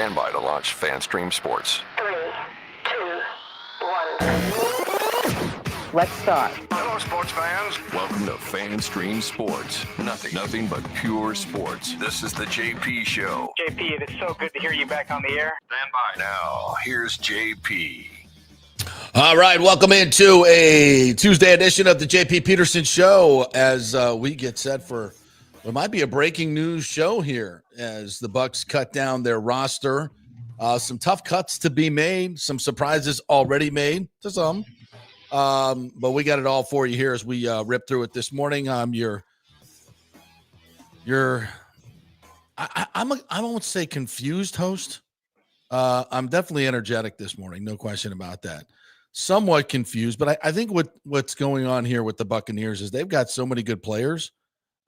Stand by to launch FanStream Sports. 3, 2, 1. Let's start. Hello, sports fans. Welcome to FanStream Sports. Nothing but pure sports. This is the JP Show. JP, it is so good to hear you back on the air. Stand by. Now, here's JP. All right, welcome into a Tuesday edition of the JP Peterson Show as we get set for what might be a breaking news show here as the Bucs cut down their roster. Some tough cuts to be made, some surprises already made to some. But we got it all for you here as we rip through it this morning. I won't say confused host. I'm definitely energetic this morning, no question about that. Somewhat confused, but I think what's going on here with the Buccaneers is they've got so many good players.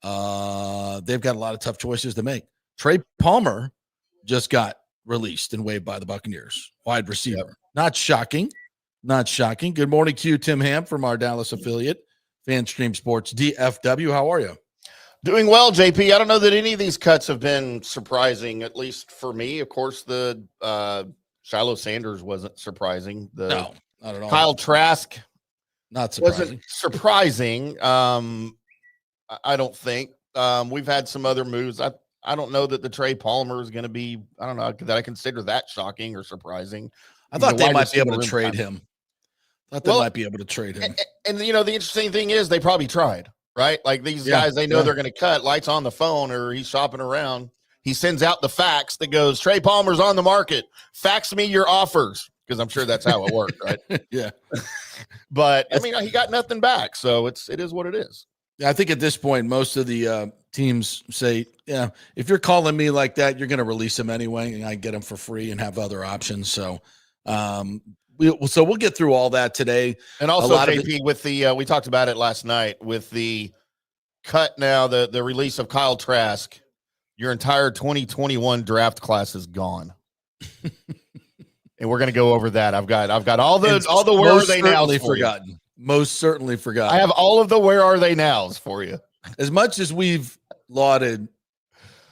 They've got a lot of tough choices to make. Trey Palmer just got released and waived by the Buccaneers, wide receiver. Yep. Not shocking. Good morning to you, Tim Ham from our Dallas affiliate, FanStream Sports DFW. How are you? Doing well, JP. I don't know that any of these cuts have been surprising, at least for me. Of course, the Shiloh Sanders wasn't surprising. No, not at all. Kyle Trask not surprising. Wasn't surprising. I don't think. We've had some other moves. I don't know that the Trey Palmer is going to be, I don't know, that I consider that shocking or surprising. I thought they might be able to trade him. And you know, the interesting thing is they probably tried, right? Like these guys, they know they're going to cut. Lights on the phone or he's shopping around. He sends out the fax that goes, Trey Palmer's on the market. Fax me your offers. Because I'm sure that's how it worked, right? Yeah. But, I mean, he got nothing back. So it is what it is. I think at this point, most of the teams say, yeah, if you're calling me like that, you're going to release him anyway, and I get him for free and have other options. So we'll get through all that today. And also, JP, with the we talked about it last night, with the cut now, the release of Kyle Trask, your entire 2021 draft class is gone. And we're going to go over that. I've got all the where are they now forgotten. Most certainly forgotten. I have all of the where are they nows for you. As much as we've lauded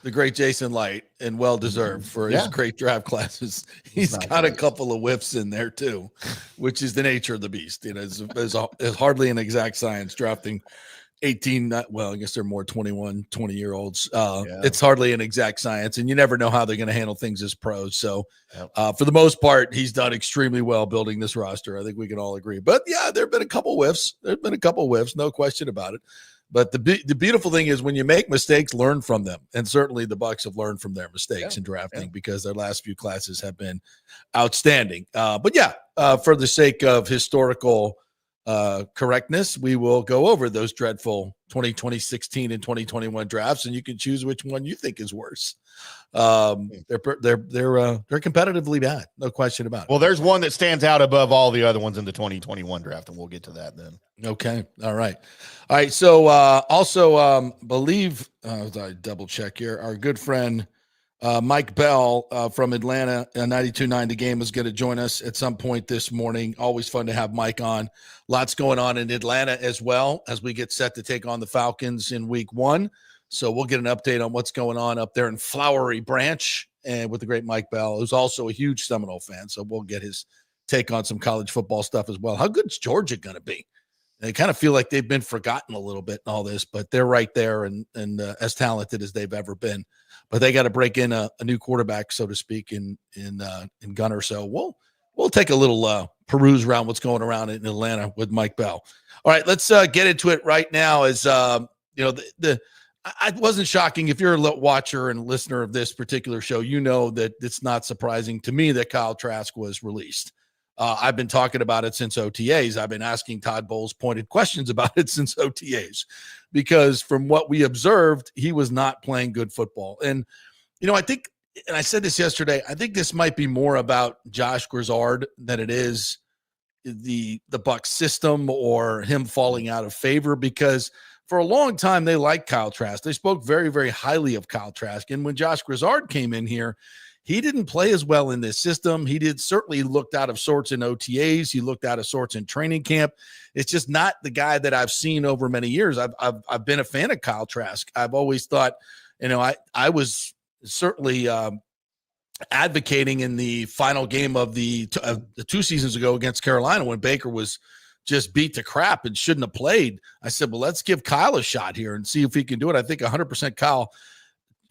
the great Jason Light, and well deserved for his great draft classes, he's got a couple of whiffs in there too, which is the nature of the beast. You know, it's hardly an exact science drafting 18, I guess they're more 21, 20-year-olds. It's hardly an exact science, and you never know how they're going to handle things as pros. So for the most part, he's done extremely well building this roster. I think we can all agree. But, yeah, there have been a couple whiffs. No question about it. But the beautiful thing is when you make mistakes, learn from them. And certainly the Bucs have learned from their mistakes in drafting because their last few classes have been outstanding. For the sake of historical correctness, we will go over those dreadful 2016 and 2021 drafts, and you can choose which one you think is worse. They're competitively bad, no question about it. Well, there's one that stands out above all the other ones in the 2021 draft, and we'll get to that then. Okay, all right. So also believe I double check here. Our good friend Mike Bell from Atlanta, 92.9 The Game, is going to join us at some point this morning. Always fun to have Mike on. Lots going on in Atlanta as well as we get set to take on the Falcons in week 1. So we'll get an update on what's going on up there in Flowery Branch and with the great Mike Bell, who's also a huge Seminole fan. So we'll get his take on some college football stuff as well. How good is Georgia going to be? They kind of feel like they've been forgotten a little bit in all this, but they're right there and as talented as they've ever been. But they got to break in a new quarterback, so to speak, in Gunner. So we'll take a little peruse around what's going around in Atlanta with Mike Bell. All right, let's get into it right now. As I wasn't shocking if you're a watcher and listener of this particular show, you know that it's not surprising to me that Kyle Trask was released. I've been talking about it since OTAs. I've been asking Todd Bowles pointed questions about it since OTAs because from what we observed, he was not playing good football. And, I think, and I said this yesterday, I think this might be more about Josh Grizzard than it is the Bucs system or him falling out of favor because for a long time they liked Kyle Trask. They spoke very, very highly of Kyle Trask. And when Josh Grizzard came in here, he didn't play as well in this system. He certainly looked out of sorts in OTAs. He looked out of sorts in training camp. It's just not the guy that I've seen over many years. I've been a fan of Kyle Trask. I've always thought, I was certainly advocating in the final game of the 2 seasons ago against Carolina when Baker was just beat to crap and shouldn't have played. I said, well, let's give Kyle a shot here and see if he can do it. I think 100% Kyle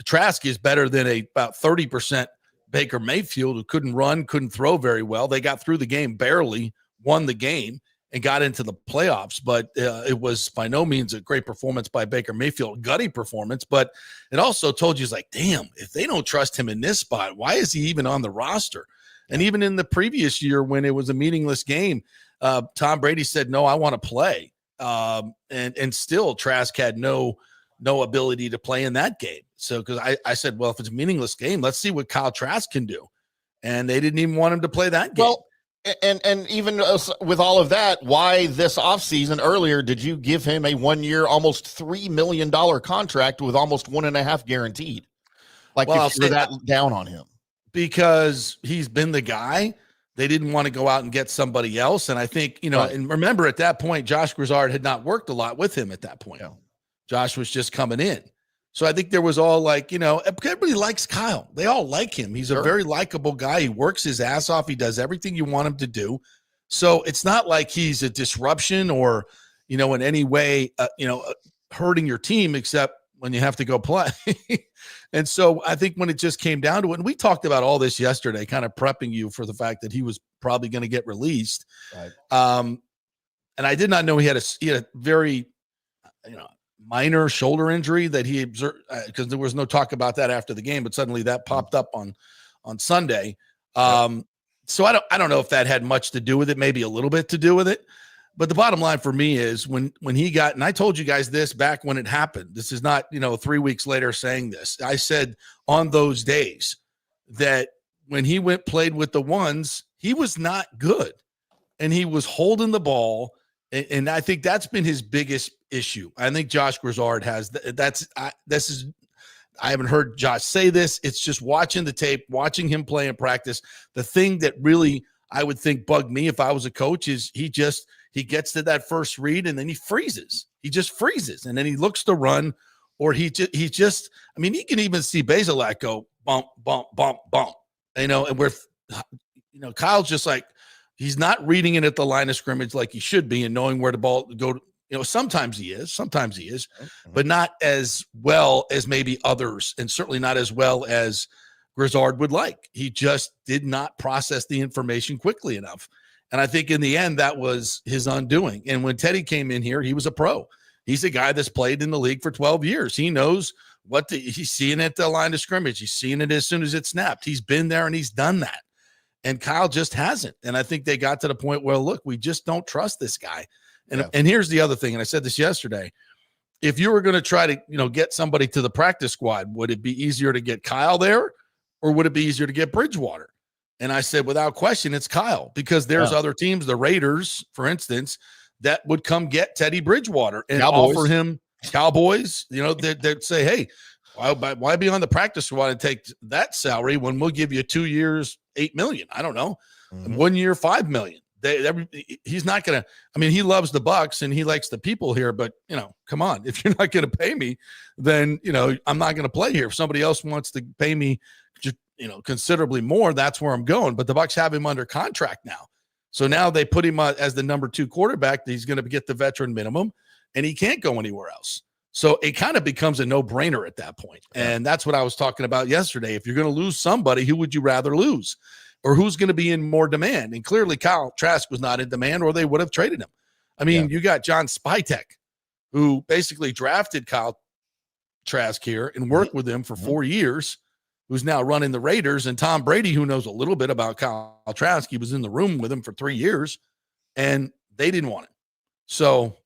Trask is better than about 30% Baker Mayfield, who couldn't run, couldn't throw very well. They got through the game, barely won the game, and got into the playoffs. But it was by no means a great performance by Baker Mayfield, gutty performance. But it also told you, it's like, damn, if they don't trust him in this spot, why is he even on the roster? And even in the previous year when it was a meaningless game, Tom Brady said, no, I want to play. And still Trask had no ability to play in that game. So, because I said, well, if it's a meaningless game, let's see what Kyle Trask can do. And they didn't even want him to play that game. Well, and even with all of that, why this offseason earlier did you give him a 1-year, almost $3 million contract with almost 1.5 guaranteed? Like, well, if you're that down on him. Because he's been the guy. They didn't want to go out and get somebody else. And I think, right. And remember at that point, Josh Grizzard had not worked a lot with him at that point. Yeah. Josh was just coming in. So I think there was all like, everybody likes Kyle. They all like him. He's a very likable guy. He works his ass off. He does everything you want him to do. So it's not like he's a disruption or, in any way, hurting your team, except when you have to go play. And so I think when it just came down to it, and we talked about all this yesterday, kind of prepping you for the fact that he was probably going to get released. Right. And I did not know he had a very, minor shoulder injury that he observed, because there was no talk about that after the game, but suddenly that popped up on Sunday. So I don't know if that had much to do with it, maybe a little bit to do with it. But the bottom line for me is when he got, and I told you guys this back when it happened, this is not, 3 weeks later saying this. I said on those days that when he played with the ones, he was not good and he was holding the ball. And I think that's been his biggest issue. I think Josh Grizzard has I haven't heard Josh say this. It's just watching the tape, watching him play in practice. The thing that really I would think bugged me if I was a coach is he gets to that first read and then he freezes. He just freezes and then he looks to run, or he just I mean, he can even see Bazelak go bump, bump, bump, bump. And we're Kyle's just like, he's not reading it at the line of scrimmage like he should be and knowing where the ball go. Sometimes he is, but not as well as maybe others, and certainly not as well as Grizzard would like. He just did not process the information quickly enough. And I think in the end, that was his undoing. And when Teddy came in here, he was a pro. He's a guy that's played in the league for 12 years. He knows he's seeing it at the line of scrimmage. He's seeing it as soon as it snapped. He's been there and he's done that. And Kyle just hasn't. And I think they got to the point where, look, we just don't trust this guy. And here's the other thing, and I said this yesterday. If you were going to try to, get somebody to the practice squad, would it be easier to get Kyle there, or would it be easier to get Bridgewater? And I said, without question, it's Kyle, because there's other teams, the Raiders, for instance, that would come get Teddy Bridgewater and offer him Cowboys. They'd say, hey, why be on the practice squad and take that salary when we'll give you 2 years, $8 million? I don't know. 1 year, $5 million. He's not going to, he loves the Bucs and he likes the people here, but come on, if you're not going to pay me, then, I'm not going to play here. If somebody else wants to pay me, considerably more, that's where I'm going. But the Bucs have him under contract now. So now they put him as the number 2 quarterback. He's going to get the veteran minimum and he can't go anywhere else. So it kind of becomes a no-brainer at that point. And that's what I was talking about yesterday. If you're going to lose somebody, who would you rather lose? Or who's going to be in more demand? And clearly Kyle Trask was not in demand, or they would have traded him. You got John Spytek, who basically drafted Kyle Trask here and worked with him for 4 years, who's now running the Raiders, and Tom Brady, who knows a little bit about Kyle Trask. He was in the room with him for 3 years, and they didn't want him. So,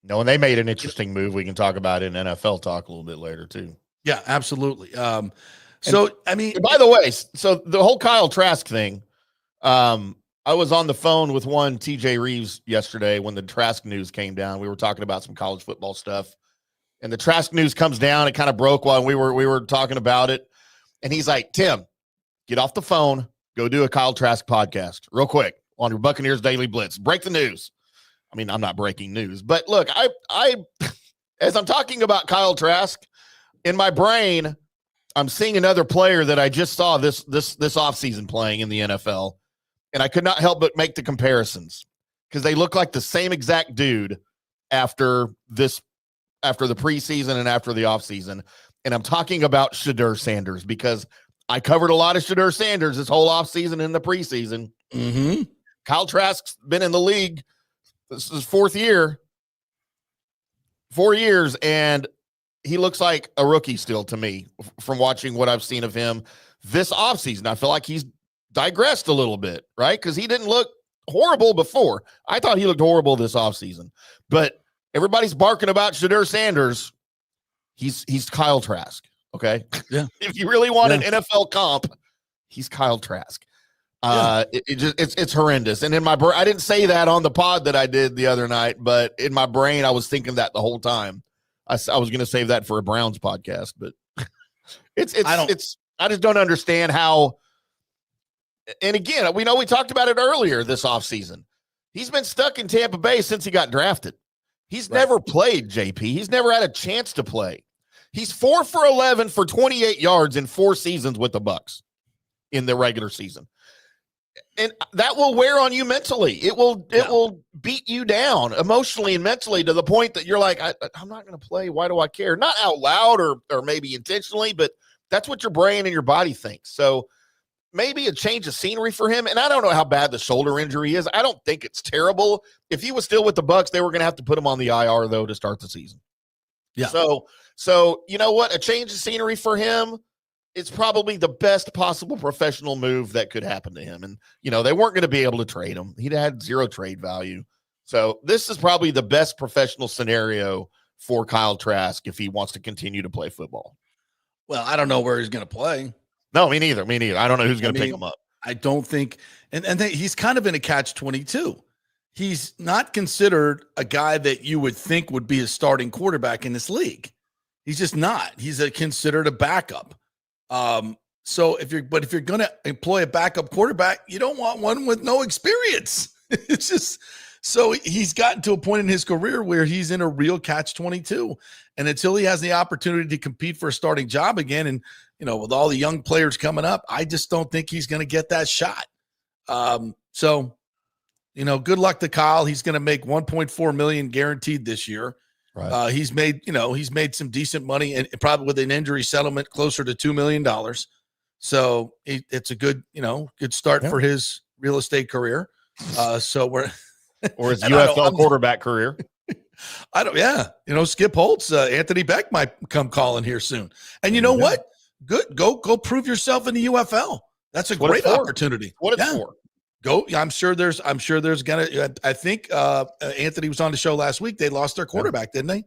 no, and they made an interesting move. We can talk about it in NFL talk a little bit later too. Yeah, absolutely. By the way, so the whole Kyle Trask thing, I was on the phone with one TJ Reeves yesterday when the Trask news came down. We were talking about some college football stuff, and the Trask news comes down. It kind of broke while we were talking about it. And he's like, Tim, get off the phone, go do a Kyle Trask podcast real quick on your Buccaneers Daily Blitz. Break the news. I'm not breaking news, but look, I as I'm talking about Kyle Trask, in my brain, I'm seeing another player that I just saw this offseason playing in the NFL, and I could not help but make the comparisons because they look like the same exact dude after the preseason and after the offseason. And I'm talking about Shedeur Sanders because I covered a lot of Shedeur Sanders this whole offseason and the preseason. Mm-hmm. Kyle Trask's been in the league. This is his 4th year. 4 years, and he looks like a rookie still to me from watching what I've seen of him this offseason. I feel like he's digressed a little bit, right? Because he didn't look horrible before. I thought he looked horrible this offseason. But everybody's barking about Shedeur Sanders. He's Kyle Trask, okay? Yeah. If you really want an NFL comp, he's Kyle Trask. It's horrendous. And in my brain, I didn't say that on the pod that I did the other night, but in my brain, I was thinking that the whole time. I was going to save that for a Browns podcast, but I just don't understand how. And again, we talked about it earlier this offseason. He's been stuck in Tampa Bay since he got drafted. He's never played, JP. He's never had a chance to play. He's 4 for 11 for 28 yards in 4 seasons with the Bucs in the regular season. And that will wear on you mentally. It will beat you down emotionally and mentally to the point that you're like, I'm not going to play. Why do I care? Not out loud or maybe intentionally, but that's what your brain and your body thinks. So maybe a change of scenery for him. And I don't know how bad the shoulder injury is. I don't think it's terrible. If he was still with the Bucs, they were going to have to put him on the IR though to start the season. Yeah. So you know what? A change of scenery for him. It's probably the best possible professional move that could happen to him. And, they weren't going to be able to trade him. He'd had 0 trade value. So this is probably the best professional scenario for Kyle Trask if he wants to continue to play football. Well, I don't know where he's going to play. No, me neither. I don't know who's going to pick him up. I don't think – and he's kind of in a catch-22. He's not considered a guy that you would think would be a starting quarterback in this league. He's just not. He's considered a backup. So if you're going to employ a backup quarterback, you don't want one with no experience. It's just, so he's gotten to a point in his career where he's in a real catch-22. And until he has the opportunity to compete for a starting job again, and, with all the young players coming up, I just don't think he's going to get that shot. So, good luck to Kyle. He's going to make $1.4 million guaranteed this year. Right. He's made some decent money, and probably with an injury settlement closer to $2 million. So it's a good start for his real estate career. So we're or his UFL quarterback career. Skip Holtz, Anthony Beck might come calling here soon. And you know what? Good. Go prove yourself in the UFL. That's a great opportunity. What it's for. Go. I think Anthony was on the show last week. They lost their quarterback, didn't they?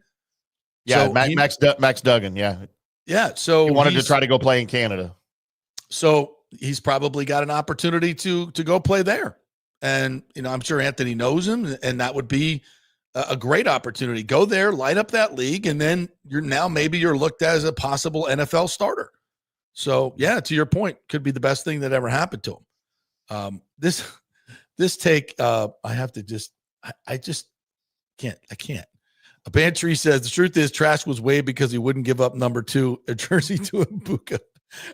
Yeah. So Max Duggan. Yeah. Yeah. So he wanted to try to go play in Canada. So he's probably got an opportunity to go play there. And, I'm sure Anthony knows him, and that would be a great opportunity. Go there, light up that league. And then maybe you're looked at as a possible NFL starter. So yeah, to your point, could be the best thing that ever happened to him. This take, I have to just, I can't. A Bantry says the truth is Trask was waived because he wouldn't give up number 2, a jersey to a Buca,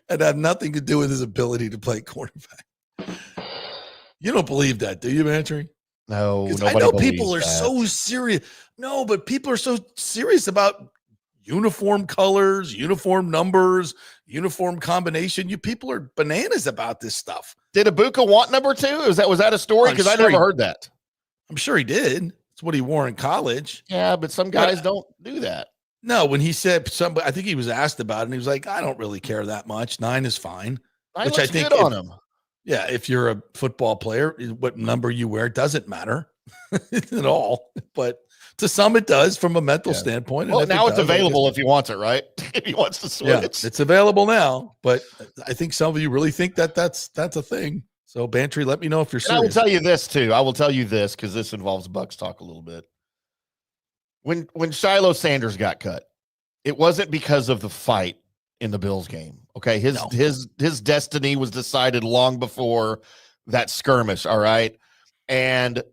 and had nothing to do with his ability to play quarterback. You don't believe that, do you, Bantry? No, I know people are so serious. No, but people are so serious about uniform colors, uniform numbers, uniform combination. You people are bananas about this stuff. Did Ibuka want number 2? Was that a story? Because I never heard that. I'm sure he did. It's what he wore in college. Yeah, but some guys don't do that. No, when he said I think he was asked about it, and he was like, I don't really care that much. 9 is fine. 9 which I think good on him. Yeah, if you're a football player, what number you wear doesn't matter at all. But to some it does from a mental standpoint. Well, now it's available if he wants it, right? If he wants to switch. Yeah, it's available now. But I think some of you really think that's a thing. So Bantry, let me know if you're serious. I will tell you this too. I will tell you this because this involves Bucs talk a little bit. When Shiloh Sanders got cut, it wasn't because of the fight in the Bills game. Okay. His destiny was decided long before that skirmish. All right. And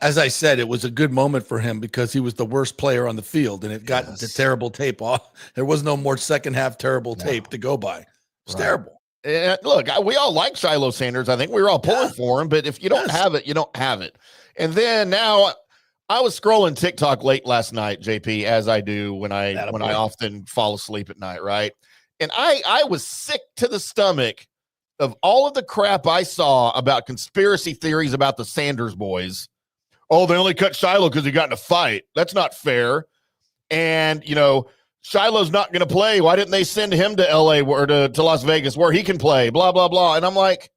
As I said, it was a good moment for him because he was the worst player on the field, and it got the terrible tape off. There was no more second half terrible tape to go by. It's terrible. And look, we all like Shiloh Sanders. I think we were all pulling for him, but if you don't have it, you don't have it. And then now I was scrolling TikTok late last night, JP, as I do when I often fall asleep at night, right? And I was sick to the stomach of all of the crap I saw about conspiracy theories about the Sanders boys. Oh, they only cut Shiloh because he got in a fight. That's not fair. And, Shiloh's not going to play. Why didn't they send him to LA or to Las Vegas where he can play? Blah, blah, blah. And I'm like,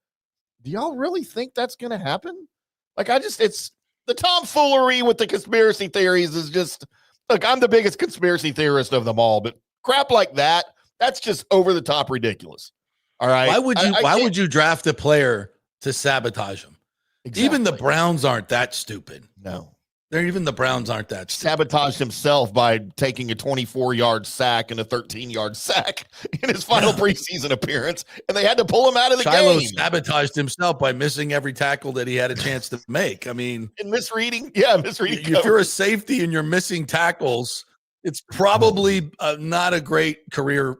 do y'all really think that's going to happen? Like, it's the tomfoolery with the conspiracy theories is just, look, I'm the biggest conspiracy theorist of them all, but crap like that, that's just over the top ridiculous. All right. Why would you draft a player to sabotage him? Exactly. Even the Browns aren't that stupid. No. Even the Browns aren't that stupid. Sabotaged himself by taking a 24-yard sack and a 13-yard sack in his final preseason appearance, and they had to pull him out of the Shiloh game. Sabotaged himself by missing every tackle that he had a chance to make. I mean, and misreading. Yeah, misreading. If you're a safety and you're missing tackles, it's probably not a great career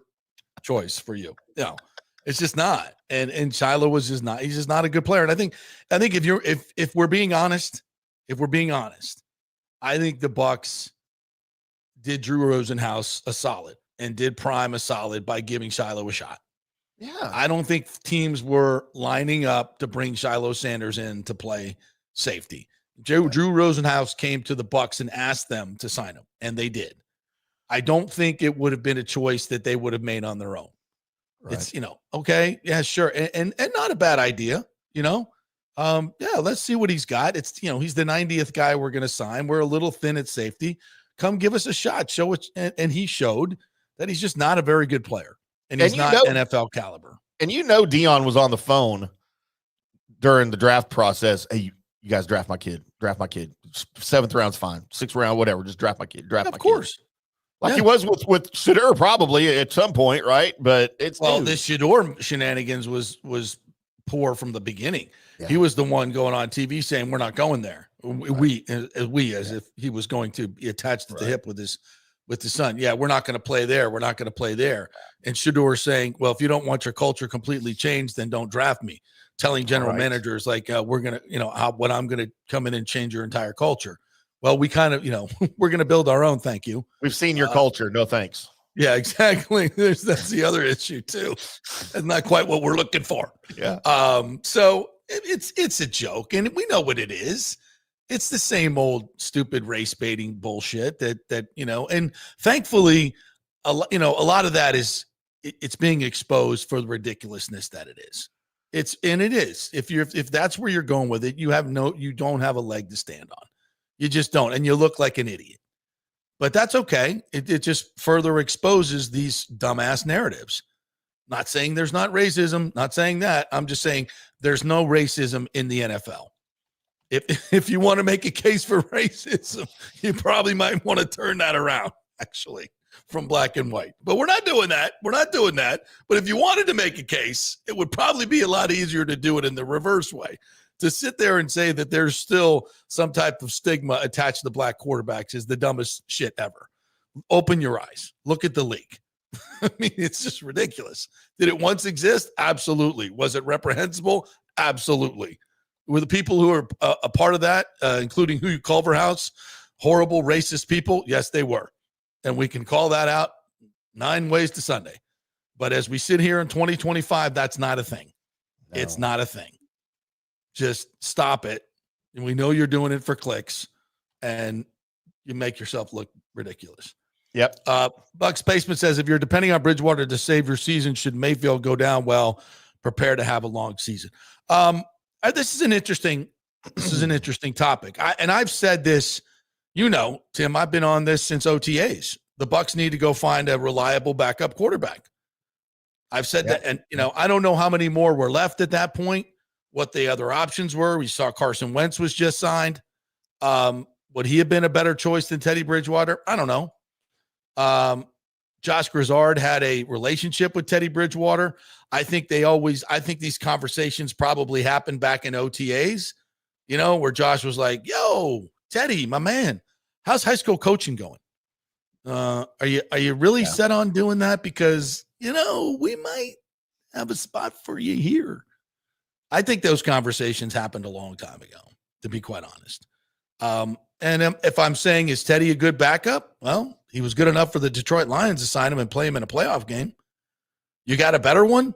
choice for you. No, it's just not. And Shiloh was just not. He's just not a good player. And I think if we're being honest, I think the Bucs did Drew Rosenhaus a solid and did Prime a solid by giving Shiloh a shot. Yeah. I don't think teams were lining up to bring Shiloh Sanders in to play safety. Drew Rosenhaus came to the Bucs and asked them to sign him, and they did. I don't think it would have been a choice that they would have made on their own. Right. It's, okay, yeah, sure. And not a bad idea, let's see what he's got. It's, he's the 90th guy we're going to sign. We're a little thin at safety. Come give us a shot. Show it. And he showed that he's just not a very good player. And he's not NFL caliber. And Dion was on the phone during the draft process. Hey, you guys draft my kid. Draft my kid. 7th round's fine. 6th round, whatever. Just draft my kid. Draft my kid. Of course. Like he was with Shedeur probably at some point, right? But this Shedeur shenanigans was poor from the beginning. Yeah. He was the one going on TV saying we're not going there. As if he was going to be attached at the hip with his son. Yeah, we're not going to play there. We're not going to play there. And Shedeur saying, well, if you don't want your culture completely changed, then don't draft me. Telling general managers like we're gonna, I'm gonna come in and change your entire culture. Well, we kind of, we're going to build our own. Thank you. We've seen your culture. No, thanks. Yeah, exactly. That's the other issue too. That's not quite what we're looking for. Yeah. So it's a joke, and we know what it is. It's the same old stupid race baiting bullshit that and thankfully, a lot of that is it's being exposed for the ridiculousness that it is. It is. If that's where you're going with it, you don't have a leg to stand on. You just don't, and you look like an idiot. But that's okay. It just further exposes these dumbass narratives. Not saying there's not racism, not saying that. I'm just saying there's no racism in the NFL. If you want to make a case for racism, you probably might want to turn that around, actually, from black and white. But we're not doing that. But if you wanted to make a case, it would probably be a lot easier to do it in the reverse way. To sit there and say that there's still some type of stigma attached to black quarterbacks is the dumbest shit ever. Open your eyes. Look at the league. I mean, it's just ridiculous. Did it once exist? Absolutely. Was it reprehensible? Absolutely. Were the people who are a part of that, including Hugh Culverhouse, horrible racist people? Yes, they were. And we can call that out 9 ways to Sunday. But as we sit here in 2025, that's not a thing. No. It's not a thing. Just stop it. And we know you're doing it for clicks, and you make yourself look ridiculous. Yep. Bucs Basement says, if you're depending on Bridgewater to save your season, should Mayfield go down? Well, prepare to have a long season. This is an interesting topic. I've said this, Tim, I've been on this since OTAs. The Bucs need to go find a reliable backup quarterback. I've said that, and I don't know how many more were left at that point, what the other options were. We saw Carson Wentz was just signed. Would he have been a better choice than Teddy Bridgewater? I don't know. Josh Grizzard had a relationship with Teddy Bridgewater. I think these conversations probably happened back in OTAs where Josh was like, yo, Teddy, my man, how's high school coaching going? Are you really set on doing that? Because, we might have a spot for you here. I think those conversations happened a long time ago, to be quite honest. And if I'm saying, is Teddy a good backup? Well, he was good enough for the Detroit Lions to sign him and play him in a playoff game. You got a better one?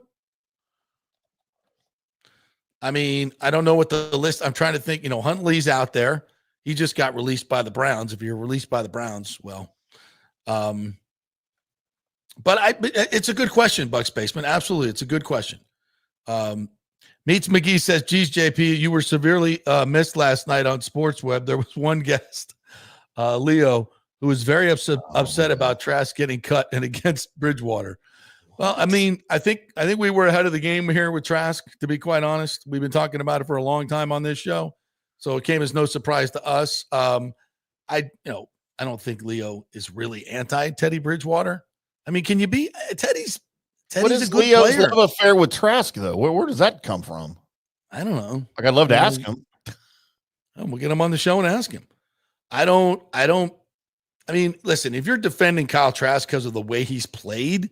I mean, I don't know what the list. I'm trying to think, Huntley's out there. He just got released by the Browns. If you're released by the Browns, well, but it's a good question, Bucs Basement. Absolutely. It's a good question. Meets McGee says, geez, JP, you were severely missed last night on SportsWeb. There was one guest, Leo, who was very upset about Trask getting cut and against Bridgewater. Well, I mean, I think we were ahead of the game here with Trask, to be quite honest. We've been talking about it for a long time on this show, so it came as no surprise to us. I don't think Leo is really anti-Teddy Bridgewater. I mean, can you be Teddy's what is a good Leo's player. love affair with Trask, though? Where does that come from? I don't know. Like, I'd love to ask him. We'll get him on the show and ask him. I mean, listen, if you're defending Kyle Trask because of the way he's played,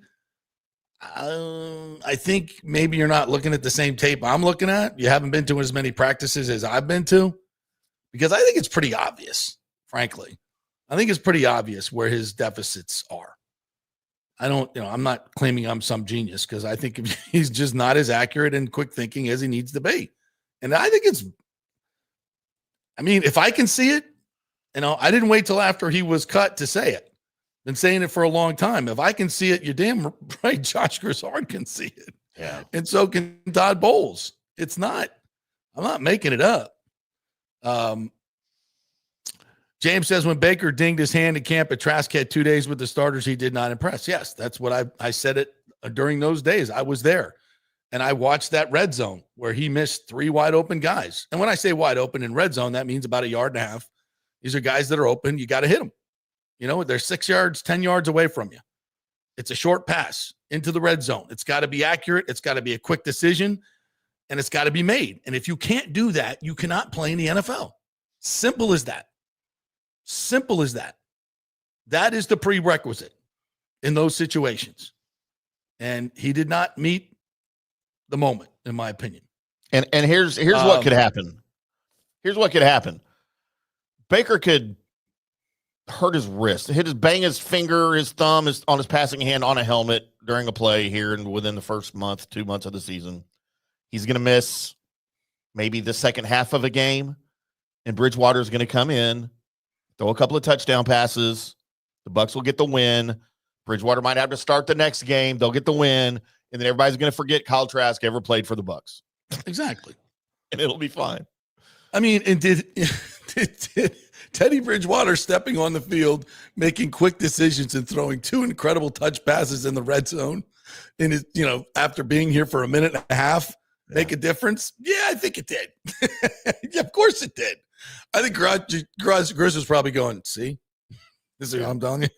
I think maybe you're not looking at the same tape I'm looking at. You haven't been to as many practices as I've been to, because I think it's pretty obvious, frankly. I think it's pretty obvious where his deficits are. I'm not claiming I'm some genius, because I think he's just not as accurate and quick thinking as he needs to be. And I think if I can see it, I didn't wait till after he was cut to say it. Been saying it for a long time. If I can see it, you're damn right Josh Grizzard can see it. Yeah. And so can Todd Bowles. I'm not making it up. James says, when Baker dinged his hand at camp at Trask had 2 days with the starters, he did not impress. Yes, that's what I said it during those days. I was there, and I watched that red zone where he missed 3 wide open guys. And when I say wide open in red zone, that means about 1.5 yards. These are guys that are open. You got to hit them. They're 6 yards, 10 yards away from you. It's a short pass into the red zone. It's got to be accurate. It's got to be a quick decision, and it's got to be made. And if you can't do that, you cannot play in the NFL. Simple as that. Simple as that. That is the prerequisite in those situations. And he did not meet the moment, in my opinion. And here's what could happen. Here's what could happen. Baker could hurt his wrist, bang his finger, his thumb on his passing hand on a helmet during a play here and within the first 2 months of the season. He's going to miss maybe the second half of a game, and Bridgewater is going to come in, throw a couple of touchdown passes. The Bucs will get the win. Bridgewater might have to start the next game. They'll get the win, and then everybody's going to forget Kyle Trask ever played for the Bucs. Exactly. And it'll be fine. I mean, and did Teddy Bridgewater stepping on the field, making quick decisions and throwing 2 incredible touch passes in the red zone, and after being here for a minute and a half, make a difference? Yeah, I think it did. Yeah, of course it did. I think Grizz was probably going, see, this is what I'm telling you.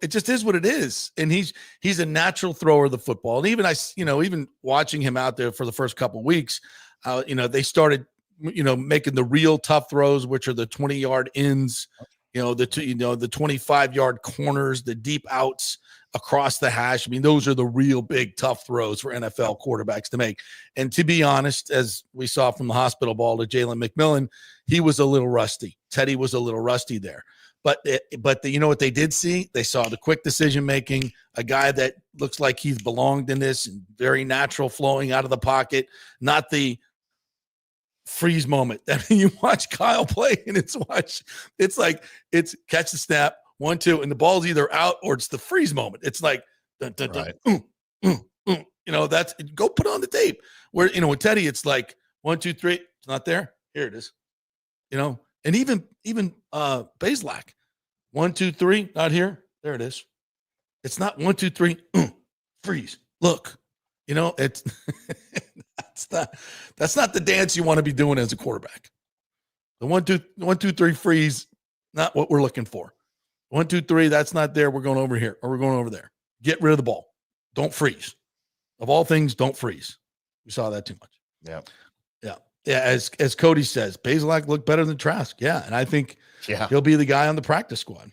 It just is what it is. And he's a natural thrower of the football. And even watching him out there for the first couple of weeks, they started, making the real tough throws, which are the 20-yard ins, the 25-yard corners, the deep outs across the hash. I mean, those are the real big tough throws for NFL quarterbacks to make. And to be honest, as we saw from the hospital ball to Jalen McMillan, he was a little rusty. Teddy was a little rusty there. But you know what they did see? They saw the quick decision-making, a guy that looks like he's belonged in this, and very natural flowing out of the pocket, not the freeze moment. I mean, you watch Kyle play, and it's like it's catch the snap, 1, 2, and the ball's either out or it's the freeze moment. It's like, dun, dun, dun, that's, go put on the tape. Where, with Teddy, it's like 1, 2, 3, it's not there. Here it is. And even Bazelak, 1, 2, 3, not here. There it is. It's not 1, 2, 3, freeze. Look, it's that's not the dance you want to be doing as a quarterback. The 1, 2, 3 freeze, not what we're looking for. 1, 2, 3, that's not there. We're going over here or we're going over there. Get rid of the ball. Don't freeze. Of all things, don't freeze. We saw that too much. Yeah. Yeah. Yeah, as Cody says, Bazelak looked better than Trask. Yeah, and I think he'll be the guy on the practice squad.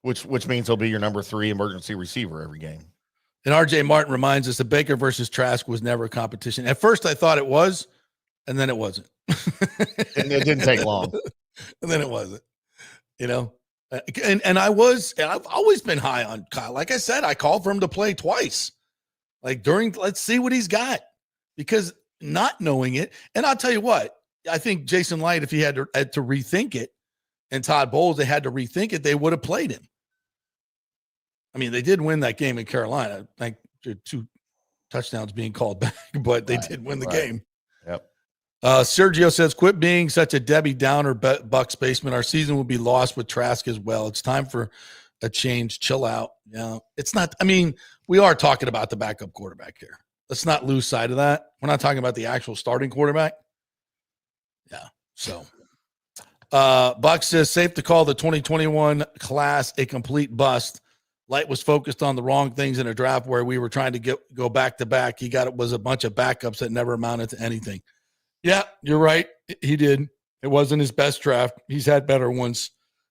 Which means he'll be your number 3 emergency receiver every game. And RJ Martin reminds us that Baker versus Trask was never a competition. At first, I thought it was, and then it wasn't. And it didn't take long. And then it wasn't. And I've always been high on Kyle. Like I said, I called for him to play twice. Like let's see what he's got. Because not knowing it, and I'll tell you what, I think Jason Light, if he had to rethink it, and Todd Bowles, they had to rethink it, they would have played him. I mean, they did win that game in Carolina. Thank 2 touchdowns being called back, but they did win the game. Yep. Sergio says, quit being such a Debbie Downer, Bucs basement. Our season will be lost with Trask as well. It's time for a change. Chill out. Yeah, it's not. I mean, we are talking about the backup quarterback here. Let's not lose sight of that. We're not talking about the actual starting quarterback. Yeah. So, Bucs says, safe to call the 2021 class a complete bust. Light was focused on the wrong things in a draft where we were trying to go back to back. It was a bunch of backups that never amounted to anything. Yeah, you're right. He did. It wasn't his best draft. He's had better ones.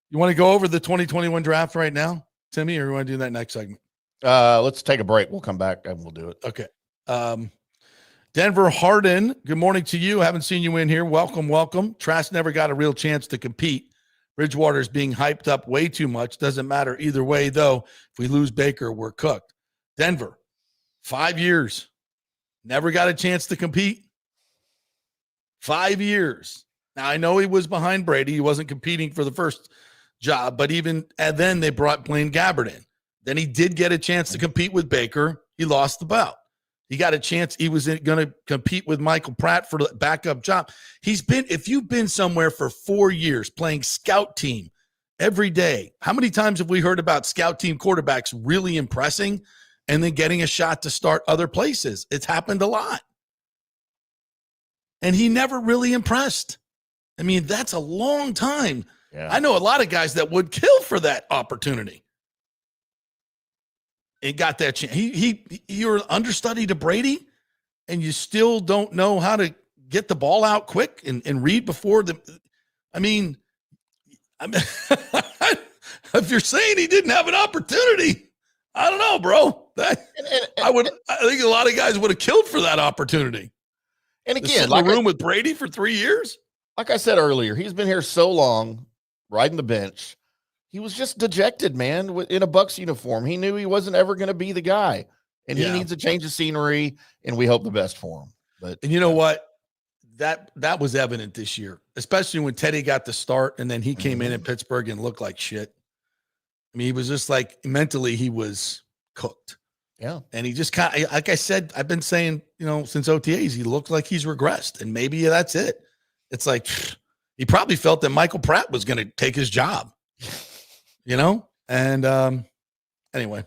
You want to go over the 2021 draft right now, Timmy, or you want to do that next segment? Let's take a break. We'll come back and we'll do it. Okay. Denver Harden, good morning to you. Haven't seen you in here. Welcome. Trask never got a real chance to compete. Bridgewater's being hyped up way too much. Doesn't matter either way, though. If we lose Baker, we're cooked. Denver, 5 years. Never got a chance to compete. 5 years. Now, I know he was behind Brady. He wasn't competing for the first job, but and then they brought Blaine Gabbert in. Then he did get a chance to compete with Baker. He lost the bout. He got a chance. He was going to compete with Michael Pratt for the backup job. If you've been somewhere for 4 years playing scout team every day, how many times have we heard about scout team quarterbacks really impressing and then getting a shot to start other places? It's happened a lot. And he never really impressed. I mean, that's a long time. Yeah. I know a lot of guys that would kill for that opportunity. And got that chance. You're understudy to Brady, and you still don't know how to get the ball out quick and read before the. I mean, if you're saying he didn't have an opportunity, I don't know, bro. I think a lot of guys would have killed for that opportunity. And again, like room with Brady for 3 years. Like I said earlier, he's been here so long, riding the bench. He was just dejected, man, in a Bucs uniform. He knew he wasn't ever going to be the guy, and he needs a change of scenery, and we hope the best for him. And you know what? That was evident this year, especially when Teddy got the start, and then he came in Pittsburgh and looked like shit. I mean, he was just like mentally he was cooked. Yeah. And he just kind of, like I said, I've been saying, since OTAs, he looked like he's regressed, and maybe that's it. It's like he probably felt that Michael Pratt was going to take his job. And anyway,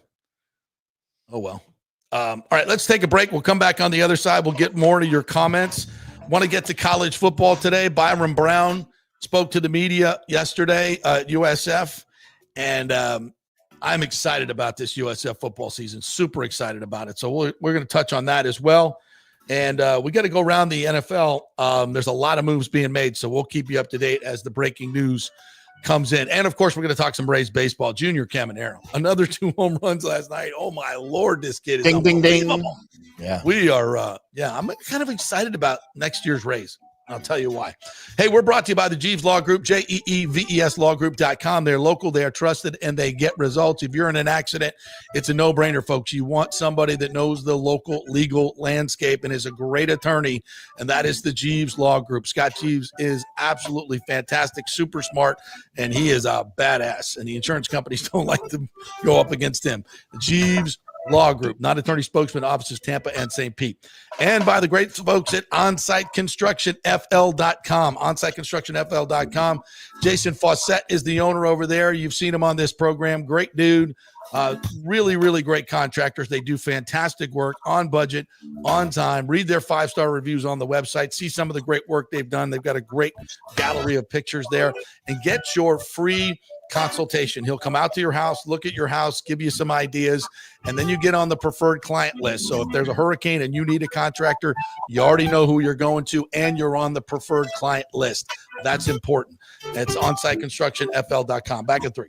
oh well. All right, let's take a break. We'll come back on the other side. We'll get more to your comments. Want to get to college football today. Byron Brown spoke to the media yesterday at USF, and I'm excited about this USF football season. Super excited about it. So we're going to touch on that as well. And we got to go around the NFL. There's a lot of moves being made, so we'll keep you up to date as the breaking news comes in. And of course, we're going to talk some Braves baseball. Junior Caminero, another 2 home runs last night. Oh my Lord, this kid is unbelievable. Yeah, we are. I'm kind of excited about next year's Rays. I'll tell you why. Hey, we're brought to you by the Jeeves Law Group, JEEVES lawgroup.com. They're local, they are trusted, and they get results. If you're in an accident, it's a no-brainer, folks. You want somebody that knows the local legal landscape and is a great attorney, and that is the Jeeves Law Group. Scott Jeeves is absolutely fantastic, super smart, and he is a badass, and the insurance companies don't like to go up against him. Jeeves Law Group, not attorney spokesman, offices Tampa and St. Pete. And by the great folks at OnsiteConstructionFL.com, OnsiteConstructionFL.com. Jason Fawcett is the owner over there. You've seen him on this program. Great dude. Really, really great contractors. They do fantastic work on budget, on time. Read their 5-star reviews on the website. See some of the great work they've done. They've got a great gallery of pictures there. And get your free consultation. He'll come out to your house, look at your house, give you some ideas, and then you get on the preferred client list. So if there's a hurricane and you need a contractor, you already know who you're going to, and you're on the preferred client list. That's important. It's onsiteconstructionfl.com. Back at 3.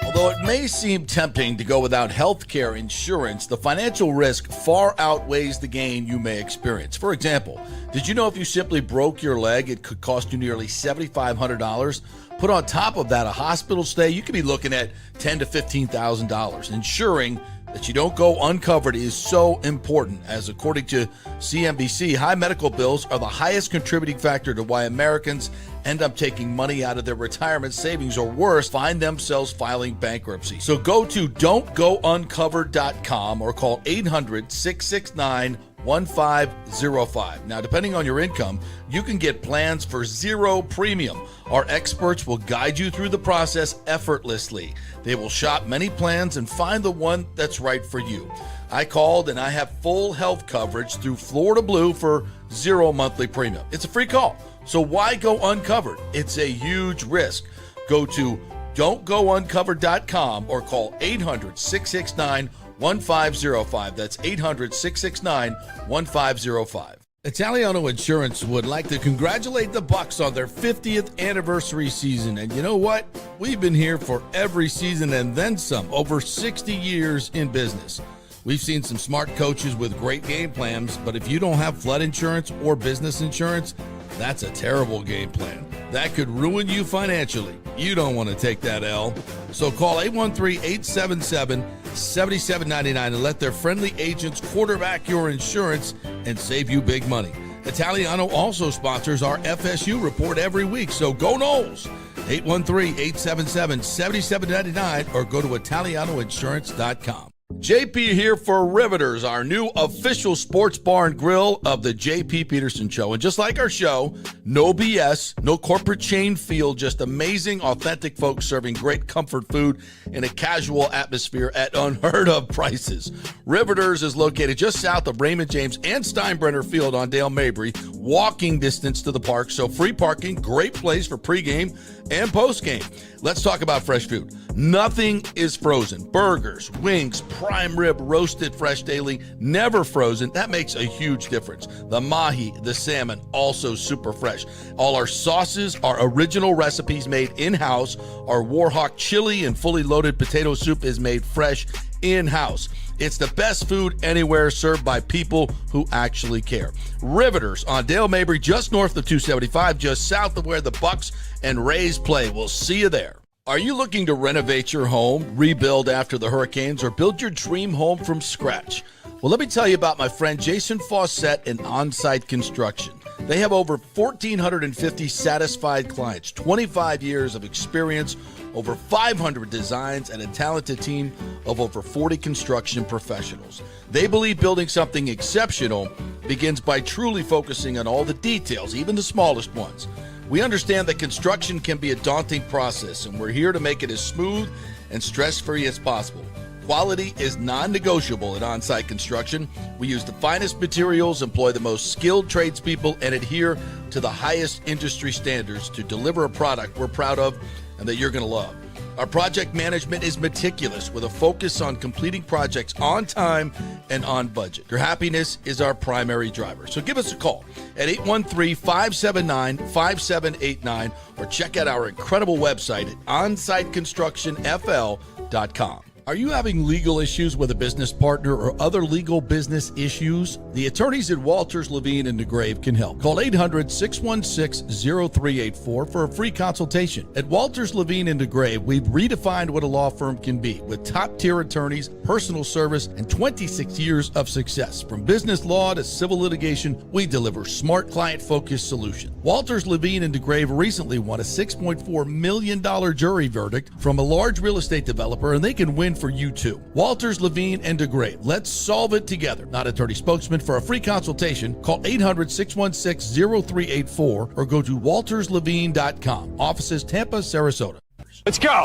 Although it may seem tempting to go without health care insurance, the financial risk far outweighs the gain you may experience. For example, did you know if you simply broke your leg, it could cost you nearly $7,500? Put on top of that a hospital stay, you could be looking at $10,000 to $15,000. Ensuring that you don't go uncovered is so important, as according to CNBC, high medical bills are the highest contributing factor to why Americans end up taking money out of their retirement savings, or worse, find themselves filing bankruptcy. So go to don'tgouncovered.com or call 800-669-1505. Now, depending on your income, you can get plans for zero premium. Our experts will guide you through the process effortlessly. They will shop many plans and find the one that's right for you. I called and I have full health coverage through Florida Blue for zero monthly premium. It's a free call. So why go uncovered? It's a huge risk. Go to don'tgouncovered.com or call 800-669-1505. That's 800-669-1505. Italiano Insurance would like to congratulate the Bucs on their 50th anniversary season. And you know what? We've been here for every season and then some, over 60 years in business. We've seen some smart coaches with great game plans, but if you don't have flood insurance or business insurance, that's a terrible game plan. That could ruin you financially. You don't want to take that L. So call 813-877-7799 and let their friendly agents quarterback your insurance and save you big money. Italiano also sponsors our FSU report every week, so go Noles. 813-877-7799 or go to italianoinsurance.com. JP here for Riveters, our new official sports bar and grill of the JP Peterson Show. And just like our show, no BS, no corporate chain feel, just amazing, authentic folks serving great comfort food in a casual atmosphere at unheard of prices. Riveters is located just south of Raymond James and Steinbrenner Field on Dale Mabry, walking distance to the park, so free parking, great place for pregame and postgame. Let's talk about fresh food. Nothing is frozen. Burgers, wings, prime rib, roasted fresh daily, never frozen. That makes a huge difference. The mahi, the salmon, also super fresh. All our sauces are original recipes made in-house. Our Warhawk chili and fully loaded potato soup is made fresh in-house. It's the best food anywhere, served by people who actually care. Riveters on Dale Mabry, just north of 275, just south of where the Bucs and Rays play. We'll see you there. Are you looking to renovate your home, rebuild after the hurricanes, or build your dream home from scratch? Well, let me tell you about my friend Jason Fawcett and On-Site Construction. They have over 1,450 satisfied clients, 25 years of experience, over 500 designs, and a talented team of over 40 construction professionals. They believe building something exceptional begins by truly focusing on all the details, even the smallest ones. We understand that construction can be a daunting process, and we're here to make it as smooth and stress-free as possible. Quality is non-negotiable at On-Site Construction. We use the finest materials, employ the most skilled tradespeople, and adhere to the highest industry standards to deliver a product we're proud of and that you're going to love. Our project management is meticulous with a focus on completing projects on time and on budget. Your happiness is our primary driver. So give us a call at 813-579-5789 or check out our incredible website at onsiteconstructionfl.com. Are you having legal issues with a business partner or other legal business issues? The attorneys at Walters, Levine & DeGrave can help. Call 800-616-0384 for a free consultation. At Walters, Levine & DeGrave, we've redefined what a law firm can be with top-tier attorneys, personal service, and 26 years of success. From business law to civil litigation, we deliver smart, client-focused solutions. Walters, Levine & DeGrave recently won a $6.4 million jury verdict from a large real estate developer, and they can win for you too. Walters, Levine & DeGrave. Let's solve it together. Not attorney spokesman. For a free consultation, call 800-616-0384 or go to walterslevine.com. Offices Tampa, Sarasota. Let's go.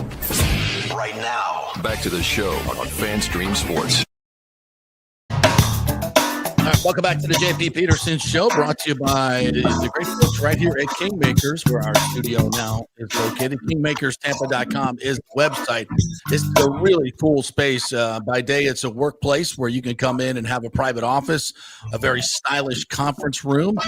Right now, back to the show on FanStream Sports. right, welcome back to the JP Peterson Show, brought to you by the great folks right here at Kingmakers, where our studio now is located. KingmakersTampa.com is the website. It's a really cool space. By day, it's a workplace where you can come in and have a private office, a very stylish conference room.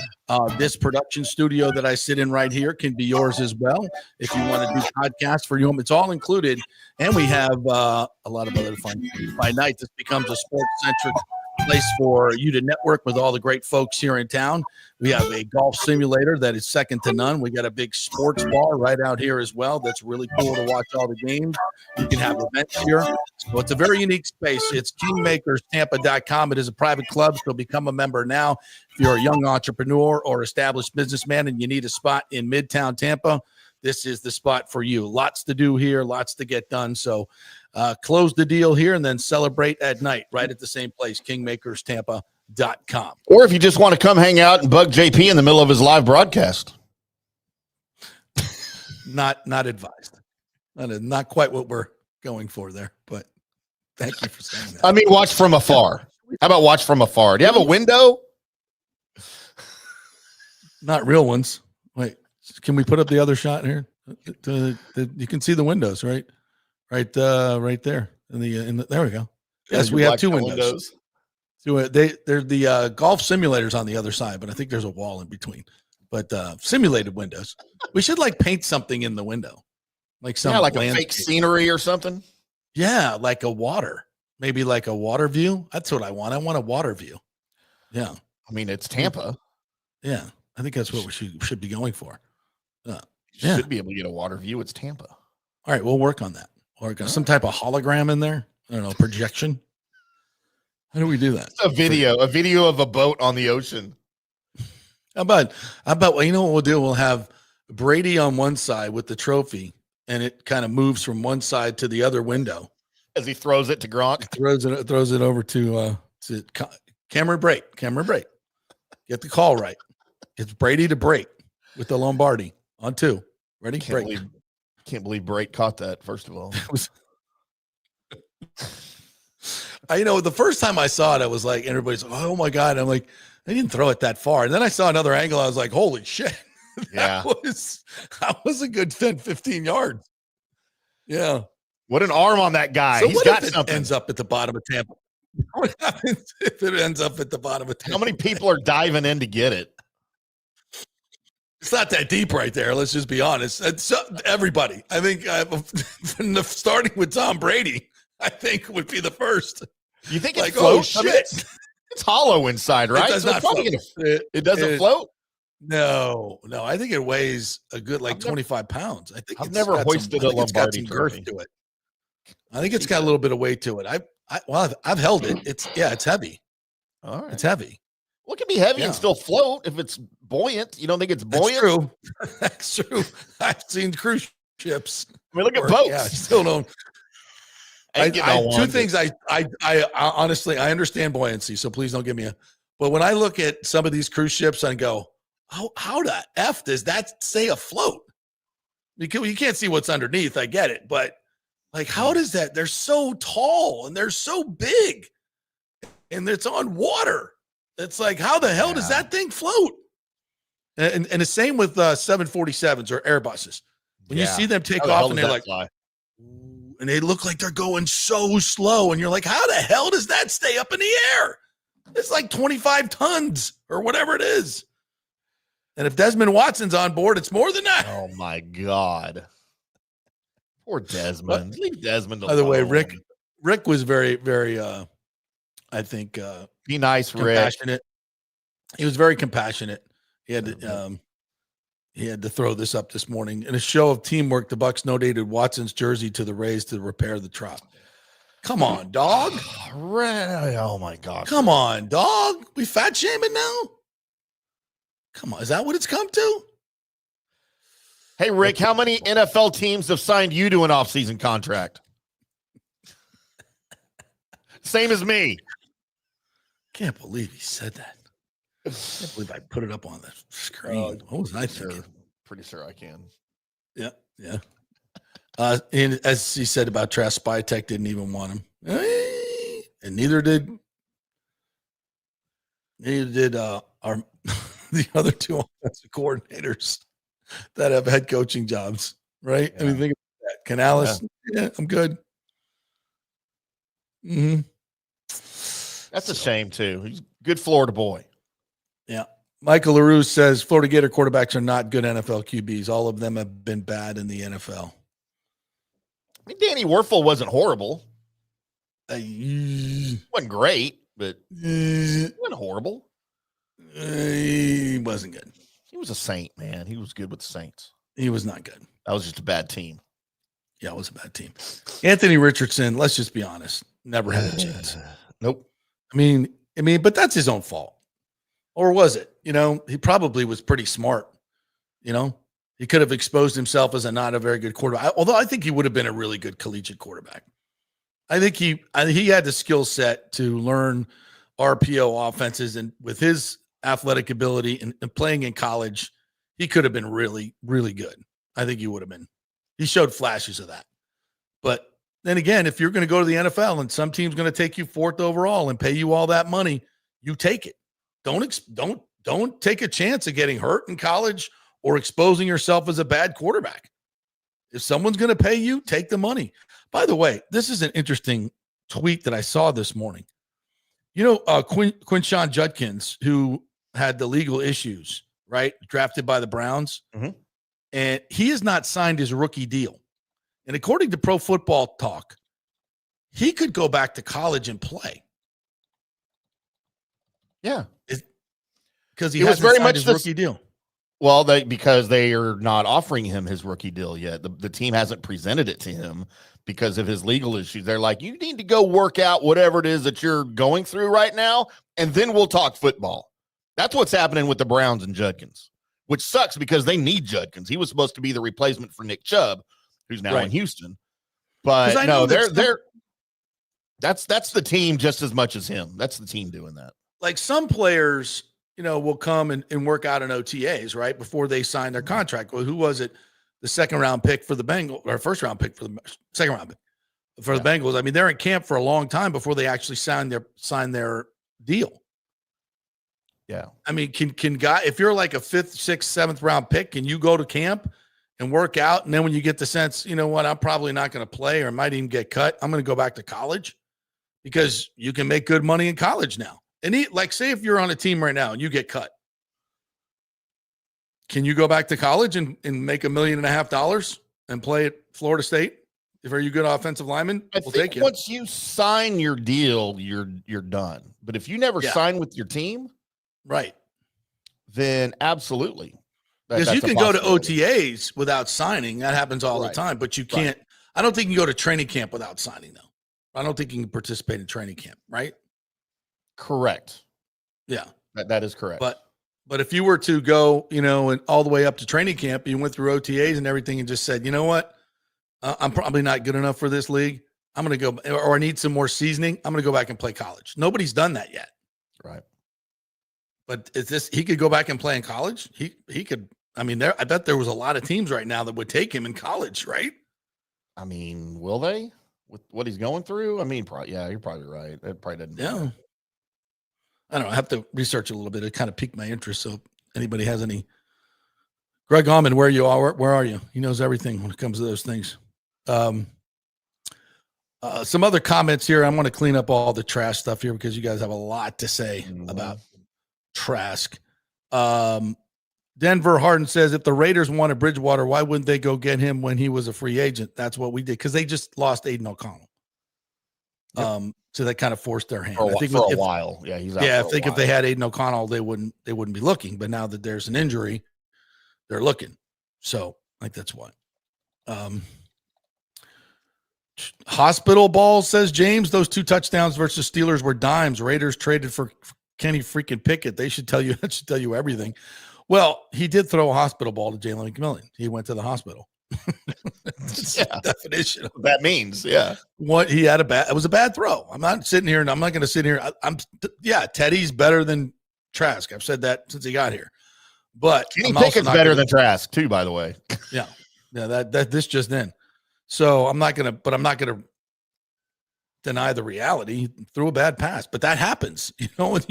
This production studio that I sit in right here can be yours as well. If you want to do podcasts for your home, it's all included. And we have a lot of other fun. By night, this becomes a sports-centric place for you to network with all the great folks here in town. We have a golf simulator that is second to none. We got a big sports bar right out here as well. That's really cool to watch all the games. You can have events here. So it's a very unique space. It's KingmakersTampa.com. It is a private club, so become a member now. If you're a young entrepreneur or established businessman and you need a spot in Midtown Tampa, this is the spot for you. Lots to do here, lots to get done. So close the deal here and then celebrate at night right at the same place, KingmakersTampa.com. Or if you just want to come hang out and bug JP in the middle of his live broadcast. Not advised. Not quite what we're going for there, but thank you for saying that. I mean, watch from afar. How about watch from afar? Do you have a window? Not real ones. Wait, can we put up the other shot here? You can see the windows, right? Right there. There we go. Yes, we have two windows. So they're the golf simulators on the other side, but I think there's a wall in between. But simulated windows. We should paint something in the window, like some a fake scenery or something. Yeah, like a water, maybe like a water view. That's what I want. I want a water view. Yeah, I mean it's Tampa. Yeah, I think that's what we should be going for. You should be able to get a water view. It's Tampa. All right, we'll work on that. Or some type of hologram in there. I don't know, projection. How do we do that? It's a video of a boat on the ocean. How about, well, you know what we'll do? We'll have Brady on one side with the trophy, and it kind of moves from one side to the other window. As he throws it to Gronk. Throws it over to Cameron Brate. Get the call right. It's Brady to Brate with the Lombardi on 2. Ready? Can't believe Brate caught that, first of all. The first time I saw it, I was like, everybody's like, oh my God. I'm like, they didn't throw it that far. And then I saw another angle. I was like, holy shit. that was a good 10, 15 yards. Yeah. What an arm on that guy. So He's got something. Ends up at the bottom of Tampa. What happens if it ends up at the bottom of Tampa? How many people are diving in to get it? It's not that deep right there. Let's just be honest. It's everybody. I think starting with Tom Brady, I think would be the first. You think it floats? Oh, shit. It's hollow inside, right? It does not float. It doesn't float? No. I think it weighs a good 25 pounds. I think I've never hoisted a Lombardi girth to it. I think it's got a little bit of weight to it. I've held it. It's heavy. All right. It's heavy. Well, it can be heavy and still float if it's buoyant. You don't think it's buoyant? That's true. I've seen cruise ships. I mean, look at boats. Yeah, I still don't. Two things. I honestly, I understand buoyancy, so please don't give me but when I look at some of these cruise ships and go, how the F does that say afloat? Because you can't see what's underneath. I get it. But how does that? They're so tall and they're so big and it's on water. It's like, how the hell does that thing float? And the same with 747s or Airbuses. When you see them take off and they're like, and they look like they're going so slow. And you're like, how the hell does that stay up in the air? It's like 25 tons or whatever it is. And if Desmond Watson's on board, it's more than that. Oh my God. Poor Desmond. Leave Desmond alone. By the way, Rick was very, very, I think, be nice, compassionate. Rick. He was very compassionate. He had to throw this up this morning. In a show of teamwork, the Bucs donated Watson's jersey to the Rays to repair the trop. Come on, dog. Oh my God. Come on, dog. We fat shaming now? Come on. Is that what it's come to? Hey, Rick, how many NFL teams have signed you to an offseason contract? Same as me. Can't believe he said that. I can't believe I put it up on the screen. What was I thinking? Pretty sure I can. Yeah. And as he said about Trask, Spytech didn't even want him. And neither did Neither did our the other two offensive coordinators that have head coaching jobs, right? Yeah. I mean, think about that. Canales, yeah I'm good. Mm-hmm. That's a shame, too. He's a good Florida boy. Yeah. Michael LaRue says Florida Gator quarterbacks are not good NFL QBs. All of them have been bad in the NFL. I mean, Danny Werfel wasn't horrible. Wasn't great, but he wasn't horrible. He wasn't good. He was a Saint, man. He was good with the Saints. He was not good. That was just a bad team. Yeah, it was a bad team. Anthony Richardson, let's just be honest, never had a chance. Nope. I mean, but that's his own fault. Or was it? He probably was pretty smart. He could have exposed himself as not a very good quarterback. Although I think he would have been a really good collegiate quarterback. I think he had the skill set to learn RPO offenses, and with his athletic ability and playing in college, he could have been really, really good. I think he would have been. He showed flashes of that. But then again, if you're going to go to the NFL and some team's going to take you 4th overall and pay you all that money, you take it. Don't take a chance of getting hurt in college or exposing yourself as a bad quarterback. If someone's going to pay you, take the money. By the way, this is an interesting tweet that I saw this morning. Quinshon Judkins, who had the legal issues, right? Drafted by the Browns. Mm-hmm. And he has not signed his rookie deal. And according to Pro Football Talk, he could go back to college and play. Yeah. Because he hasn't signed his rookie deal. Well, because they are not offering him his rookie deal yet. The team hasn't presented it to him because of his legal issues. They're like, you need to go work out whatever it is that you're going through right now, and then we'll talk football. That's what's happening with the Browns and Judkins, which sucks because they need Judkins. He was supposed to be the replacement for Nick Chubb, who's now in Houston. But no, that's the team just as much as him. That's the team doing that. Like some players, will come and work out in OTAs, right, before they sign their contract. Well, who was it? The second-round pick for the Bengals, or first-round pick for the second-round pick for the Bengals. I mean, they're in camp for a long time before they actually sign their deal. Yeah. I mean, can guy, if you're like a 5th, 6th, 7th round pick, can you go to camp and work out? And then when you get the sense, you know what, I'm probably not going to play or might even get cut, I'm going to go back to college, because you can make good money in college now. And say if you're on a team right now and you get cut, can you go back to college and make $1.5 million and play at Florida State? If are you a good offensive lineman, we'll take you. Once you sign your deal, you're done. But if you never sign with your team, right, then absolutely. Because you can go to OTAs without signing. That happens all the time. But you can't. Right. I don't think you can go to training camp without signing, though. I don't think you can participate in training camp, right? Correct. Yeah. That is correct. But if you were to go, and all the way up to training camp, you went through OTAs and everything and just said, you know what, I'm probably not good enough for this league. I'm going to go, or I need some more seasoning. I'm going to go back and play college. Nobody's done that yet. Right. But he could go back and play in college. He could. I mean, I bet there was a lot of teams right now that would take him in college, right? I mean, will they with what he's going through? I mean, you're probably right. It probably doesn't. Yeah. I don't know. I have to research a little bit. It kind of piqued my interest. So anybody has any, Greg Allman, where are you? He knows everything when it comes to those things. Some other comments here. I want to clean up all the trash stuff here because you guys have a lot to say about Trask. Denver Harden says, if the Raiders wanted Bridgewater, why wouldn't they go get him when he was a free agent? That's what we did, because they just lost Aiden O'Connell. Yep. So that kind of forced their hand. For a while. Yeah, he's out. Yeah, I think if they had Aiden O'Connell, they wouldn't be looking. But now that there's an injury, they're looking. So I think that's why. Hospital balls, says James. Those 2 touchdowns versus Steelers were dimes. Raiders traded for Kenny freaking Pickett. They should tell you. That should tell you everything. Well, he did throw a hospital ball to Jalen McMillan. He went to the hospital. Definition of that means, yeah. What he had it was a bad throw. I'm not sitting here and I'm not going to sit here. Teddy's better than Trask. I've said that since he got here. But Kenny Pickett's better than Trask too, by the way. Yeah. That this just in. So I'm not gonna deny the reality. He threw a bad pass, but that happens. When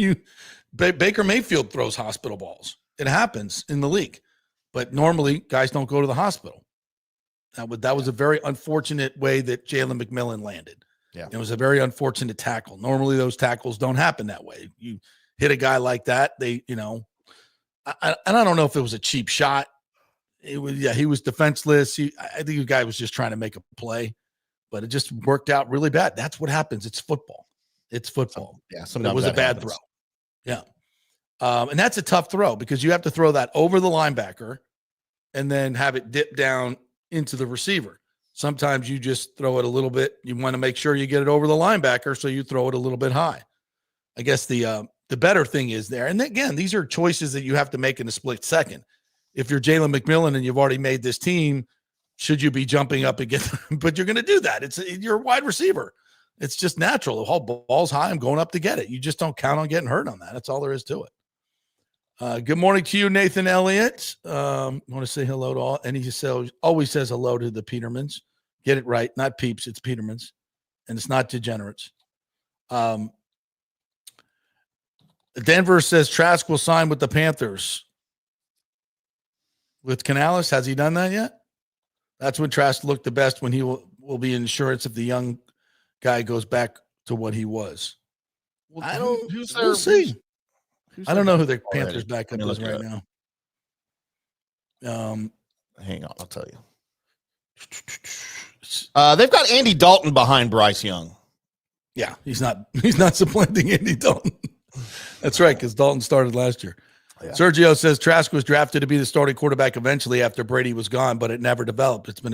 Baker Mayfield throws hospital balls, it happens in the league. But normally, guys don't go to the hospital. That was a very unfortunate way that Jalen McMillan landed. Yeah, it was a very unfortunate tackle. Normally, those tackles don't happen that way. You hit a guy like that, and I don't know if it was a cheap shot. He was defenseless. I think the guy was just trying to make a play, but it just worked out really bad. That's what happens. It's football. It was a bad throw. Yeah. And that's a tough throw because you have to throw that over the linebacker and then have it dip down into the receiver. Sometimes you just throw it a little bit. You want to make sure you get it over the linebacker, so you throw it a little bit high. I guess the better thing is there. And again, these are choices that you have to make in a split second. If you're Jalen McMillan and you've already made this team, should you be jumping up against them? But you're going to do that. You're a wide receiver. It's just natural. The whole ball's high. I'm going up to get it. You just don't count on getting hurt on that. That's all there is to it. Good morning to you, Nathan Elliott. I want to say hello to all. And he just always says hello to the Petermans. Get it right. Not peeps. It's Petermans. And it's not degenerates. Denver says Trask will sign with the Panthers. With Canales, has he done that yet? That's when Trask looked the best, when he will be insurance if the young guy goes back to what he was. We'll see. I don't know who the Panthers backup is right now. Hang on, I'll tell you. They've got Andy Dalton behind Bryce Young. Yeah, he's not supplanting Andy Dalton. That's right, because Dalton started last year. Yeah. Sergio says Trask was drafted to be the starting quarterback eventually after Brady was gone, but it never developed. It's been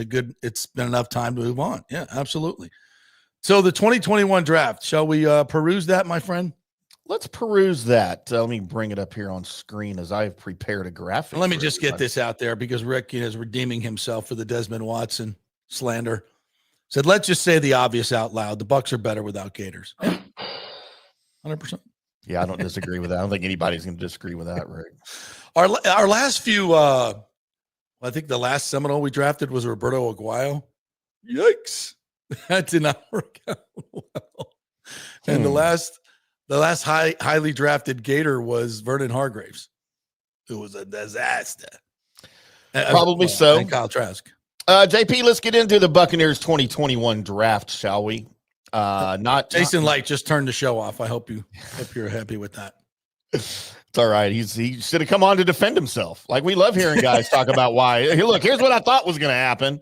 enough time to move on. Yeah, absolutely. So the 2021 draft, shall we peruse that, my friend? Let's peruse that. Let me bring it up here on screen as I've prepared a graphic. Let me just get this out there because Rick is redeeming himself for the Desmond Watson slander. Said, let's just say the obvious out loud. The Bucs are better without Gators. Yeah. 100%. Yeah, I don't disagree with that. I don't think anybody's going to disagree with that, Rick. Our last few, I think the last Seminole we drafted was Roberto Aguayo. Yikes. That did not work out well. And the last highly drafted Gator was Vernon Hargraves. It was a disaster. Probably so. And Kyle Trask. JP, let's get into the Buccaneers 2021 draft, shall we? Jason Light just turned the show off. I hope you're happy with that. It's all right. He should have come on to defend himself. Like, we love hearing guys talk about why. Hey, look, here's what I thought was going to happen.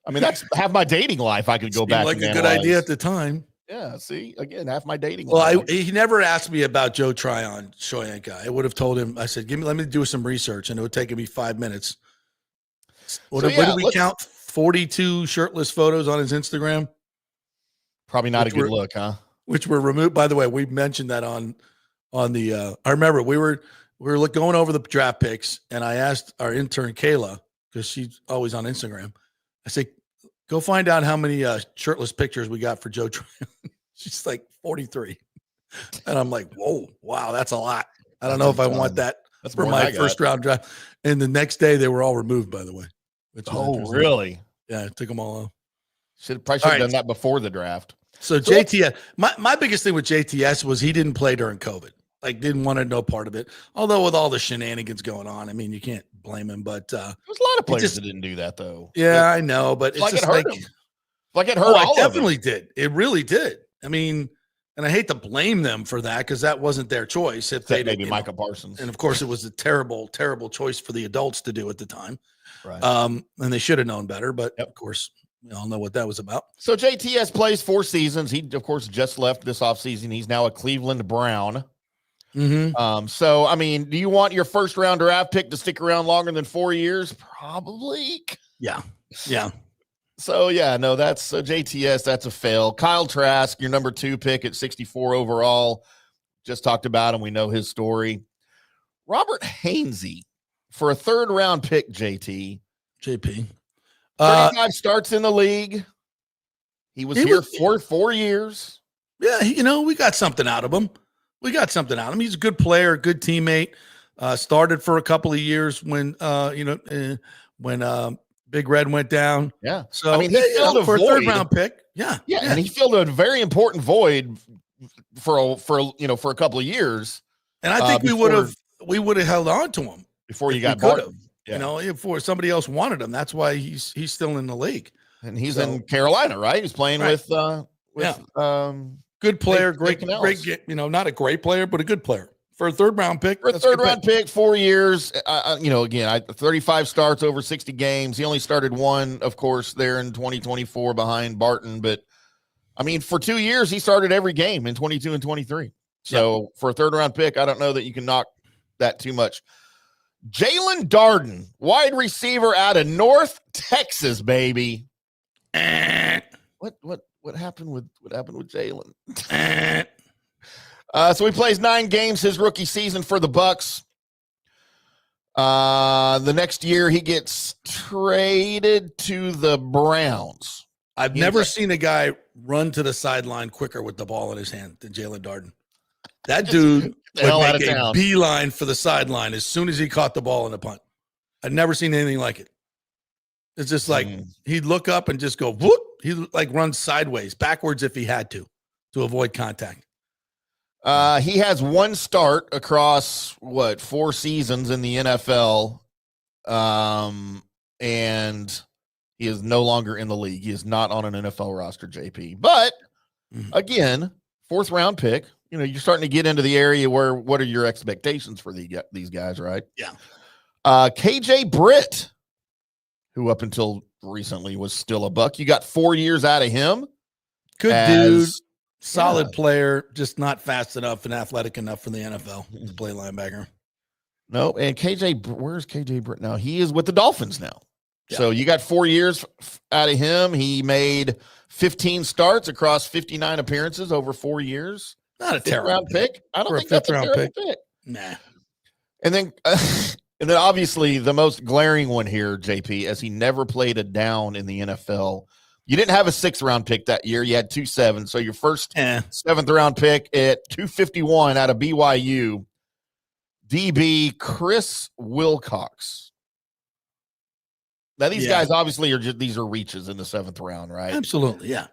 I mean, that's half my dating life. I could go back. Like a good idea at the time. Yeah. See, again, half my dating. Well, he never asked me about Joe Tryon Shoyanka. I would have told him. I said, let me do some research, and it would take me 5 minutes. What did we count? 42 shirtless photos on his Instagram. Probably not a good look, huh? Which were removed. By the way, we mentioned that on the. I remember we were going over the draft picks, and I asked our intern Kayla, because she's always on Instagram. I said, go find out how many shirtless pictures we got for Joe Tryon. She's like 43, and I'm like, whoa, wow, that's a lot. I don't know if I want that for my first round draft. And the next day, they were all removed. By the way. Really? Yeah, I took them all out. Should have done that before the draft. So JTS, my biggest thing with JTS was he didn't play during COVID. Like, didn't want to know part of it. Although with all the shenanigans going on, I mean, you can't blame him. But there was a lot of players that didn't do that, though. Yeah, I know, but it's like just it hurt like, him. Like it hurt. It definitely did. It really did. I mean, and I hate to blame them for that because that wasn't their choice. If they maybe Micah Parsons, and of course, it was a terrible, terrible choice for the adults to do at the time. Right. And they should have known better, but of course, we all know what that was about. So JTS plays 4 seasons. He, of course, just left this offseason. He's now a Cleveland Brown. Mm-hmm. So, I mean, do you want your first round draft pick to stick around longer than 4 years? Probably. Yeah. So, that's JTS. That's a fail. Kyle Trask, your number 2 pick at 64 overall. Just talked about him. We know his story. Robert Hainsey for a 3rd round pick, JP. 35 starts in the league. He was here for 4 years. Yeah, we got something out of him. He's a good player, good teammate. Started for a couple of years when Big Big Red went down. Yeah. So I mean, he filled a for void. a third round pick. Yeah. And he filled a very important void for a couple of years. And I think we would have held on to him before you got Barton. Yeah. You know, before somebody else wanted him. That's why he's still in the league. And he's in Carolina, right? He's playing with good player, great, not a great player, but a good player. For a third round pick. For a third round pick, 4 years. 35 starts over 60 games. He only started one, of course, there in 2024 behind Barton. But, I mean, for 2 years, he started every game in 22 and 23. So, for a third round pick, I don't know that you can knock that too much. Jalen Darden, wide receiver out of North Texas, baby. What happened with Jalen? So he plays 9 games his rookie season for the Bucs. The next year he gets traded to the Browns. I've never seen a guy run to the sideline quicker with the ball in his hand than Jalen Darden. That dude would make a beeline for the sideline as soon as he caught the ball in the punt. I've never seen anything like it. It's just like he'd look up and just go whoop. He like runs sideways, backwards if he had to avoid contact. He has one start across 4 seasons in the NFL. And he is no longer in the league. He is not on an NFL roster, JP. But again, 4th round pick. You know, you're starting to get into the area where what are your expectations for these guys, right? Yeah. KJ Britt, who up until recently was still a Buck. You got 4 years out of him. Good dude. Solid player, just not fast enough and athletic enough for the NFL to play linebacker. No, and where's KJ Britt now? He is with the Dolphins now. Yeah. So you got 4 years out of him. He made 15 starts across 59 appearances over 4 years. Not a terrible round pick. I don't think that's a terrible pick. Nah. And then obviously the most glaring one here, JP, as he never played a down in the NFL. You didn't have a 6th round pick that year. You had 2 7. So your first 7th round pick at 251 out of BYU, DB Chris Wilcox. Now these guys obviously these are reaches in the 7th round, right? Absolutely, yeah.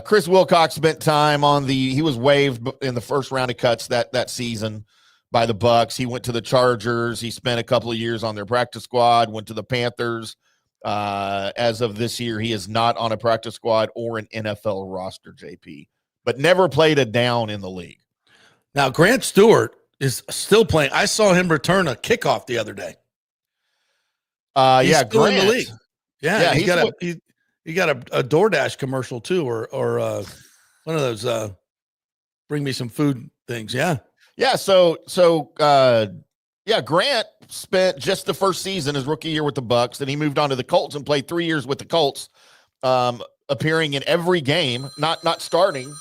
Chris Wilcox spent time he was waived in the first round of cuts that season by the Bucs. He went to the Chargers. He spent a couple of years on their practice squad, went to the Panthers. As of this year, he is not on a practice squad or an NFL roster, JP, but never played a down in the league. Now, Grant Stewart is still playing. I saw him return a kickoff the other day. He's still in the league. Yeah, he got a DoorDash commercial too, or one of those bring me some food things. Yeah. So Grant spent just the first season, his rookie year with the Bucs. Then he moved on to the Colts and played 3 years with the Colts, appearing in every game, not starting,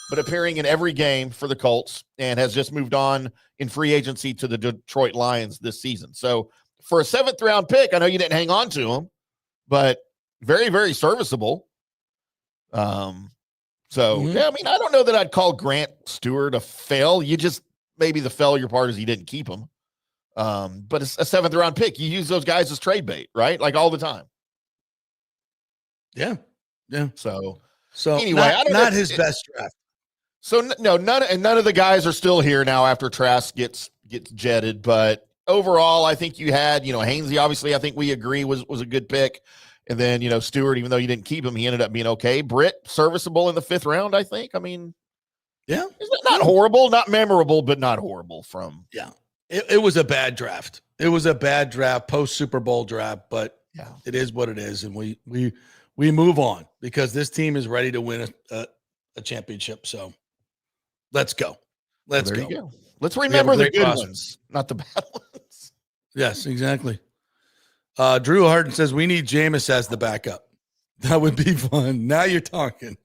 but appearing in every game for the Colts, and has just moved on in free agency to the Detroit Lions this season. So for a 7th round pick, I know you didn't hang on to him, but very, very serviceable. I mean, I don't know that I'd call Grant Stewart a fail. You just, maybe the failure part is he didn't keep him. But it's a 7th round pick. You use those guys as trade bait, right? Like all the time. Yeah. So anyway, not his best draft. So no, none of the guys are still here now after Trask gets jetted. But overall, I think you had, Hainsey, obviously, I think we agree was a good pick. And then, Stewart, even though you didn't keep him, he ended up being okay. Britt, serviceable in the 5th round, I think. I mean, yeah, it's not horrible, not memorable, but not horrible from. Yeah. It was a bad draft. It was a bad draft, post Super Bowl draft, but it is what it is. And we move on because this team is ready to win a championship. So let's go. Let's go. Let's remember the good ones, not the bad ones. Yes, exactly. Drew Harden says we need Jameis as the backup. That would be fun. Now you're talking.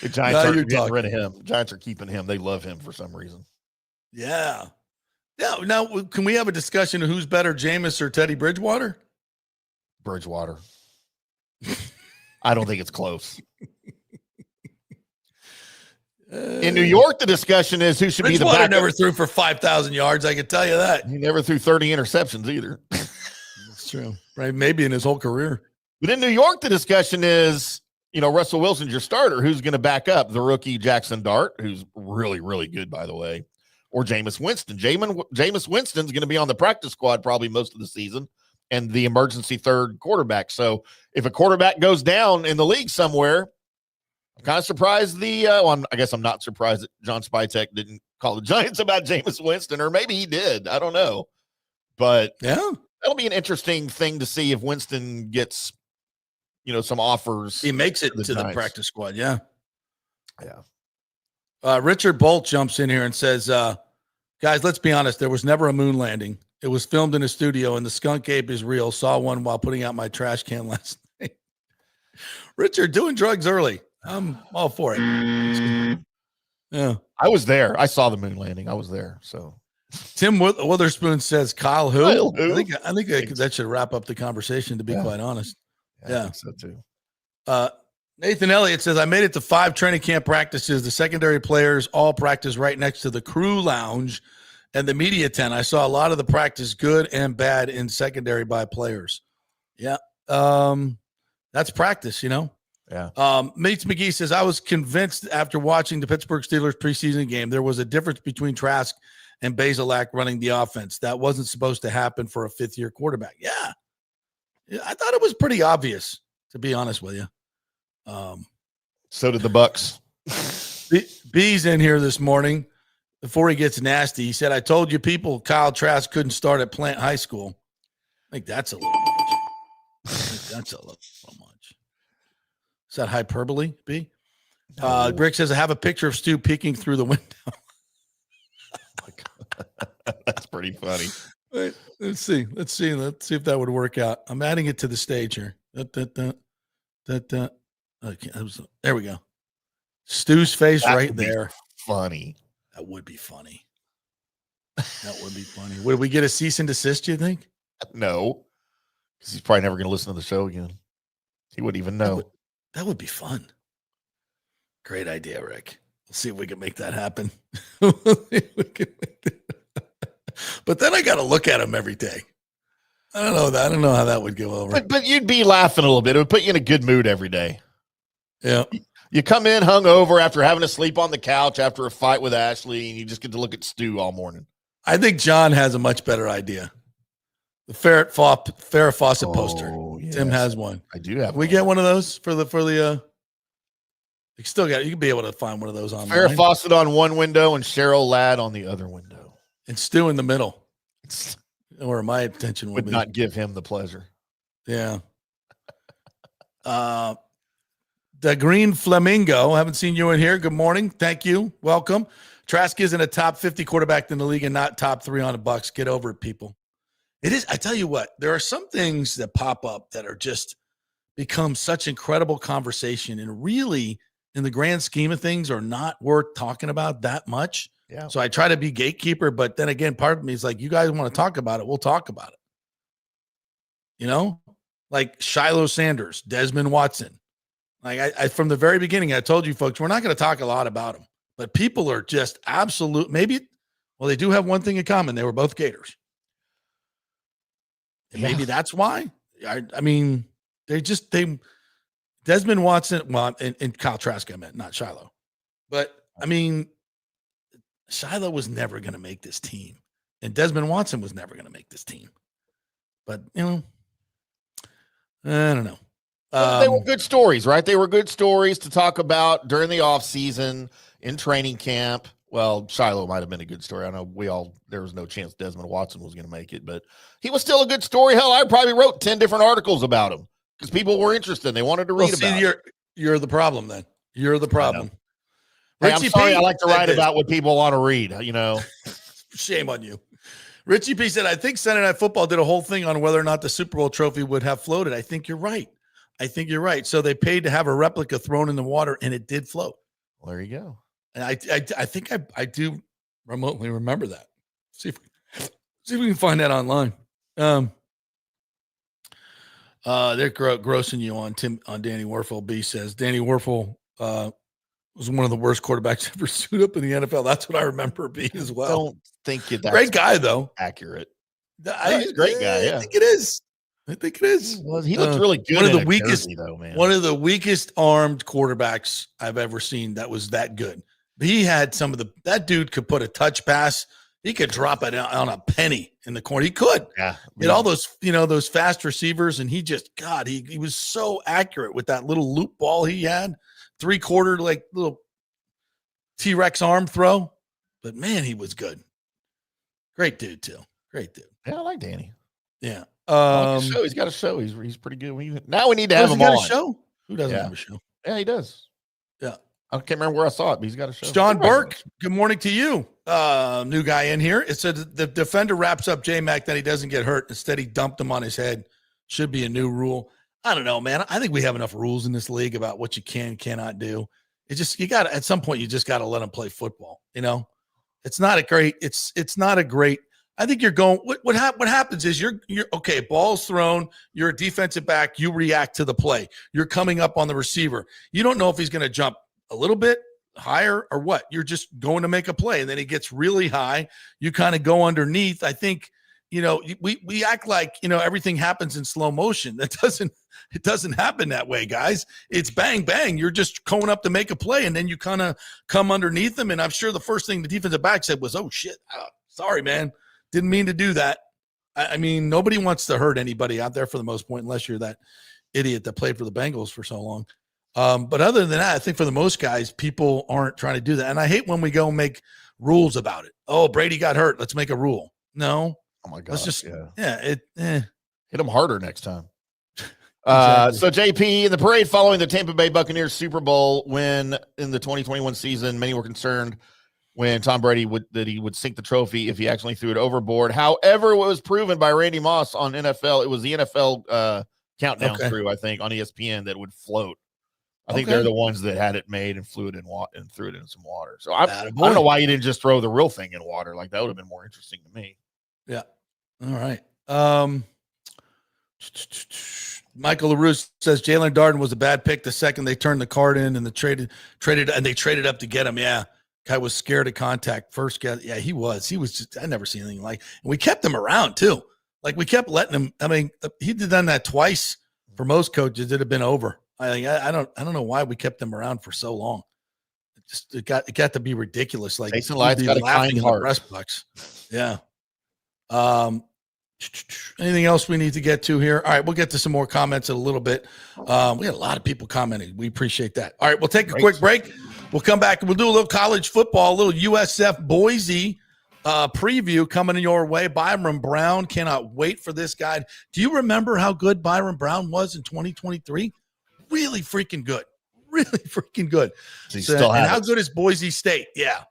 The Giants are getting rid of him. The Giants are keeping him. They love him for some reason. Yeah. Yeah. Now, can we have a discussion of who's better, Jameis or Teddy Bridgewater? Bridgewater. I don't think it's close. In New York, the discussion is who should be the backup. Never threw for 5,000 yards. I can tell you that. He never threw 30 interceptions either. That's true. Right? Maybe in his whole career. But in New York, the discussion is, Russell Wilson's your starter. Who's going to back up the rookie Jackson Dart, who's really, really good, by the way, or Jameis Winston? Jameis Winston's going to be on the practice squad probably most of the season and the emergency third quarterback. So if a quarterback goes down in the league somewhere, I'm kind of surprised I guess I'm not surprised that John Spytek didn't call the Giants about Jameis Winston, or maybe he did. I don't know. But yeah, that'll be an interesting thing to see if Winston gets, some offers. He makes it to the practice squad. Yeah. Yeah. Richard Bolt jumps in here and says, guys, let's be honest. There was never a moon landing. It was filmed in a studio, and the skunk ape is real. Saw one while putting out my trash can last night. Richard, doing drugs early. I'm all for it. Yeah. I was there. I saw the moon landing. I was there. So Tim Witherspoon says, Kyle who? I think that should wrap up the conversation, to be quite honest. Yeah. I think so too. Nathan Elliott says, I made it to 5 training camp practices. The secondary players all practice right next to the crew lounge and the media tent. I saw a lot of the practice, good and bad, in secondary by players. Yeah. That's practice, Yeah. Mates McGee says, I was convinced after watching the Pittsburgh Steelers preseason game, there was a difference between Trask and Bazelak running the offense. That wasn't supposed to happen for a fifth-year quarterback. Yeah. I thought it was pretty obvious, to be honest with you. So did the Bucs. B's in here this morning. Before he gets nasty, he said, I told you people Kyle Trask couldn't start at Plant High School. I think that's a little much. Is that hyperbole, B? No. Brick says, I have a picture of Stu peeking through the window. That's pretty funny. Wait, let's see if that would work out. I'm adding it to the stage here. Okay, there we go. Stu's face that right there. Funny. That would be funny. That would be funny. Would we get a cease and desist, you think? No, because he's probably never going to listen to the show again. He wouldn't even know. That would be fun. Great idea, Rick. We'll see if we can make that happen. But then I got to look at him every day. I don't know that. I don't know how that would go over. But you'd be laughing a little bit. It would put you in a good mood every day. Yeah. You come in hungover after having to sleep on the couch after a fight with Ashley, and you just get to look at Stu all morning. I think John has a much better idea. The Farrah Fawcett poster. Yes. Tim has one. I do have. We get one of those for the. You still got. You can be able to find one of those online. Farrah Fawcett on one window and Cheryl Ladd on the other window, and Stu in the middle. Or my attention would not give him the pleasure. Yeah. The Green Flamingo. Haven't seen you in here. Good morning. Thank you. Welcome. Trask isn't a top 50 quarterback in the league and not top 3 on the Bucs. Get over it, people. It is. I tell you what, there are some things that pop up that are just become such incredible conversation and really, in the grand scheme of things, are not worth talking about that much. Yeah. So I try to be gatekeeper, but then again, part of me is like, you guys want to talk about it, we'll talk about it. Like Shiloh Sanders, Desmond Watson. Like I from the very beginning, I told you folks, we're not going to talk a lot about them, but people are just absolute. Maybe, well, they do have one thing in common. They were both Gators. And maybe that's why. I mean, Desmond Watson, well, and Kyle Trask, I meant, not Shiloh. But I mean, Shiloh was never going to make this team, and Desmond Watson was never going to make this team. But, I don't know. They were good stories, right? They were good stories to talk about during the offseason, in training camp. Well, Shiloh might have been a good story. I know there was no chance Desmond Watson was going to make it, but he was still a good story. Hell, I probably wrote 10 different articles about him because people were interested. They wanted to read about it. You're the problem then. You're the problem. Hey, I'm sorry. I like to write about what people want to read, Shame on you. Richie P said, I think Sunday Night Football did a whole thing on whether or not the Super Bowl trophy would have floated. I think you're right. So they paid to have a replica thrown in the water, and it did float. Well, there you go. And I think I do remotely remember that. See if we can find that online. They're grossing you on Danny Werfel. B says Danny Werfel was one of the worst quarterbacks ever suit up in the NFL. That's what I remember B as well. Don't think that's great guy though. Accurate. He's a great guy. Yeah, I think it is. I think it is. He looked really good. One of the weakest, jersey, though, man. One of the weakest armed quarterbacks I've ever seen that was that good. He had that dude could put a touch pass. He could drop it on a penny in the corner. He could. Yeah. He had all those, those fast receivers, and he was so accurate with that little loop ball he had, 3/4 like little T-Rex arm throw. But man, he was good. Great dude too. Great dude. Yeah, I like Danny. Yeah. He's got a show. He's pretty good. Now we need to have him on. A show? Who doesn't have a show? Yeah, he does. Yeah. I can't remember where I saw it, but he's got a show. John Burke, good morning to you. New guy in here. It said the defender wraps up J-Mac, then he doesn't get hurt. Instead, he dumped him on his head. Should be a new rule. I don't know, man. I think we have enough rules in this league about what you cannot do. At some point, you just got to let them play football. It's not a great. I think you're going. What happens is you're okay. Ball's thrown. You're a defensive back. You react to the play. You're coming up on the receiver. You don't know if he's going to jump a little bit higher or what. You're just going to make a play, and then he gets really high. You kind of go underneath. I think we act like everything happens in slow motion. It doesn't happen that way, guys. It's bang bang. You're just going up to make a play, and then you kind of come underneath them. And I'm sure the first thing the defensive back said was, "Oh shit, sorry, man." Didn't mean to do that. I mean, nobody wants to hurt anybody out there for the most part, unless you're that idiot that played for the Bengals for so long. But other than that, I think for the most guys, people aren't trying to do that. And I hate when we go make rules about it. Oh, Brady got hurt. Let's make a rule. No. Oh, my God. Let's just, hit him harder next time. So JP, in the parade following the Tampa Bay Buccaneers Super Bowl win in the 2021 season, many were concerned when Tom Brady would sink the trophy if he actually threw it overboard. However, it was proven by Randy Moss on NFL. It was the NFL countdown crew, I think, on ESPN that would float. I think they're the ones that had it made and flew it in water and threw it in some water. So I don't know why you didn't just throw the real thing in water. Like, that would have been more interesting to me. Yeah. All right. Michael LaRue says Jalen Darden was a bad pick the second they turned the card in and they traded up to get him. Yeah. Guy was scared of contact. First guy. Yeah, he was just, I never seen anything like, and we kept him around too. Like, we kept letting him. I mean, he'd done that twice. For most coaches, it'd have been over. I don't know why we kept him around for so long. It got to be ridiculous. Like, Jason Light's got a kind heart. Press box. Yeah. Anything else we need to get to here? All right, we'll get to some more comments in a little bit. We had a lot of people commenting. We appreciate that. All right, we'll take a quick break. We'll come back and we'll do a little college football, a little USF Boise preview coming your way. Byron Brown, cannot wait for this guy. Do you remember how good Byron Brown was in 2023? Really freaking good. Really freaking good. And how good is Boise State? Yeah,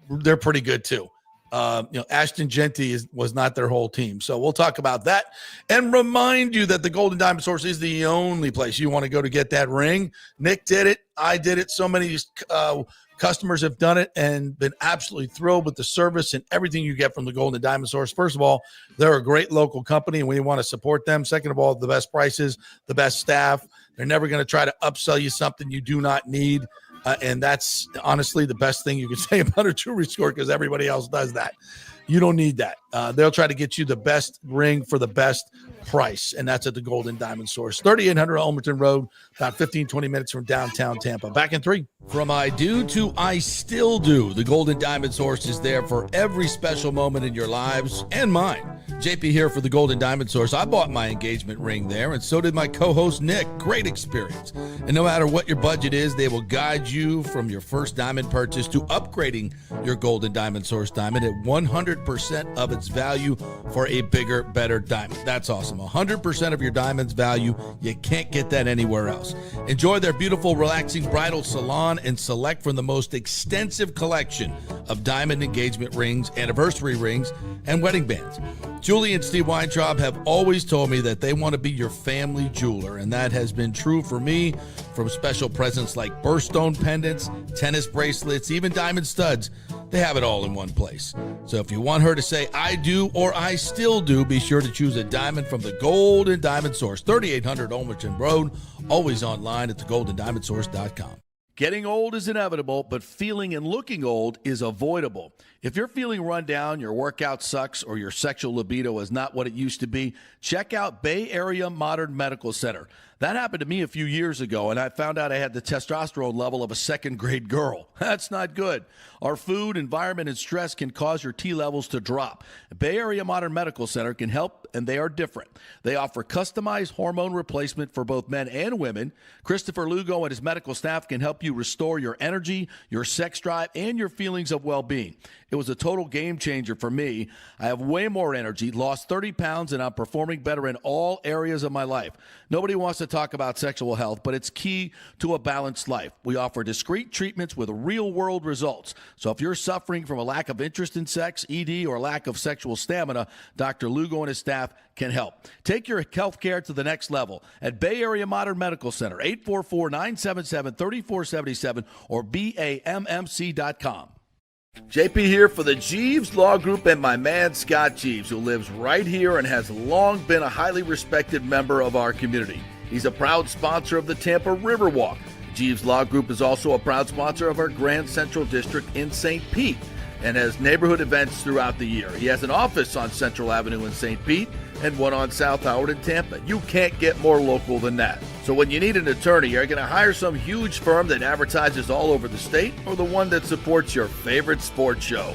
they're pretty good too. Ashton Genty was not their whole team. So we'll talk about that and remind you that the Golden Diamond Source is the only place you want to go to get that ring. Nick did it. I did it. So many customers have done it and been absolutely thrilled with the service and everything you get from the Golden Diamond Source. First of all, they're a great local company and we want to support them. Second of all, the best prices, the best staff. They're never going to try to upsell you something you do not need. And that's honestly the best thing you can say about a jewelry store, because everybody else does that. You don't need that. They'll try to get you the best ring for the best price, and that's at the Golden Diamond Source. 3800 Ulmerton Road, about 15, 20 minutes from downtown Tampa. Back in 3. From I do to I still do, the Golden Diamond Source is there for every special moment in your lives and mine. JP here for the Golden Diamond Source. I bought my engagement ring there, and so did my co-host Nick. Great experience. And no matter what your budget is, they will guide you from your first diamond purchase to upgrading your Golden Diamond Source diamond at 100% of its value for a bigger, better diamond. That's awesome. 100% of your diamond's value. You can't get that anywhere else. Enjoy their beautiful, relaxing bridal salon and select from the most extensive collection of diamond engagement rings, anniversary rings, and wedding bands. Julie and Steve Weintraub have always told me that they want to be your family jeweler, and that has been true for me, from special presents like birthstone pendants, tennis bracelets, even diamond studs. They have it all in one place. So if you want her to say, I do or I still do, be sure to choose a diamond from the Golden Diamond Source, 3800 Ulmerton Road, always online at thegoldendiamondsource.com. Getting old is inevitable, but feeling and looking old is avoidable. If you're feeling run down, your workout sucks, or your sexual libido is not what it used to be, check out Bay Area Modern Medical Center. That happened to me a few years ago, and I found out I had the testosterone level of a second-grade girl. That's not good. Our food, environment, and stress can cause your T levels to drop. Bay Area Modern Medical Center can help, and they are different. They offer customized hormone replacement for both men and women. Christopher Lugo and his medical staff can help you restore your energy, your sex drive, and your feelings of well-being. It was a total game changer for me. I have way more energy, lost 30 pounds, and I'm performing better in all areas of my life. Nobody wants to talk about sexual health, but it's key to a balanced life. We offer discreet treatments with real-world results. So if you're suffering from a lack of interest in sex, ED, or lack of sexual stamina, Dr. Lugo and his staff can help. Take your health care to the next level at Bay Area Modern Medical Center, 844-977-3477 or BAMMC.com. JP here for the Jeeves Law Group and my man Scott Jeeves, who lives right here and has long been a highly respected member of our community. He's a proud sponsor of the Tampa Riverwalk. Jeeves Law Group is also a proud sponsor of our Grand Central District in St. Pete and has neighborhood events throughout the year. He has an office on Central Avenue in St. Pete and one on South Howard in Tampa. You can't get more local than that. So when you need an attorney, you're going to hire some huge firm that advertises all over the state or the one that supports your favorite sports show.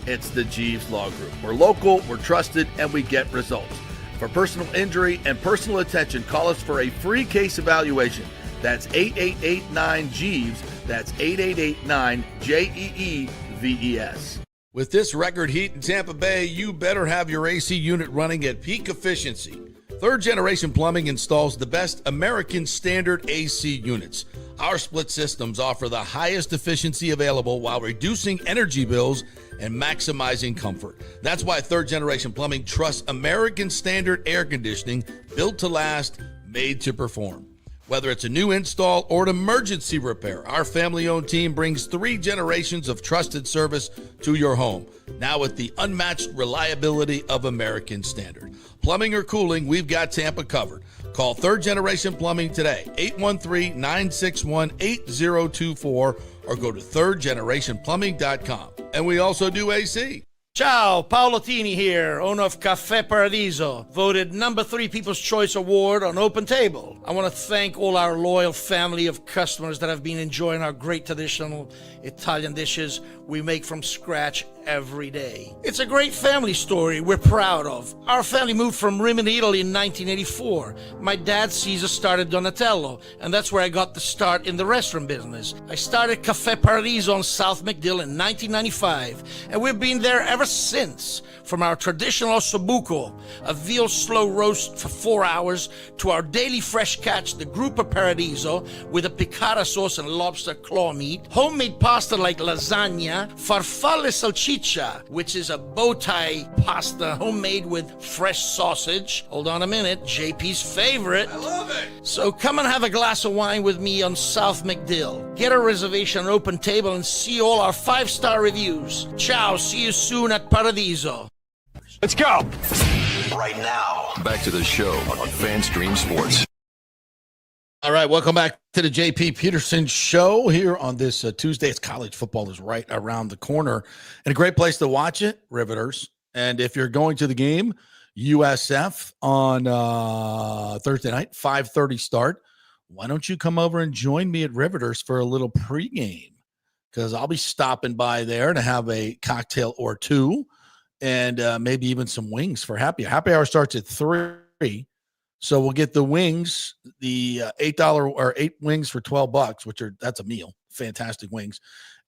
It's the Jeeves Law Group. We're local, we're trusted, and we get results. For personal injury and personal attention, call us for a free case evaluation. That's 8889-JEEVES. That's 8889-JEEVES. With this record heat in Tampa Bay, you better have your AC unit running at peak efficiency. Third Generation Plumbing installs the best American standard AC units. Our split systems offer the highest efficiency available while reducing energy bills and maximizing comfort. That's why Third Generation Plumbing trusts American standard air conditioning, built to last, made to perform. Whether it's a new install or an emergency repair, our family-owned team brings 3 generations of trusted service to your home, now with the unmatched reliability of American standard. Plumbing or cooling, we've got Tampa covered. Call Third Generation Plumbing today, 813-961-8024, or go to thirdgenerationplumbing.com. And we also do AC. Ciao, Paolo Tini here, owner of Caffè Paradiso, voted number 3 People's Choice Award on Open Table. I want to thank all our loyal family of customers that have been enjoying our great traditional Italian dishes we make from scratch every day. It's a great family story we're proud of. Our family moved from Rimini, Italy in 1984. My dad, Caesar, started Donatello, and that's where I got the start in the restaurant business. I started Caffè Paradiso on South McDill in 1995, and we've been there ever since. From our traditional ossobuco, a veal slow roast for 4 hours, to our daily fresh catch, the Gruppo Paradiso, with a piccata sauce and lobster claw meat, homemade pasta like lasagna, farfalle salchicha, which is a bow tie pasta homemade with fresh sausage. Hold on a minute, JP's favorite. I love it. So come and have a glass of wine with me on South McDill. Get a reservation on Open Table and see all our 5-star reviews. Ciao, see you soon at Paradiso. Let's go. Right now, back to the show on FanStream Sports. All right, welcome back to the JP Peterson Show here on this Tuesday. It's college football is right around the corner, and a great place to watch it, Riveters. And if you're going to the game, USF on Thursday night, 5:30 start. Why don't you come over and join me at Riveters for a little pregame? Because I'll be stopping by there to have a cocktail or two, and maybe even some wings for happy hour. Happy hour starts at 3. So we'll get the wings, the $8 or 8 wings for $12, that's a meal, fantastic wings.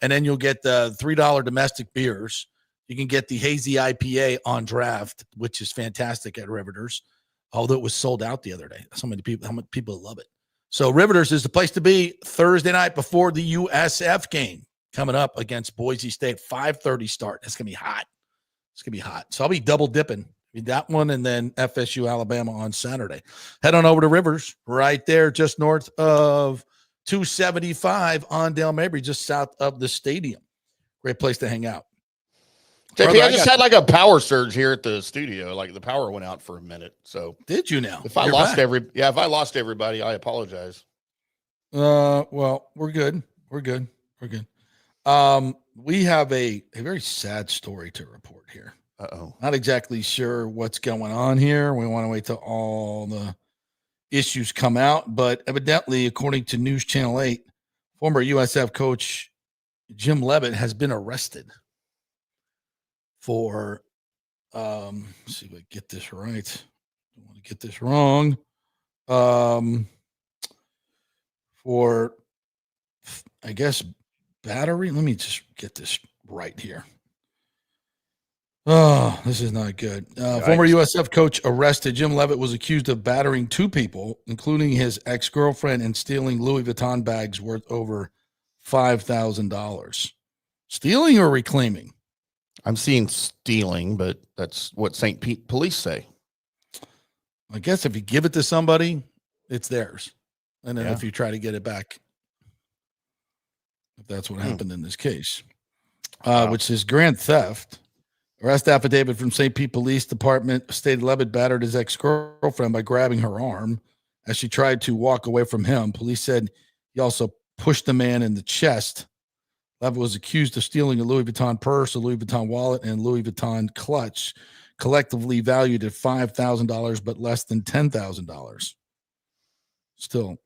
And then you'll get the $3 domestic beers. You can get the hazy IPA on draft, which is fantastic at Riveters, although it was sold out the other day. How many people love it. So Riveters is the place to be Thursday night before the USF game coming up against Boise State, 5:30 start. It's going to be hot. It's going to be hot. So I'll be double dipping. That one and then FSU Alabama on Saturday. Head on over to Rivers, right there, just north of 275 on Dale Mabry, just south of the stadium. Great place to hang out. JP, Brother, I just had like a power surge here at the studio. Like the power went out for a minute. So did you now? If I lost everybody, I apologize. Well, we're good. We're good. We're good. We have a very sad story to report here. Uh-oh. Not exactly sure what's going on here. We want to wait till all the issues come out, but evidently, according to News Channel 8, former USF coach Jim Leavitt has been arrested for, let's see if I get this right. I don't want to get this wrong. For, I guess, battery. Let me just get this right here. Oh, this is not good. Former USF coach arrested. Jim Leavitt was accused of battering two people, including his ex-girlfriend, and stealing Louis Vuitton bags worth over $5,000. Stealing or reclaiming? I'm seeing stealing, but that's what St. Pete police say. I guess if you give it to somebody, it's theirs. And then if you try to get it back, if that's what happened in this case, which is grand theft. Arrest affidavit from St. Pete Police Department stated Leavitt battered his ex-girlfriend by grabbing her arm as she tried to walk away from him. Police said he also pushed the man in the chest. Leavitt was accused of stealing a Louis Vuitton purse, a Louis Vuitton wallet, and Louis Vuitton clutch, collectively valued at $5,000, but less than $10,000. Still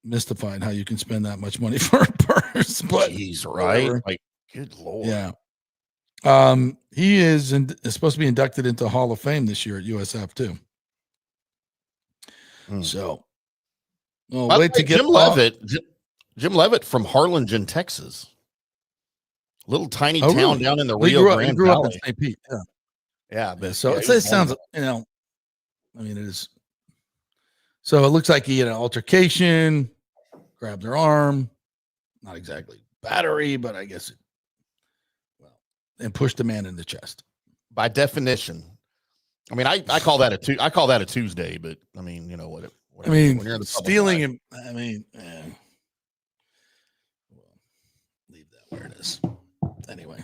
mystified how you can spend that much money for a purse. But jeez, right? Like, good Lord. Yeah. He is supposed to be inducted into Hall of Fame this year at USF too. So, wait to get Jim Leavitt from Harlingen, Texas, little tiny town really? down in the He Rio grew Grande up Valley. in St. Pete. Yeah, but so it sounds, I mean, it is. So it looks like he had an altercation, grabbed her arm, not exactly battery, but I guess and pushed the man in the chest. By definition, I mean, I call that a Tuesday, but I mean, you know what? I mean, when you're in the stealing him. I mean, leave that where it is. Anyway,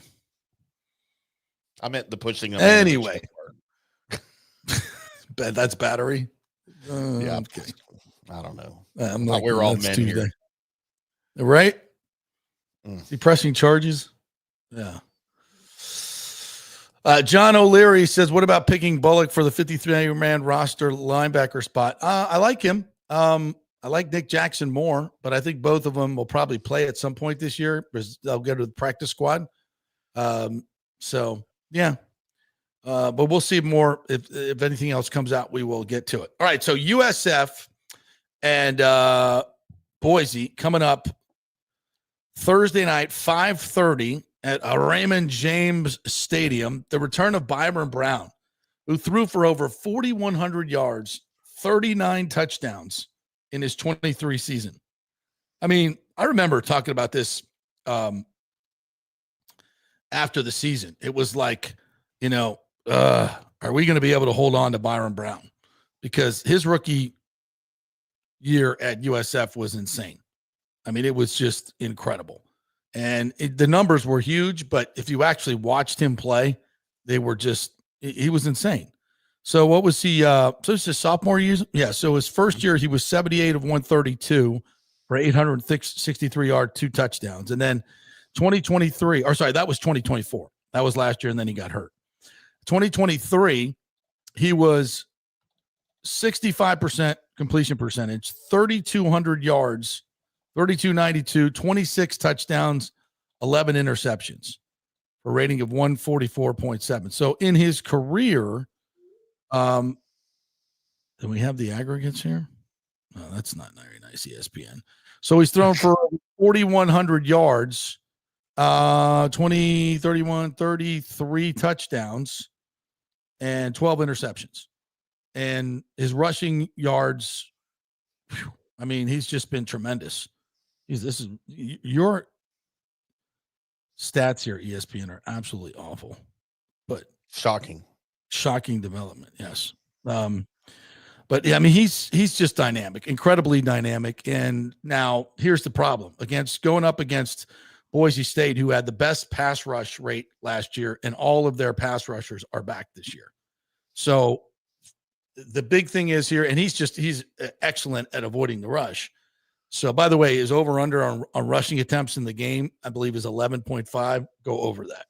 I meant the pushing. Anyway, that's battery. Yeah, okay. I don't know. I'm like, we're all men Tuesday. here, right? Is he pressing charges? Yeah. John O'Leary says, what about picking Bullock for the 53-man roster linebacker spot? I like him. I like Nick Jackson more, but I think both of them will probably play at some point this year because they'll go to the practice squad. So, yeah. But we'll see more. If anything else comes out, we will get to it. All right, so USF and Boise coming up Thursday night, 5:30 at Raymond James Stadium. The return of Byron Brown, who threw for over 4,100 yards, 39 touchdowns in his 23 season. I mean, I remember talking about this after the season. It was like, are we going to be able to hold on to Byron Brown? Because his rookie year at USF was insane. I mean, it was just incredible. And the numbers were huge, but if you actually watched him play, they were he was insane. So what was he? So it's his sophomore year? Yeah. So his first year, he was 78 of 132 for 863 yards, 2 touchdowns. And then 2023, or sorry, that was 2024. That was last year, and then he got hurt. 2023, he was 65% completion percentage, 3,200 yards, 3292, 26 touchdowns, 11 interceptions for a rating of 144.7. So in his career, do we have the aggregates here? No, that's not very nice, ESPN. So he's thrown for 4,100 yards, 20, 31, 33 touchdowns, and 12 interceptions. And his rushing yards, I mean, he's just been tremendous. This is your stats here, ESPN, are absolutely awful, but shocking development. Yes. But yeah, I mean, he's just dynamic, incredibly dynamic. And now here's the problem going up against Boise State, who had the best pass rush rate last year, and all of their pass rushers are back this year. So the big thing is here, and he's excellent at avoiding the rush. So, by the way, his over-under on rushing attempts in the game, I believe, is 11.5. Go over that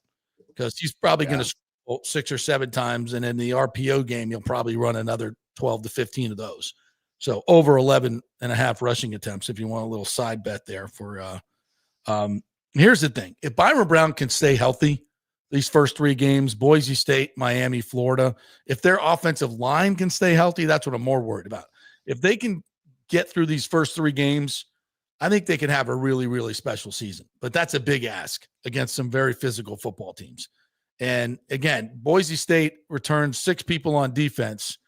because he's probably going to score 6 or 7 times. And in the RPO game, he'll probably run another 12 to 15 of those. So over 11.5 rushing attempts if you want a little side bet there for here's the thing. If Byron Brown can stay healthy these first 3 games, Boise State, Miami, Florida, if their offensive line can stay healthy, that's what I'm more worried about. If they can get through these first 3 games, I think they can have a really, really special season. But that's a big ask against some very physical football teams. And again, Boise State returns 6 people on defense.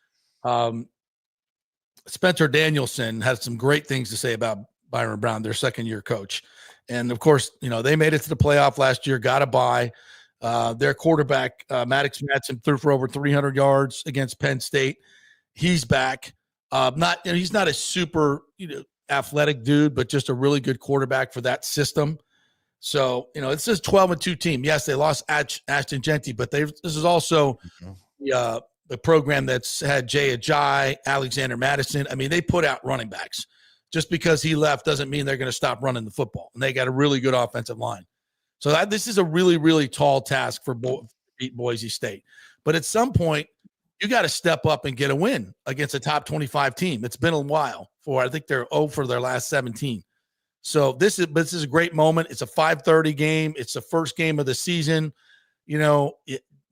Spencer Danielson has some great things to say about Byron Brown, their second-year coach. And, of course, they made it to the playoff last year, got a bye. Their quarterback, Maddox Madsen, threw for over 300 yards against Penn State. He's back. He's not a super athletic dude, but just a really good quarterback for that system. So, it's this 12-2 team. Yes, they lost Ashton Genty, but this is also the program that's had Jay Ajayi, Alexander Madison. I mean, they put out running backs. Just because he left doesn't mean they're going to stop running the football. And they got a really good offensive line. So this is a really, really tall task for beat Boise State. But at some point, you got to step up and get a win against a top 25 team. It's been a while I think they're 0 for their last 17. So this is a great moment. It's a 5:30 game. It's the first game of the season.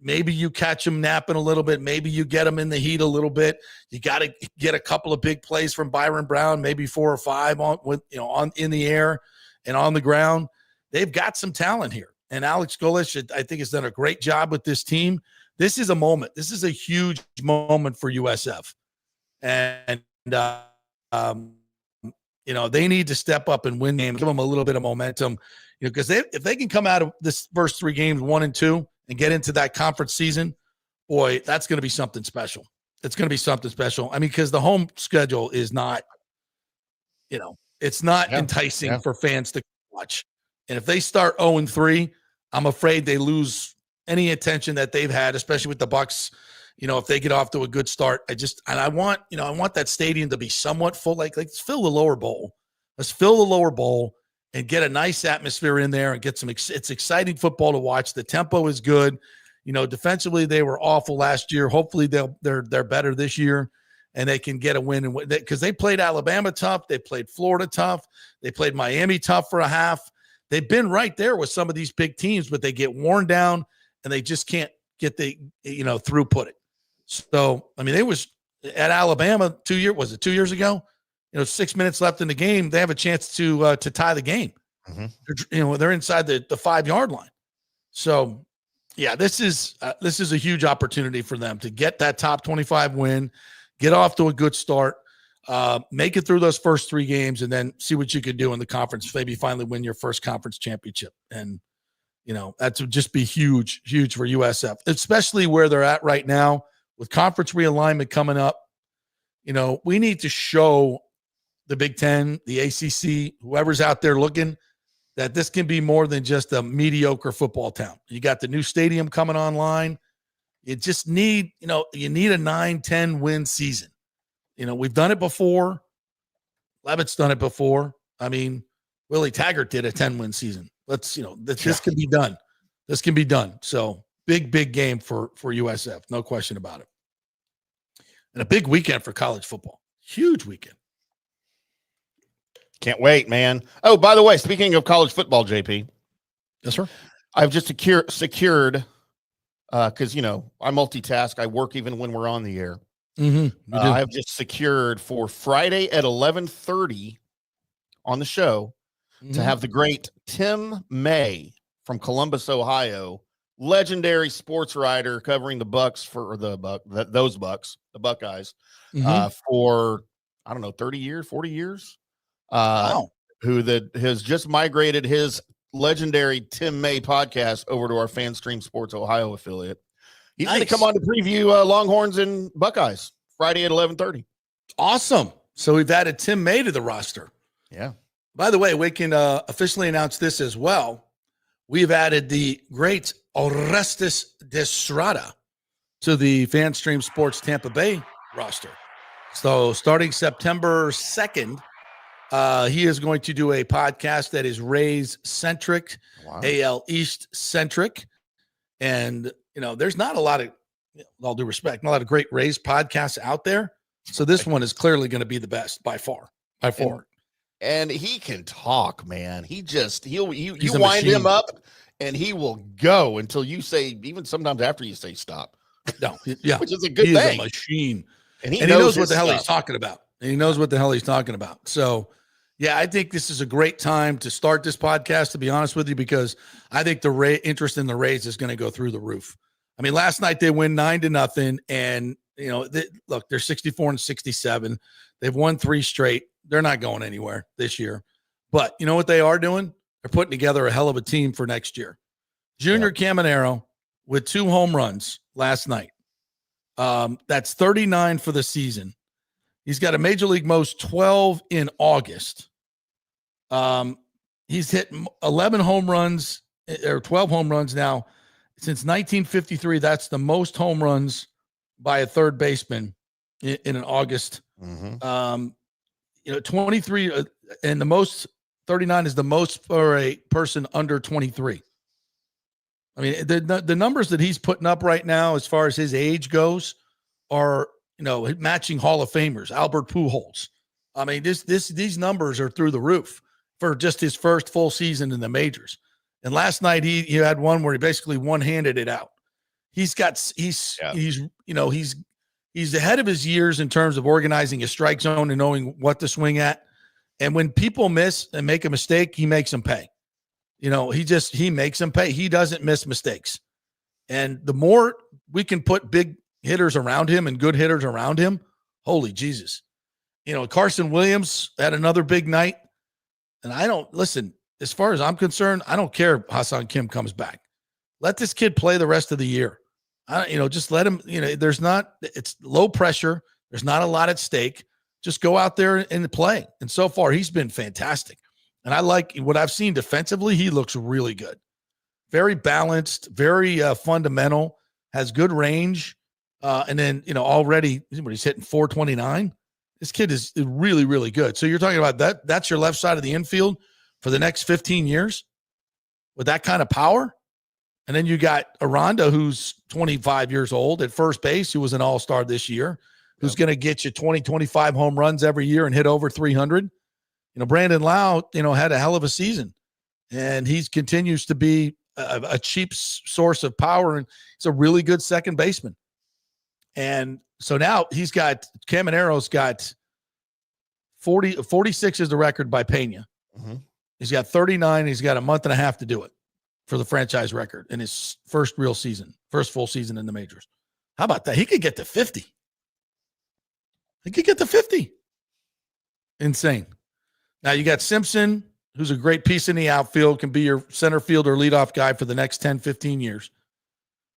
Maybe you catch them napping a little bit. Maybe you get them in the heat a little bit. You got to get a couple of big plays from Byron Brown, maybe 4 or 5 on in the air and on the ground. They've got some talent here. And Alex Golish, I think, has done a great job with this team. This is a moment. This is a huge moment for USF. And they need to step up and win games, give them a little bit of momentum, because if they can come out of this first 3 games 1-2 and get into that conference season, boy, that's going to be something special. It's going to be something special. I mean, because the home schedule is not, it's not enticing for fans to watch. And if they start 0-3, I'm afraid they lose any attention that they've had, especially with the Bucs. If they get off to a good start, I want that stadium to be somewhat full. Like let's fill the lower bowl. Let's fill the lower bowl and get a nice atmosphere in there and get some. It's exciting football to watch. The tempo is good. Defensively they were awful last year. Hopefully they're better this year, and they can get a win. Because they played Alabama tough, they played Florida tough, they played Miami tough for a half. They've been right there with some of these big teams, but they get worn down and they just can't get throughput it. So, I mean, it was at Alabama 2 years ago, 6 minutes left in the game. They have a chance to tie the game. Mm-hmm. They're inside the 5-yard line. So, yeah, this is a huge opportunity for them to get that top 25 win, get off to a good start, make it through those first 3 games, and then see what you can do in the conference. Maybe finally win your first conference championship. And, that would just be huge, huge for USF, especially where they're at right now with conference realignment coming up. We need to show the Big Ten, the ACC, whoever's out there looking, that this can be more than just a mediocre football town. You got the new stadium coming online. You just need, you need a 9-10 win season. We've done it before. Levitt's done it before. I mean, Willie Taggart did a 10-win season. This can be done. This can be done. So big game for USF. No question about it. And a big weekend for college football. Huge weekend. Can't wait, man. Oh, by the way, speaking of college football, JP. Yes, sir. I've just secured because, I multitask. I work even when we're on the air. Mm-hmm. I have just secured for Friday at 11:30 on the show to have the great Tim May from Columbus, Ohio, legendary sports writer covering the Bucs those Bucs, the Buckeyes, for 30 years, 40 years. Wow. Who has just migrated his legendary Tim May podcast over to our FanStream Sports Ohio affiliate. He's going to come on to preview Longhorns and Buckeyes Friday at 11:30. Awesome. So we've added Tim May to the roster. Yeah. By the way, we can officially announce this as well. We've added the great Orestes Destrada to the FanStream Sports Tampa Bay roster. So starting September 2nd, He is going to do a podcast that is Rays centric, AL East centric. And, there's not a lot of, with all due respect, not a lot of great Rays podcasts out there. So this one is clearly going to be the best by far. And he can talk, man. You He's a wind machine. him up and he will go until you say, even sometimes after you say stop. No, yeah. Which is a good thing. thing. He's a machine. And he knows what his the hell stuff. he's talking about. And he knows what the hell he's talking about. So, yeah, I think this is a great time to start this podcast, to be honest with you, because I think the interest in the Rays is going to go through the roof. I mean, last night they win 9-0, and look, they're 64-67. They've won 3 straight. They're not going anywhere this year. But you know what they are doing? They're putting together a hell of a team for next year. Junior Caminero with 2 home runs last night. That's 39 for the season. He's got a major league most 12 in August. He's hit 11 home runs or 12 home runs now since 1953. That's the most home runs by a third baseman in an August. 23 and the most 39 is the most for a person under 23. I mean, the numbers that he's putting up right now, as far as his age goes, are matching Hall of Famers. Albert Pujols. I mean, these numbers are through the roof for just his first full season in the majors. And last night he had one where he basically one-handed it out. He's ahead of his years in terms of organizing a strike zone and knowing what to swing at. And when people miss and make a mistake, he makes them pay. He makes them pay. He doesn't miss mistakes. And the more we can put big hitters around him and good hitters around him, holy Jesus. Carson Williams had another big night. And as far as I'm concerned, I don't care if Ha-Seong Kim comes back. Let this kid play the rest of the year. Just let him, it's low pressure. There's not a lot at stake. Just go out there and play. And so far, he's been fantastic. And I like what I've seen defensively. He looks really good. Very balanced, very fundamental, has good range. And then, already he's hitting 429. This kid is really, really good. So you're talking about that. That's your left side of the infield for the next 15 years with that kind of power. And then you got Aranda, who's 25 years old at first base, who was an all-star this year, who's going to get you 20, 25 home runs every year and hit over 300. Brandon Lau, had a hell of a season. And he continues to be a cheap source of power, and he's a really good second baseman. And so now Caminero's got 46 is the record by Pena. Mm-hmm. He's got 39. He's got a month and a half to do it for the franchise record in his first full season in the majors. How about that? He could get to 50. Insane. Now you got Simpson, who's a great piece in the outfield, can be your center field or leadoff guy for the next 10, 15 years.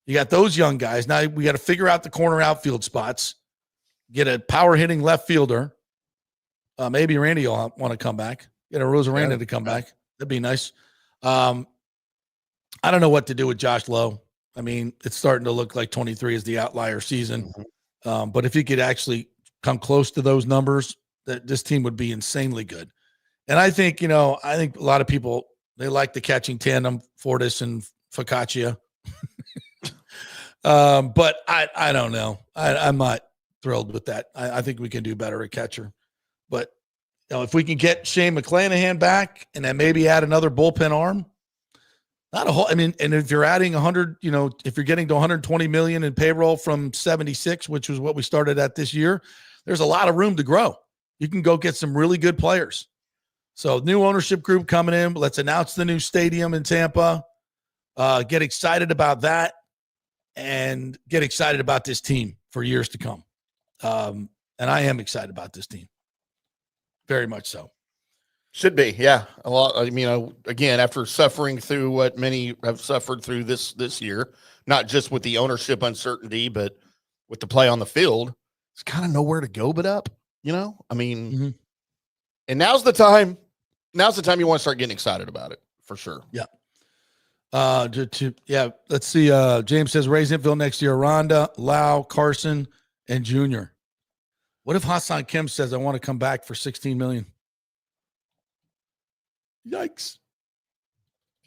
You got those young guys. Now we got to figure out the corner outfield spots, get a power hitting left fielder. Maybe Randy will want to come back. Get a Rosarena to come back. That'd be nice. I don't know what to do with Josh Lowe. I mean, it's starting to look like 23 is the outlier season. But if he could actually come close to those numbers, that this team would be insanely good. And I think, a lot of people, they like the catching tandem, Fortis and Focaccia. But I don't know. I'm not thrilled with that. I think we can do better at catcher. But if we can get Shane McClanahan back and then maybe add another bullpen arm, not a whole. I mean, and if you're adding 100, if you're getting to 120 million in payroll from 76, which was what we started at this year, there's a lot of room to grow. You can go get some really good players. So new ownership group coming in. Let's announce the new stadium in Tampa. Get excited about that and get excited about this team for years to come. And I am excited about this team. Very much so. Should be. Yeah. A lot. I mean, again, after suffering through what many have suffered through this year, not just with the ownership uncertainty, but with the play on the field, it's kind of nowhere to go but up, I mean, and now's the time you want to start getting excited about it for sure. Yeah. Let's see. James says Rays infield next year, Rhonda, Lau, Carson, and Junior. What if Ha-Seong Kim says, I want to come back for $16 million? Yikes.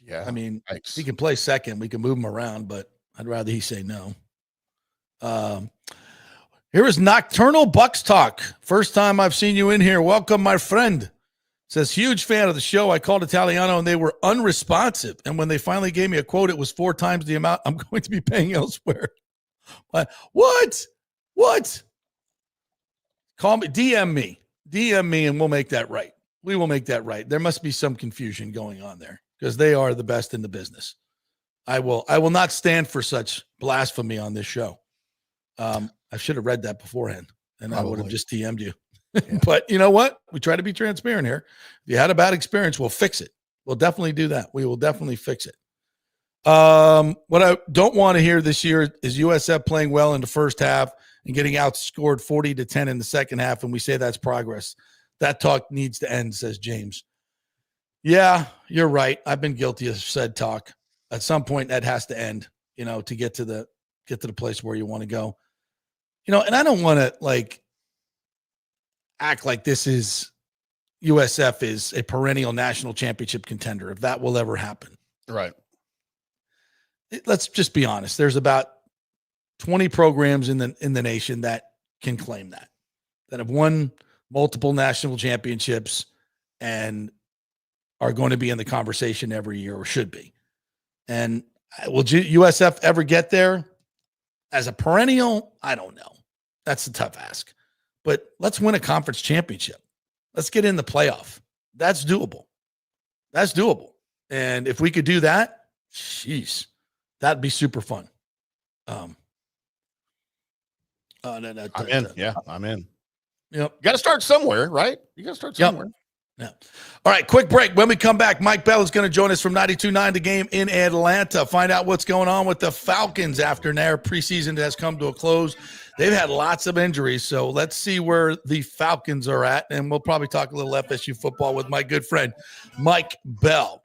Yeah. I mean, yikes. he can play second. We can move him around, but I'd rather he say no. Here is Nocturnal Bucs Talk. First time I've seen you in here. Welcome, my friend. Says, huge fan of the show. I called Italiano and they were unresponsive. And when they finally gave me a quote, it was 4 times the amount I'm going to be paying elsewhere. What? Call me, DM me, and we'll make that right. We will make that right. There must be some confusion going on there because they are the best in the business. I will not stand for such blasphemy on this show. I should have read that beforehand, and I would have just DM'd you. Yeah. But you know what? We try to be transparent here. If you had a bad experience, we'll fix it. We'll definitely do that. We will definitely fix it. What I don't want to hear this year is USF playing well in the first half and getting outscored 40-10 in the second half, and we say that's progress. That talk needs to end, says James. Yeah, you're right. I've been guilty of said talk. At some point, that has to end, to get to the place where you want to go. And I don't want to act like this is USF is a perennial national championship contender, if that will ever happen. Right. Let's just be honest. There's about 20 programs in the nation that can claim that have won multiple national championships and are going to be in the conversation every year, or should be. And will USF ever get there as a perennial? I don't know. That's a tough ask. But let's win a conference championship. Let's get in the playoff. That's doable. And if we could do that, jeez, that'd be super fun. I'm in. Yeah, I'm in. Yep. You got to start somewhere, right? You got to start somewhere. Yeah. All right, quick break. When we come back, Mike Bell is going to join us from 92.9 The Game in Atlanta. Find out what's going on with the Falcons after their preseason has come to a close. They've had lots of injuries, so let's see where the Falcons are at, and we'll probably talk a little FSU football with my good friend, Mike Bell.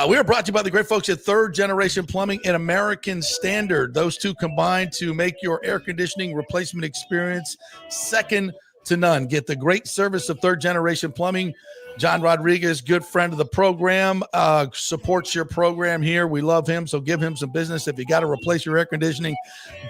We are brought to you by the great folks at Third Generation Plumbing and American Standard. Those two combined to make your air conditioning replacement experience second to none. Get the great service of Third Generation Plumbing. John Rodriguez, good friend of the program, supports your program here. We love him, so give him some business. If you got to replace your air conditioning,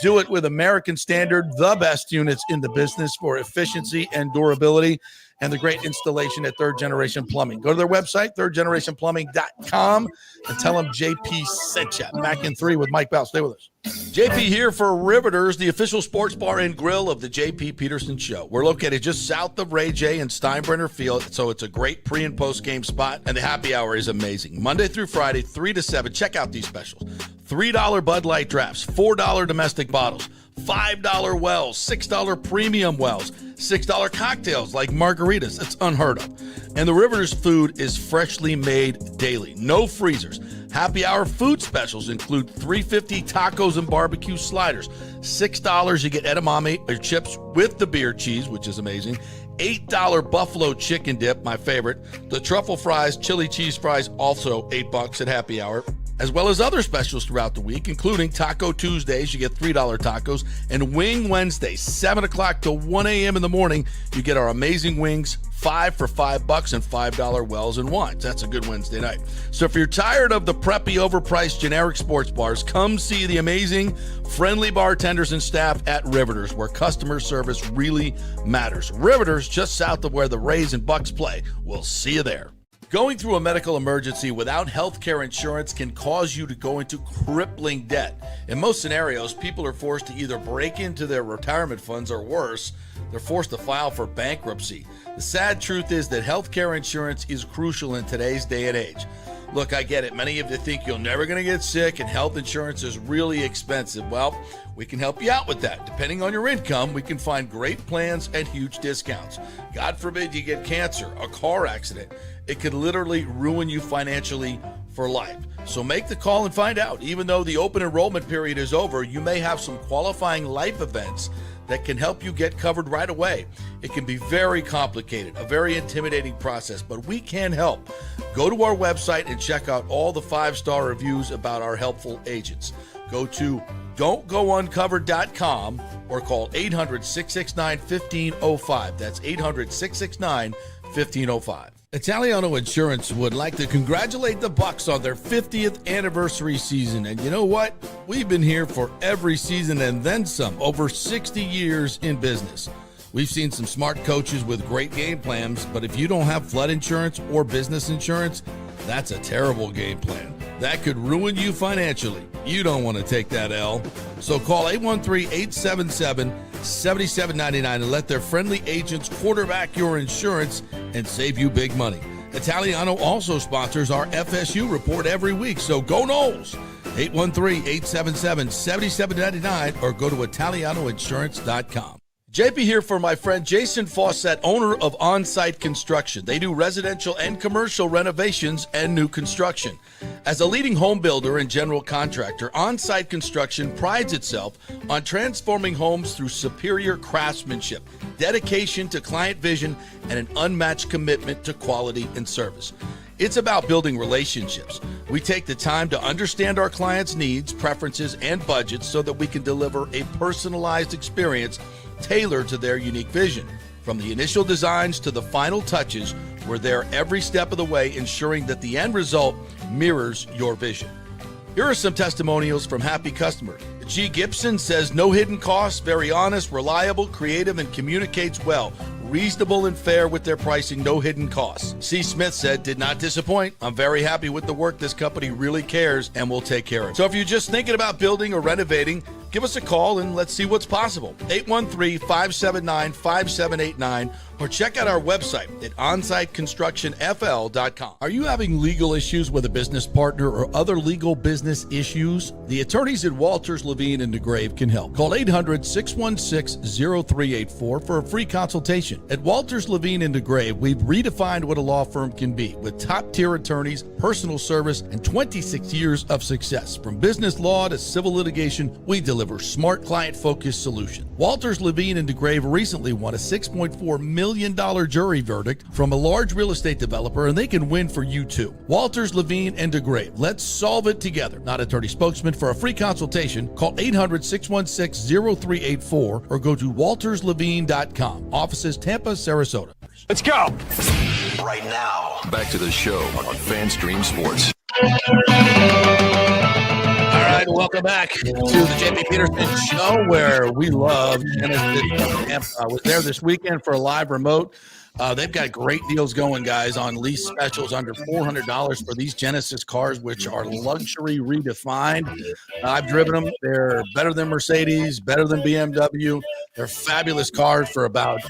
do it with American Standard, the best units in the business for efficiency and durability, and the great installation at Third Generation Plumbing. Go to their website, thirdgenerationplumbing.com, and tell them JP sent you. Back in 3 with Mike Bell. Stay with us. JP here for Riveters, the official sports bar and grill of the JP Peterson Show. We're located just south of Ray J and Steinbrenner Field, so it's a great pre- and post-game spot, and the happy hour is amazing. Monday through Friday, 3 to 7. Check out these specials. $3 Bud Light drafts, $4 domestic bottles, $5 wells, $6 premium wells, $6 cocktails like margaritas. It's unheard of. And the Riveters food is freshly made daily. No freezers. Happy hour food specials include $3.50 tacos and barbecue sliders. $6 you get edamame or chips with the beer cheese, which is amazing. $8 buffalo chicken dip, my favorite. The truffle fries, chili cheese fries, also $8 at happy hour. As well as other specials throughout the week, including Taco Tuesdays, you get $3 tacos, and Wing Wednesdays, 7 o'clock to 1 a.m. in the morning, you get our amazing wings, 5 for $5 and $5 wells and wines. That's a good Wednesday night. So if you're tired of the preppy, overpriced, generic sports bars, come see the amazing, friendly bartenders and staff at Riveters, where customer service really matters. Riveters, just south of where the Rays and Bucs play. We'll see you there. Going through a medical emergency without health care insurance can cause you to go into crippling debt. In most scenarios, people are forced to either break into their retirement funds or worse, they're forced to file for bankruptcy. The sad truth is that health care insurance is crucial in today's day and age. Look, I get it. Many of you think you're never going to get sick and health insurance is really expensive. Well, we can help you out with that. Depending on your income, we can find great plans and huge discounts. God forbid you get cancer, a car accident. It could literally ruin you financially for life. So make the call and find out. Even though the open enrollment period is over, you may have some qualifying life events that can help you get covered right away. It can be very complicated, a very intimidating process, but we can help. Go to our website and check out all the 5-star reviews about our helpful agents. Go to don'tgouncovered.com or call 800-669-1505. That's 800-669-1505. 1505. Italiano Insurance would like to congratulate the Bucs on their 50th anniversary season. And you know what? We've been here for every season and then some, over 60 years in business. We've seen some smart coaches with great game plans, but if you don't have flood insurance or business insurance, that's a terrible game plan. That could ruin you financially. You don't want to take that L. So call 813-877-7799 and let their friendly agents quarterback your insurance and save you big money. Italiano also sponsors our FSU report every week, so go Noles. 813-877-7799 or go to italianoinsurance.com. JP here for my friend Jason Fawcett, owner of On-Site Construction. They do residential and commercial renovations and new construction. As a leading home builder and general contractor, On-Site Construction prides itself on transforming homes through superior craftsmanship, dedication to client vision, and an unmatched commitment to quality and service. It's about building relationships. We take the time to understand our clients' needs, preferences, and budgets so that we can deliver a personalized experience tailored to their unique vision. From the initial designs to the final touches, we're there every step of the way, ensuring that the end result mirrors your vision. Here are some testimonials from happy customers. G. Gibson says, no hidden costs, very honest, reliable, creative, and communicates well. Reasonable and fair with their pricing, no hidden costs. C. Smith said, did not disappoint. I'm very happy with the work. This company really cares and will take care of it. So if you're just thinking about building or renovating, give us a call and let's see what's possible. 813-579-5789 or check out our website at onsiteconstructionfl.com. Are you having legal issues with a business partner or other legal business issues? The attorneys at Walters, Levine, and DeGrave can help. Call 800-616-0384 for a free consultation. At Walters, Levine, and DeGrave, we've redefined what a law firm can be with top-tier attorneys, personal service, and 26 years of success. From business law to civil litigation, we deliver smart, client-focused solutions. Walters, Levine, and DeGrave recently won a $6.4 million jury verdict from a large real estate developer, and they can win for you too. Walters, Levine, and DeGrave. Let's solve it together. Not attorney spokesman. For a free consultation, call 800-616-0384 or go to walterslevine.com. Offices Tampa, Sarasota. Let's go. Right now, back to the show on FanStream Sports. All right, welcome back to the JP Peterson Show, where we love Genesis Tampa. I was there this weekend for a live remote. They've got great deals going, guys, on lease specials under $400 for these Genesis cars, which are luxury redefined. I've driven them. They're better than Mercedes, better than BMW. They're fabulous cars for about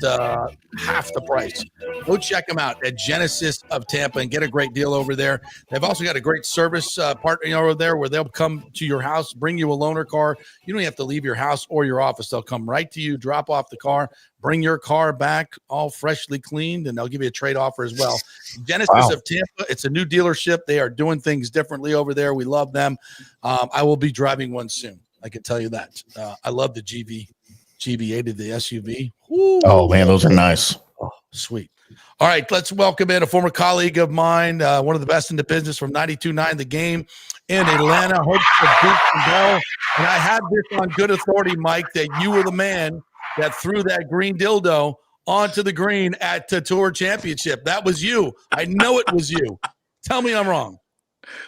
half the price. Go check them out at Genesis of Tampa and get a great deal over there. They've also got a great service partner over there where they'll come to your house, bring you a loaner car. You don't have to leave your house or your office. They'll come right to you, drop off the car, bring your car back all freshly cleaned, and they'll give you a trade offer as well. Genesis of Tampa, it's a new dealership. They are doing things differently over there. We love them. I will be driving one soon. I can tell you that. I love the GV8 of the SUV. Woo. Oh, man, those are nice. Oh, sweet. All right, let's welcome in a former colleague of mine, one of the best in the business from 92.9 The Game in Atlanta, host of Dukes and Bell. And I have this on good authority, Mike, that you were the man that threw that green dildo onto the green at the Tour Championship. That was you. I know it was you. Tell me I'm wrong.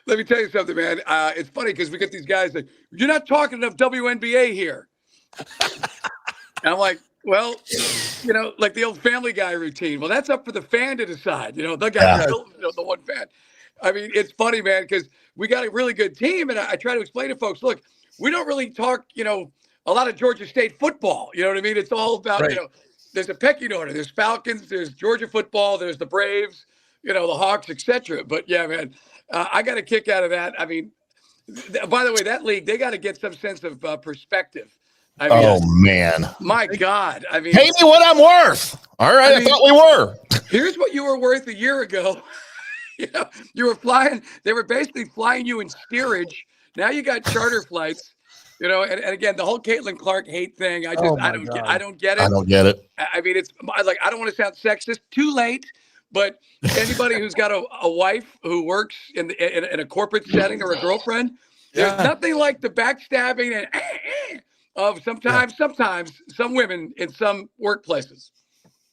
Let me tell you something, man. It's funny because we get these guys that, you're not talking enough WNBA here. And I'm like, well, you know, like the old Family Guy routine. Well, that's up for the fan to decide. You know, the guy, the one fan. I mean, it's funny, man, because we got a really good team. And I try to explain to folks, look, we don't really talk, you know, a lot of Georgia State football. You know what I mean? It's all about, you know, there's a pecking order. There's Falcons, there's Georgia football, there's the Braves, you know, the Hawks, etc. But yeah, man, I got a kick out of that. I mean, by the way, that league, they got to get some sense of perspective. I mean, man. My God. I mean, pay me what I'm worth. All right. I thought we were. Here's what you were worth a year ago. You know, you were flying. They were basically flying you in steerage. Now you got charter flights. You know, and again, the whole Caitlin Clark hate thing. I don't get it. I don't get it. I mean, it's like, I don't want to sound sexist. Too late. But anybody who's got a wife who works in a corporate setting or a girlfriend, there's nothing like the backstabbing and of sometimes some women in some workplaces.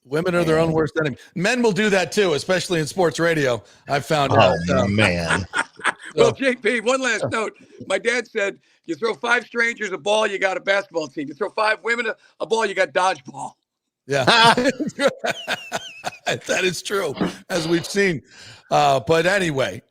Women are their own worst enemy. Men will do that too, especially in sports radio. I've found out. Man. Well, JP, one last note. My dad said, you throw 5 strangers a ball, you got a basketball team. You throw 5 women a ball, you got dodgeball. Yeah, that is true, as we've seen. But anyway,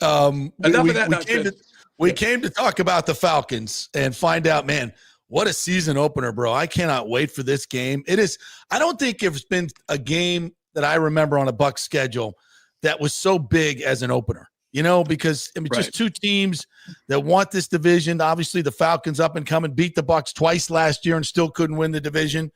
we came to talk about the Falcons and find out, man, what a season opener, bro. I cannot wait for this game. It is. I don't think there's been a game that I remember on a Bucs schedule that was so big as an opener. Because just two teams that want this division. Obviously, the Falcons up and coming, beat the Bucs twice last year and still couldn't win the division.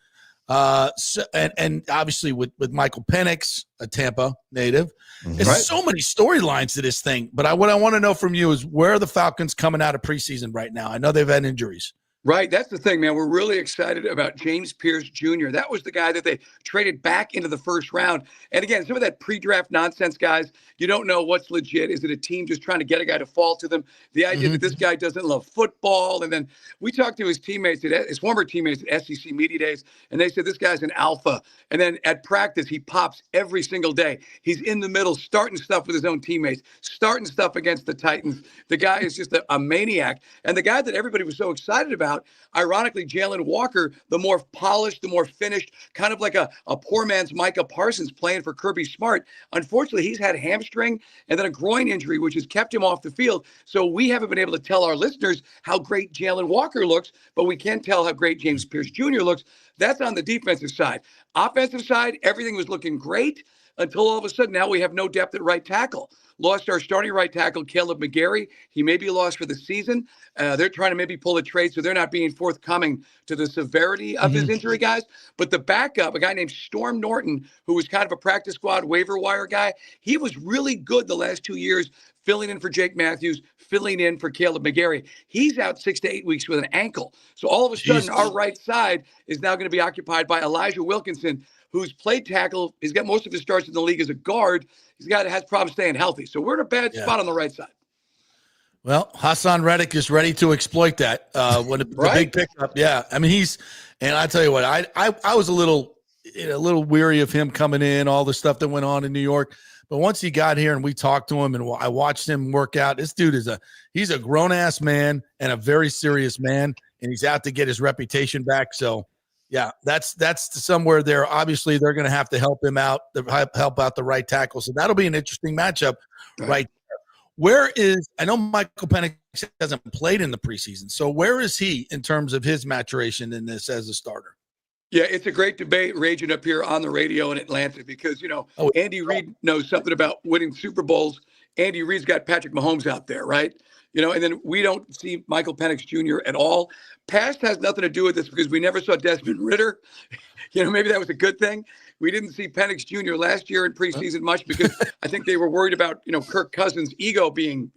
And obviously with Michael Penix, a Tampa native, there's so many storylines to this thing. But what I want to know from you is, where are the Falcons coming out of preseason right now? I know they've had injuries. Right. That's the thing, man. We're really excited about James Pierce Jr. That was the guy that they traded back into the first round. And again, some of that pre-draft nonsense, guys, you don't know what's legit. Is it a team just trying to get a guy to fall to them? The idea that this guy doesn't love football. And then we talked to his teammates, his former teammates at SEC Media Days, and they said this guy's an alpha. And then at practice, he pops every single day. He's in the middle, starting stuff with his own teammates, starting stuff against the Titans. The guy is just a maniac. And the guy that everybody was so excited about, ironically, Jalen Walker, the more polished, the more finished, kind of like a poor man's Micah Parsons playing for Kirby Smart. Unfortunately, he's had hamstring and then a groin injury, which has kept him off the field. So we haven't been able to tell our listeners how great Jalen Walker looks, but we can tell how great James Pierce Jr. looks. That's on the defensive side. Offensive side, everything was looking great until all of a sudden now we have no depth at right tackle. Lost our starting right tackle, Caleb McGarry. He may be lost for the season. They're trying to maybe pull a trade, so they're not being forthcoming to the severity of his injury, guys. But the backup, a guy named Storm Norton, who was kind of a practice squad waiver wire guy, he was really good the last 2 years, filling in for Jake Matthews, filling in for Caleb McGarry. He's out 6 to 8 weeks with an ankle. So all of a sudden, our right side is now going to be occupied by Elijah Wilkinson, who's played tackle. He's got most of his starts in the league as a guard. He's a guy that has problems staying healthy. So we're in a bad spot on the right side. Well, Hassan Reddick is ready to exploit that when the big pickup. Yeah, I mean and I tell you what, I was a little weary of him coming in, all the stuff that went on in New York. But once he got here and we talked to him and I watched him work out, this dude he's a grown ass man and a very serious man, and he's out to get his reputation back. So yeah, that's somewhere there. Obviously, they're going to have to help him out, help out the right tackle. So that'll be an interesting matchup right there. I know Michael Penix hasn't played in the preseason. So where is he in terms of his maturation in this as a starter? Yeah, it's a great debate raging up here on the radio in Atlanta because, Andy Reid knows something about winning Super Bowls. Andy Reid's got Patrick Mahomes out there, right? And then we don't see Michael Penix Jr. at all. Past has nothing to do with this because we never saw Desmond Ridder. Maybe that was a good thing. We didn't see Penix Jr. last year in preseason much because I think they were worried about, Kirk Cousins' ego being,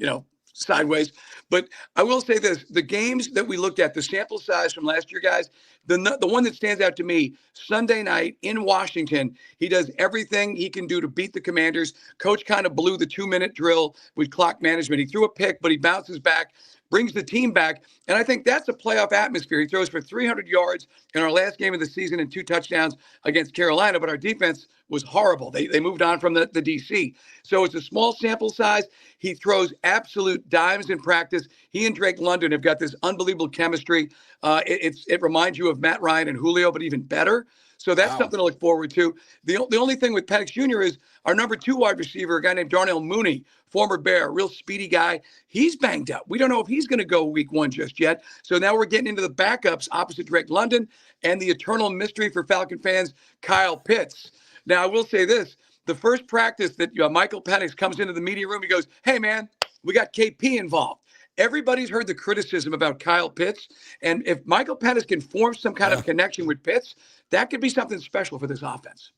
sideways. But I will say this, the games that we looked at, the sample size from last year, guys, the one that stands out to me, Sunday night in Washington, he does everything he can do to beat the Commanders. Coach kind of blew the 2-minute drill with clock management. He threw a pick, but he bounces back, brings the team back. And I think that's a playoff atmosphere. He throws for 300 yards in our last game of the season and 2 touchdowns against Carolina, but our defense was horrible. They moved on from the DC. So it's a small sample size. He throws absolute dimes in practice. He and Drake London have got this unbelievable chemistry. It reminds you of Matt Ryan and Julio, but even better. So that's something to look forward to. The only thing with Penix Jr. is our number 2 wide receiver, a guy named Darnell Mooney, former Bear, real speedy guy. He's banged up. We don't know if he's going to go week 1 just yet. So now we're getting into the backups opposite Drake London and the eternal mystery for Falcon fans, Kyle Pitts. Now, I will say this. The first practice that Michael Penix comes into the media room, he goes, hey, man, we got KP involved. Everybody's heard the criticism about Kyle Pitts. And if Michael Penix can form some kind of connection with Pitts, that could be something special for this offense.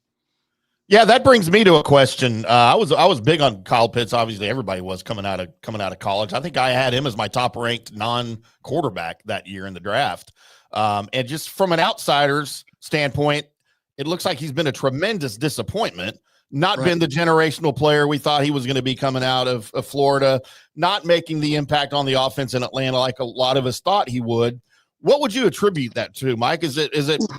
Yeah, that brings me to a question. I was big on Kyle Pitts. Obviously, everybody was coming out of college. I think I had him as my top-ranked non-quarterback that year in the draft. And just from an outsider's standpoint, it looks like he's been a tremendous disappointment. Not been the generational player we thought he was going to be coming out of Florida. Not making the impact on the offense in Atlanta like a lot of us thought he would. What would you attribute that to, Mike? Is it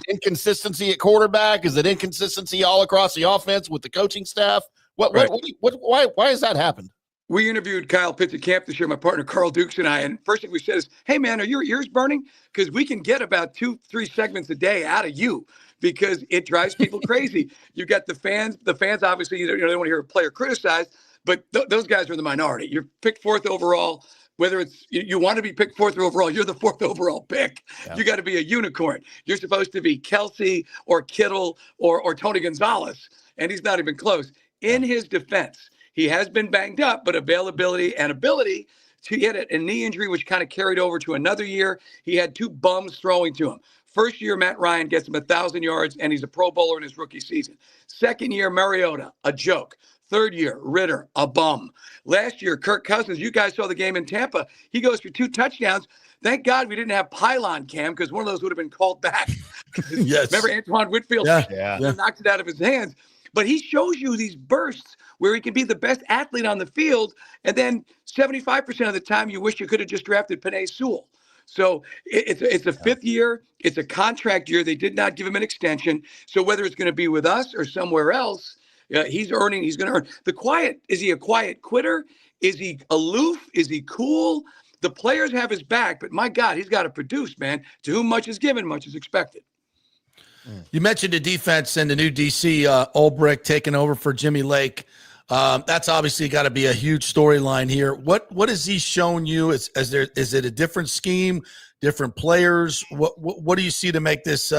inconsistency at quarterback? Is it inconsistency all across the offense with the coaching staff? Why has that happened? We interviewed Kyle Pitts at camp this year, my partner Carl Dukes and I, and first thing we said is, hey, man, are your ears burning? Because we can get about 2-3 segments a day out of you because it drives people crazy. You got the fans. The fans obviously, they want to hear a player criticized, but those guys are the minority. You're picked 4th overall. Whether it's you want to be picked 4th overall, you're the 4th overall pick. Yeah. You got to be a unicorn. You're supposed to be Kelsey or Kittle or Tony Gonzalez, and he's not even close. In his defense, he has been banged up, but availability and ability to get a knee injury, which kind of carried over to another year. He had 2 bums throwing to him. First year, Matt Ryan gets him 1,000 yards, and he's a Pro Bowler in his rookie season. Second year, Mariota, a joke. Third year, Ritter, a bum. Last year, Kirk Cousins, you guys saw the game in Tampa. He goes for 2 touchdowns. Thank God we didn't have pylon cam because one of those would have been called back. Yes. Remember Antoine Whitfield knocked it out of his hands. But he shows you these bursts where he can be the best athlete on the field, and then 75% of the time you wish you could have just drafted Penei Sewell. So it's a 5th year. It's a contract year. They did not give him an extension. So whether it's going to be with us or somewhere else, he's going to earn. Is he a quiet quitter? Is he aloof? Is he cool? The players have his back, but my God, he's got to produce, man. To whom much is given, much is expected. You mentioned the defense and the new DC, Ulbrich taking over for Jimmy Lake. That's obviously got to be a huge storyline here. What has he shown you? Is it a different scheme, different players? What do you see to make this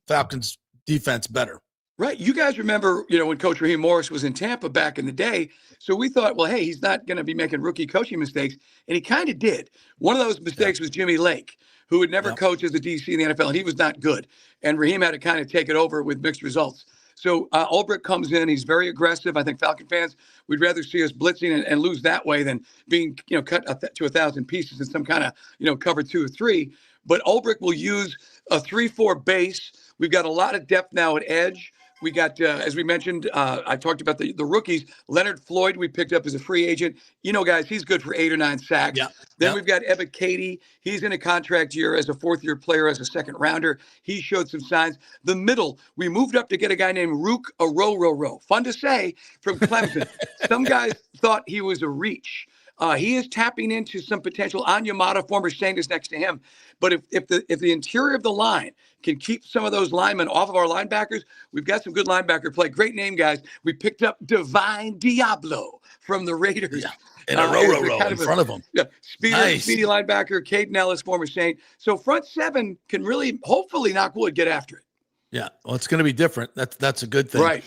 Falcons defense better? Right. You guys remember, when Coach Raheem Morris was in Tampa back in the day. So we thought, well, hey, he's not going to be making rookie coaching mistakes. And he kind of did. One of those mistakes was Jimmy Lake, who had never coached as a DC in the NFL, and he was not good. And Raheem had to kind of take it over with mixed results. So Ulbrich comes in. He's very aggressive. I think Falcon fans would rather see us blitzing and lose that way than being, cut to 1,000 pieces in some kind of, cover 2 or 3. But Ulbrich will use a 3-4 base. We've got a lot of depth now at edge. We got, as we mentioned, I talked about the rookies. Leonard Floyd, we picked up as a free agent. Guys, he's good for 8 or 9 sacks. Yeah. Then we've got Ebba Katie. He's in a contract year as a 4th-year player, as a 2nd rounder. He showed some signs. The middle, we moved up to get a guy named Rook Aroro. Fun to say, from Clemson. Some guys thought he was a reach. He is tapping into some potential. Onyemata, former Saint, is next to him. But if the interior of the line can keep some of those linemen off of our linebackers, we've got some good linebacker play. Great name, guys. We picked up Divine Diablo from the Raiders. Yeah. And a Roro in front of him. Yeah, speedy linebacker, Caden Ellis, former Saint. So front 7 can really, hopefully, knock wood, get after it. Yeah, well, it's going to be different. That's a good thing. Right.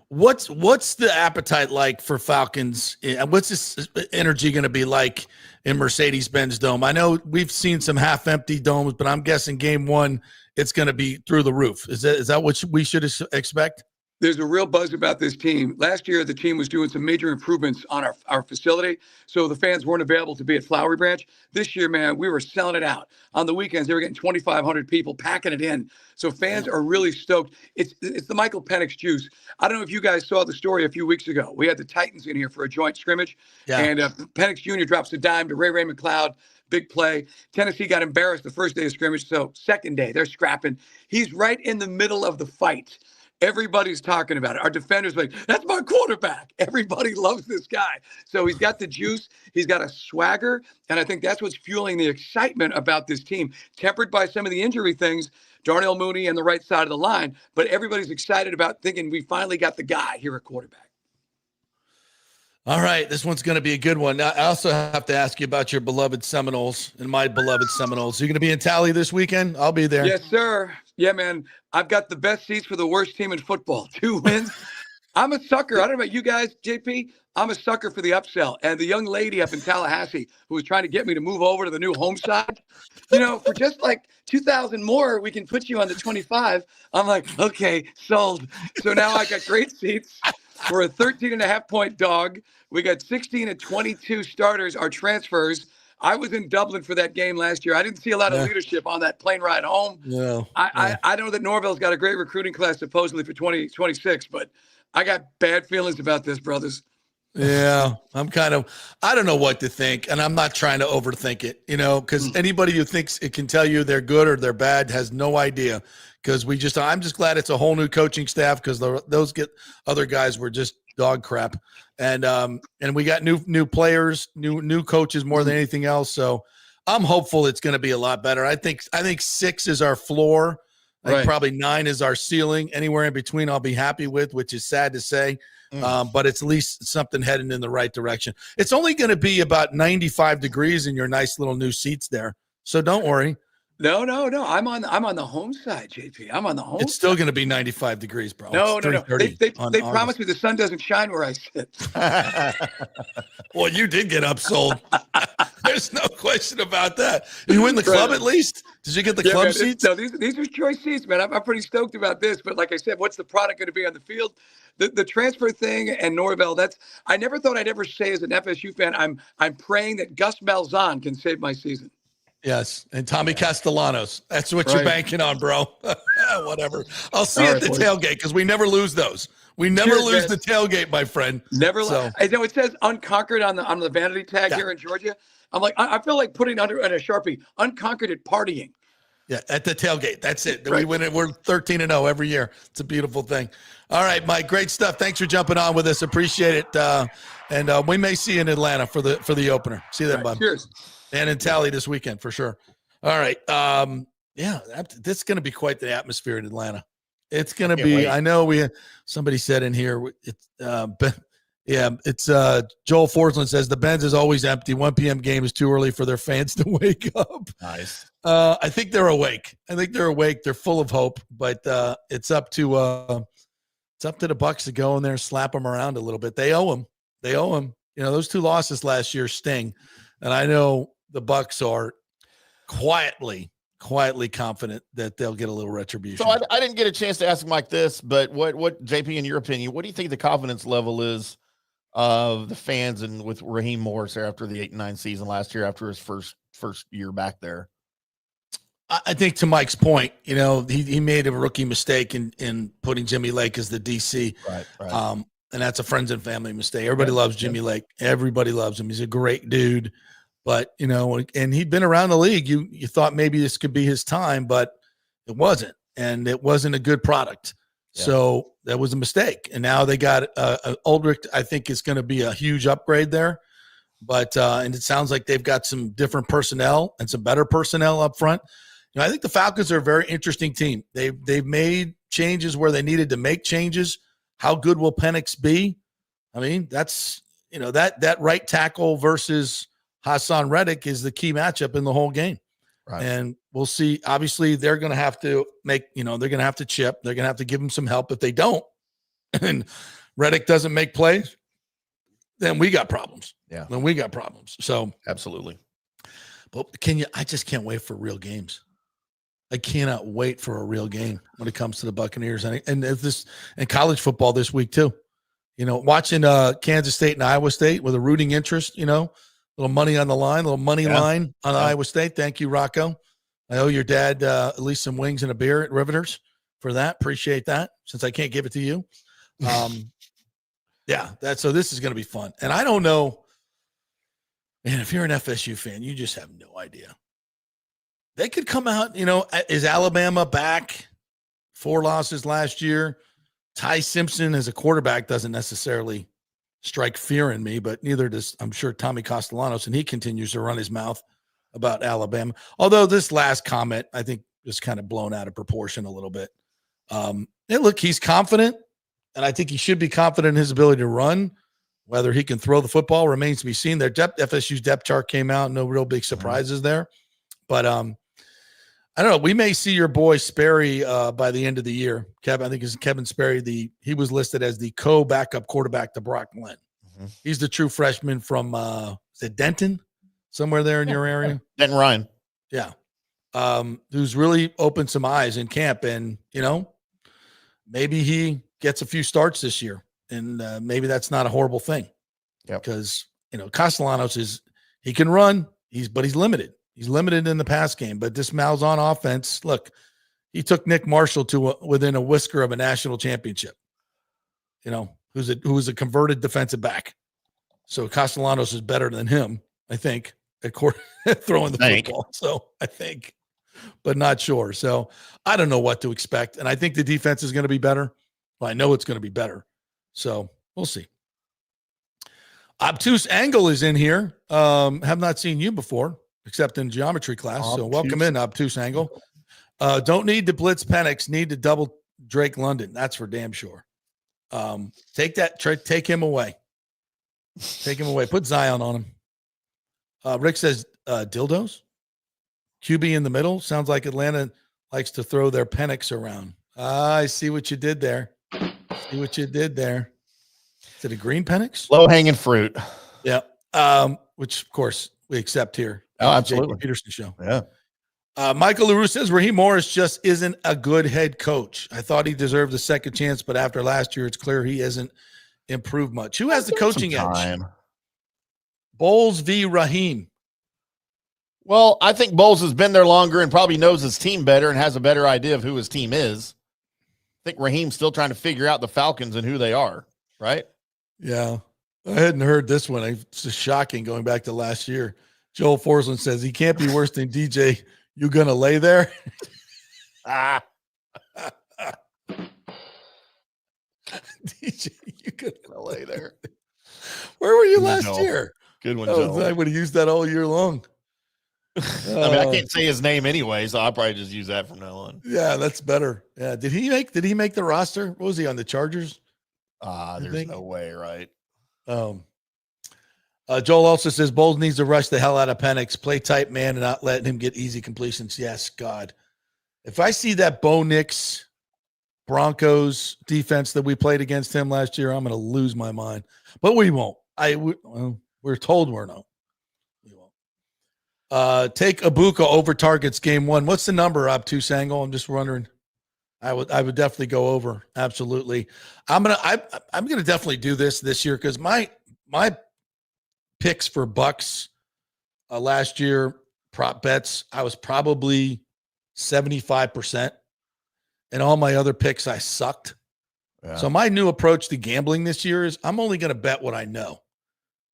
What's the appetite like for Falcons? And what's this energy going to be like in Mercedes-Benz Dome? I know we've seen some half-empty domes, but I'm guessing game 1, it's going to be through the roof. Is that what we should expect? There's a real buzz about this team. Last year, the team was doing some major improvements on our facility, so the fans weren't available to be at Flowery Branch. This year, man, we were selling it out. On the weekends, they were getting 2,500 people packing it in. So fans are really stoked. It's the Michael Penix juice. I don't know if you guys saw the story a few weeks ago. We had the Titans in here for a joint scrimmage, and Penix Jr. drops a dime to Ray McLeod. Big play. Tennessee got embarrassed the first day of scrimmage, so second day, they're scrapping. He's right in the middle of the fight. Everybody's talking about it. Our defenders like, that's my quarterback. Everybody loves this guy. So he's got the juice. He's got a swagger. And I think that's what's fueling the excitement about this team, tempered by some of the injury things, Darnell Mooney and the right side of the line. But everybody's excited about thinking we finally got the guy here at quarterback. All right, this one's going to be a good one. Now, I also have to ask you about your beloved Seminoles and my beloved Seminoles. Are you going to be in Tally this weekend? I'll be there. Yes, sir. Yeah, man. I've got the best seats for the worst team in football. 2 wins. I'm a sucker. I don't know about you guys, JP. I'm a sucker for the upsell. And the young lady up in Tallahassee who was trying to get me to move over to the new home side, for just like 2,000 more, we can put you on the 25. I'm like, okay, sold. So now I got great seats. We're a 13.5-point dog. We got 16 and 22 starters, our transfers. I was in Dublin for that game last year. I didn't see a lot of leadership on that plane ride home. No. I know that Norvell's got a great recruiting class supposedly for 2026, but I got bad feelings about this, brothers. Yeah, I don't know what to think, and I'm not trying to overthink it, because anybody who thinks it can tell you they're good or they're bad has no idea. Because I'm just glad it's a whole new coaching staff, because those other guys were just dog crap, and we got new players, new coaches more than anything else. So I'm hopeful it's going to be a lot better. I think 6 is our floor. I think probably 9 is our ceiling. Anywhere in between, I'll be happy with, which is sad to say. But it's at least something heading in the right direction. It's only going to be about 95 degrees in your nice little new seats there, so don't worry. No. I'm on the home side, JP. I'm on the home. It's still going to be 95 degrees, bro. No. They promised me the sun doesn't shine where I sit. Well, you did get upsold. There's no question about that. You win the club at least? Did you get the club seats? No, these are choice seats, man. I'm pretty stoked about this. But like I said, what's the product going to be on the field? The transfer thing and Norvell, I never thought I'd ever say as an FSU fan, I'm praying that Gus Malzahn can save my season. Yes, and Tommy Castellanos. That's what you're banking on, bro. Whatever. I'll see you at the tailgate, because we never lose those. We never lose the tailgate, my friend. Never. I know it says unconquered on the vanity tag here in Georgia. I'm like, I feel like putting under a Sharpie, unconquered at partying. Yeah, at the tailgate. That's it. We win it. We're 13-0 every year. It's a beautiful thing. All right, Mike. Great stuff. Thanks for jumping on with us. Appreciate it. And we may see you in Atlanta for the opener. See you then, bud. Cheers. And in Tally this weekend for sure. All right. This is going to be quite the atmosphere in Atlanta. It's going to be. Wait. I know somebody said in here. It's Joel Forsland says the Benz is always empty. 1 p.m. game is too early for their fans to wake up. Nice. I think they're awake. They're full of hope, but it's up to the Bucs to go in there and slap them around a little bit. They owe them. Those 2 losses last year sting, and I know the Bucs are quietly confident that they'll get a little retribution. So I didn't get a chance to ask Mike this, but what JP, in your opinion, what do you think the confidence level is of the fans and with Raheem Morris after the 8-9 season last year, after his first year back there? I think, to Mike's point, he made a rookie mistake in putting Jimmy Lake as the DC. Right. And that's a friends and family mistake. Everybody loves Jimmy Lake. Everybody loves him. He's a great dude. But, and he'd been around the league. You thought maybe this could be his time, but it wasn't. And it wasn't a good product. Yeah. So that was a mistake. And now they got Ulrich, I think, is going to be a huge upgrade there. But and it sounds like they've got some different personnel and some better personnel up front. I think the Falcons are a very interesting team. They've made changes where they needed to make changes. How good will Penix be? I mean, that's that right tackle versus Hassan Reddick is the key matchup in the whole game. Right. And we'll see. Obviously, they're going to have to they're going to have to chip. They're going to have to give him some help. If they don't, and Reddick doesn't make plays, then we got problems. Yeah. Then we got problems. So absolutely. But I just can't wait for real games. I cannot wait for a real game when it comes to the Buccaneers and college football this week too. Watching Kansas State and Iowa State with a rooting interest, little money on the line, line on Iowa State. Thank you, Rocco. I owe your dad at least some wings and a beer at Riveters for that. Appreciate that, since I can't give it to you. So this is going to be fun. And I don't know, man, if you're an FSU fan, you just have no idea. They could come out, is Alabama back? 4 losses last year. Ty Simpson as a quarterback doesn't necessarily strike fear in me, but neither does, I'm sure, Tommy Castellanos, and he continues to run his mouth about Alabama. Although this last comment, I think, is kind of blown out of proportion a little bit. Look, he's confident, and I think he should be confident in his ability to run. Whether he can throw the football remains to be seen. FSU's depth chart came out, no real big surprises there. But I don't know. We may see your boy Sperry by the end of the year. I think it's Kevin Sperry. He was listed as the co-backup quarterback to Brock Glenn. Mm-hmm. He's the true freshman from is it Denton? Somewhere there in your area? Denton Ryan. Yeah. Who's really opened some eyes in camp. And, maybe he gets a few starts this year. And maybe that's not a horrible thing. Yeah. Because, Castellanos he can run, but he's limited. He's limited in the pass game, but this Malzahn offense, look, he took Nick Marshall to within a whisker of a national championship, who was a converted defensive back. So Castellanos is better than him, I think, at throwing the football. So I think, but not sure. So I don't know what to expect. And I think the defense is going to be better. Well, I know it's going to be better. So we'll see. Obtuse Angle is in here. Have not seen you before, except in geometry class. So welcome in, Obtuse Angle. Don't need to blitz Penix, need to double Drake London. That's for damn sure. Take him away. Take him away. Put Zion on him. Rick says dildos. QB in the middle. Sounds like Atlanta likes to throw their Penix around. I see what you did there. See what you did there. Is it a green Penix? Low hanging fruit. Yeah. Which of course we accept here. Oh, absolutely. JP Peterson Show. Yeah. Michael LaRue says Raheem Morris just isn't a good head coach. I thought he deserved a second chance, but after last year, it's clear he hasn't improved much. Who has the coaching edge? Bowles v. Raheem. Well, I think Bowles has been there longer and probably knows his team better and has a better idea of who his team is. I think Raheem's still trying to figure out the Falcons and who they are, right? Yeah. I hadn't heard this one. It's just shocking going back to last year. Joel Forsland says he can't be worse than DJ. You gonna lay there? DJ, you gonna lay there? Where were you last year? Good one, Joel. I would have used that all year long. I mean, I can't say his name anyway, so I'll probably just use that from now on. Yeah, that's better. Yeah. Did he make the roster? What was he on the Chargers? There's no way, right? Joel also says Bowles needs to rush the hell out of Penix, play tight man, and not letting him get easy completions. Yes, God. If I see that Bo Nix Broncos defense that we played against him last year, I'm going to lose my mind. But we won't. We're told we're not. We won't. Take Ibuka over targets game 1. What's the number, Obtuse Angle? I'm just wondering. I would definitely go over. Absolutely. I'm gonna definitely do this year because my picks for Bucs last year, prop bets, I was probably 75%. And all my other picks, I sucked. Yeah. So my new approach to gambling this year is I'm only going to bet what I know.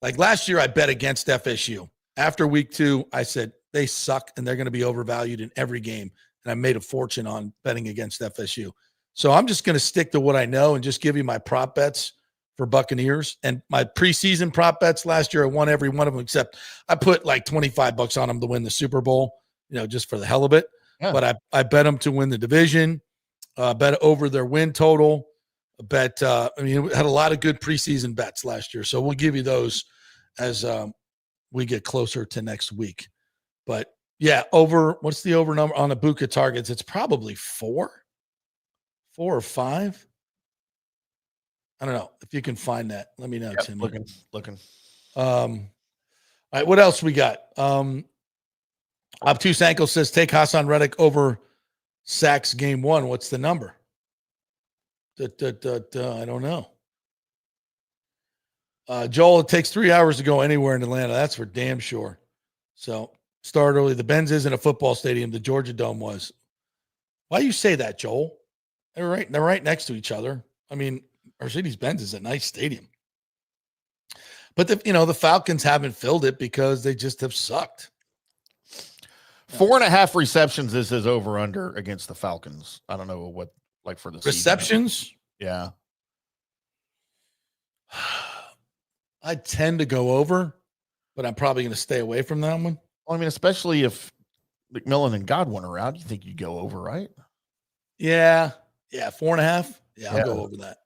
Like last year, I bet against FSU. After week 2, I said they suck and they're going to be overvalued in every game. And I made a fortune on betting against FSU. So I'm just going to stick to what I know and just give you my prop bets for Buccaneers. And my preseason prop bets last year, I won every one of them, except I put like $25 on them to win the Super Bowl, just for the hell of it. Yeah. But I bet them to win the division, bet over their win total, had a lot of good preseason bets last year. So we'll give you those as we get closer to next week. But yeah, what's the over number on Ibuka targets? It's probably 4 or 5. I don't know. If you can find that, let me know, Tim. Looking. All right, what else we got? Obtuse Ankle says take Hassan Reddick over sacks game 1. What's the number? I don't know. Joel, it takes 3 hours to go anywhere in Atlanta. That's for damn sure. So start early. The Benz isn't a football stadium. The Georgia Dome was. Why do you say that, Joel? They're right next to each other. I mean, Mercedes-Benz is a nice stadium. But the Falcons haven't filled it because they just have sucked. 4.5 receptions is his over-under against the Falcons. I don't know what, like for the receptions? Season. Yeah. I tend to go over, but I'm probably going to stay away from that one. Well, I mean, especially if McMillan and Godwin are out, you think you go over, right? Yeah. 4.5. Yeah, I'll go over that.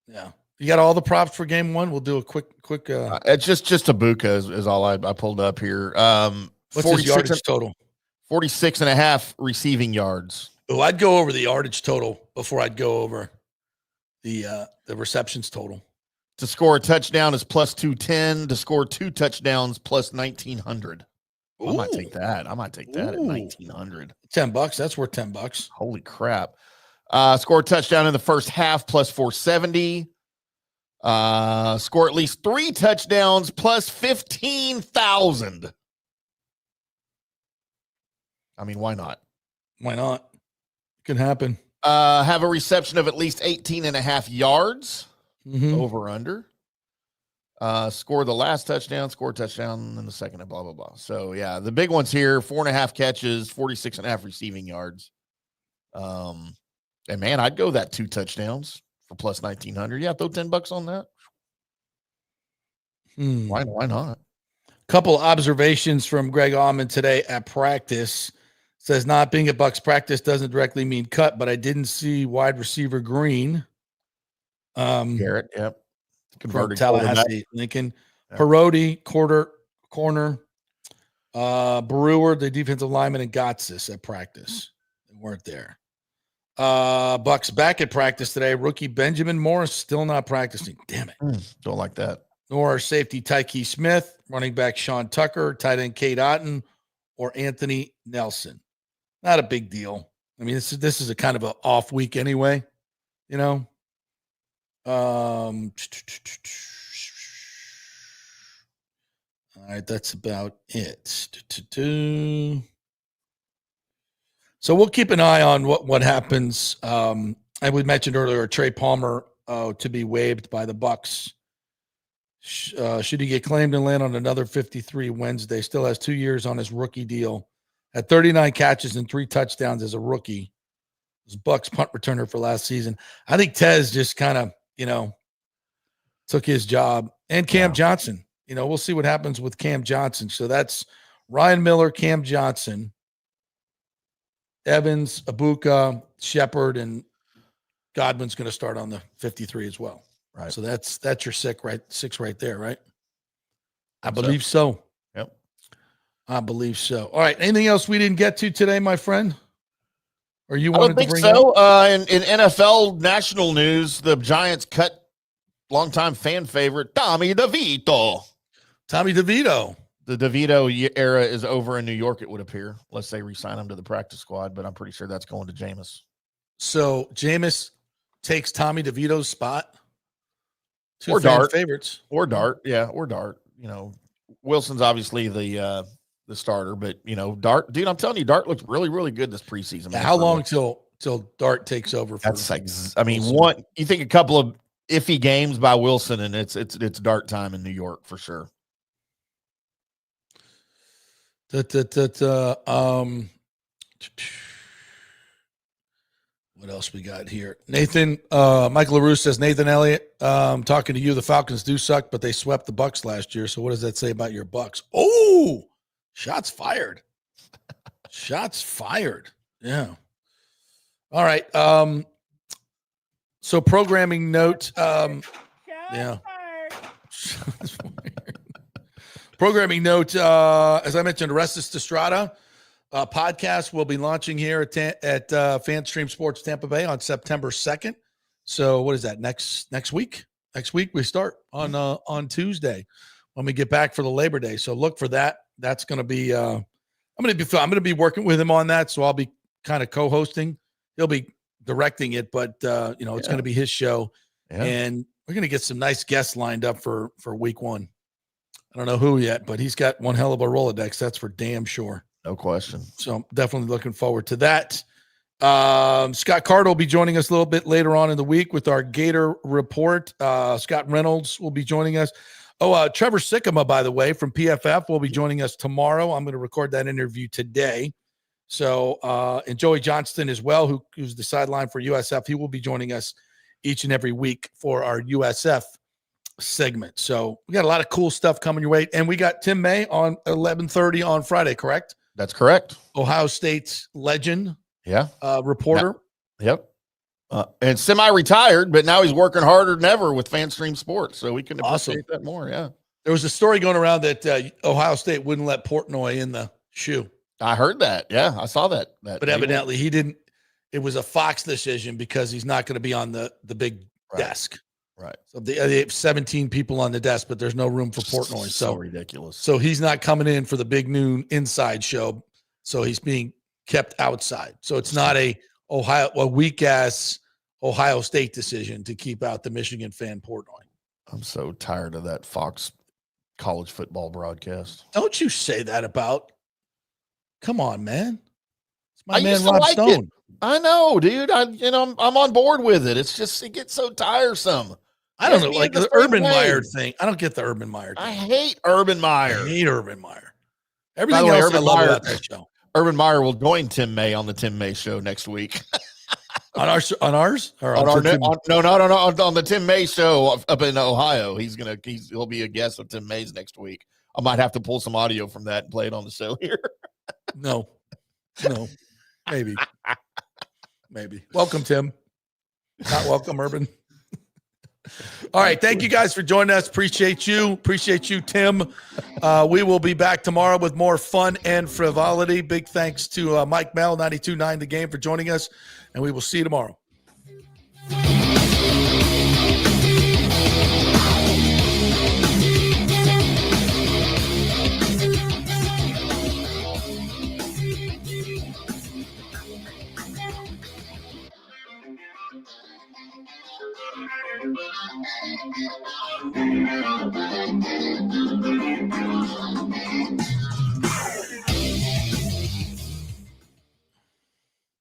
Yeah. You got all the props for game 1? We'll do a quick. It's just Ibuka is all I pulled up here. What's his yardage total? 46.5 receiving yards. Oh, I'd go over the yardage total before I'd go over the receptions total. To score a touchdown is plus 210. To score 2 touchdowns plus 1,900. I might take that. At 1,900. $10. That's worth $10. Holy crap! Score a touchdown in the first half plus 470. Score at least 3 touchdowns plus 15,000. I mean, why not? Why not? It can happen. Have a reception of at least 18.5 yards. Over under. Scored the last touchdown, scored touchdown in the second, and blah, blah, blah. So, yeah, the big ones here, 4.5 catches, 46.5 receiving yards. And, man, I'd go that 2 touchdowns for plus 1,900. Yeah, throw $10 on that. Why not? Couple observations from Greg Allman today at practice. Says not being at Bucs practice doesn't directly mean cut, but I didn't see wide receiver Green. Garrett, yep. Converted Tallahassee, Lincoln. Yep. Parodi, corner. Brewer, the defensive lineman, and Gotsis at practice. They weren't there. Bucs back at practice today. Rookie Benjamin Morris still not practicing. Damn it. Don't like that. Nor safety Tyke Smith, running back Sean Tucker, tight end Kate Otten, or Anthony Nelson. Not a big deal. I mean, this is a kind of an off week anyway, you know. All right, that's about it. So we'll keep an eye on what happens. And we mentioned earlier Trey Palmer to be waived by the Bucs. Should he get claimed and land on another 53 Wednesday? Still has 2 years on his rookie deal. Had 39 catches and 3 touchdowns as a rookie. He was Bucs punt returner for last season. I think Tez just kind of, took his job. And Cam Johnson. We'll see what happens with Cam Johnson. So that's Ryan Miller, Cam Johnson, Evans, Abuka, Shepard, and Godwin's going to start on the 53 as well. Right. So that's your six right there, right? I believe so. Yep. I believe so. All right. Anything else we didn't get to today, my friend? Or you wanted to bring so. In NFL national news, the Giants cut longtime fan favorite Tommy DeVito. Tommy DeVito. The DeVito era is over in New York, it would appear. Unless they re-sign him to the practice squad, but I'm pretty sure that's going to Jameis. So Jameis takes Tommy DeVito's spot. Or Dart favorites. Or Dart. Yeah, or Dart. Wilson's obviously the starter, but Dart, dude, I'm telling you, Dart looked really, really good this preseason. How long till Dart takes over? That's you think a couple of iffy games by Wilson, and it's Dart time in New York for sure. What else we got here? Nathan, Michael LaRue says, Nathan Elliott, talking to you, the Falcons do suck, but they swept the Bucs last year. So what does that say about your Bucs? Oh, shots fired. Shots fired. Yeah. All right. So programming note. Yeah. Programming note, as I mentioned, Restus Estrada podcast will be launching here at FanStream Sports Tampa Bay on September 2nd. So what is that? Next week? Next week we start on Tuesday when we get back for the Labor Day. So look for that. That's going to be I'm going to be working with him on that. So I'll be kind of co-hosting. He'll be directing it, but it's going to be his show, and we're going to get some nice guests lined up for week 1. I don't know who yet, but he's got one hell of a Rolodex. That's for damn sure. No question. So I'm definitely looking forward to that. Scott Carter will be joining us a little bit later on in the week with our Gator report. Scott Reynolds will be joining us. Trevor Sikkema, by the way, from PFF will be joining us tomorrow. I'm going to record that interview today. So, and Joey Johnston as well, who's the sideline for USF. He will be joining us each and every week for our USF segment. So we got a lot of cool stuff coming your way. And we got Tim May on 11:30 on Friday, correct? That's correct. Ohio State's legend. Yeah. Reporter. Yep. And semi-retired, but now he's working harder than ever with FanStream Sports. So we can appreciate that more. Yeah. There was a story going around that Ohio State wouldn't let Portnoy in the shoe. I heard that. Yeah, I saw that. But evidently he didn't. It was a Fox decision because he's not going to be on the big desk. Right. So they have 17 people on the desk, but there's no room for Portnoy. So ridiculous. So he's not coming in for the big noon inside show. So he's being kept outside. So it's not a weak ass Ohio State decision to keep out the Michigan fan Portnoy. I'm so tired of that Fox college football broadcast. Don't you say that about. Come on, man. It's my I man used to Rob like Stone. It. I know, dude. I'm on board with it. It's just it gets so tiresome. I don't know, Being like the the same Urban way. Meyer thing. I don't get the Urban Meyer thing. I hate Urban Meyer. I hate Urban Meyer. By Everything the way, else I Urban love Meyer, about that show. Urban Meyer will join Tim May on the Tim May show next week. On ours or on on the Tim May show up in Ohio. He'll be a guest of Tim May's next week. I might have to pull some audio from that and play it on the show here. No, maybe. Welcome, Tim. Not welcome, Urban. All right. Thank you guys for joining us. Appreciate you, Tim. We will be back tomorrow with more fun and frivolity. Big thanks to Mike Mel, 92.9 The Game, for joining us, and we will see you tomorrow. Thank you.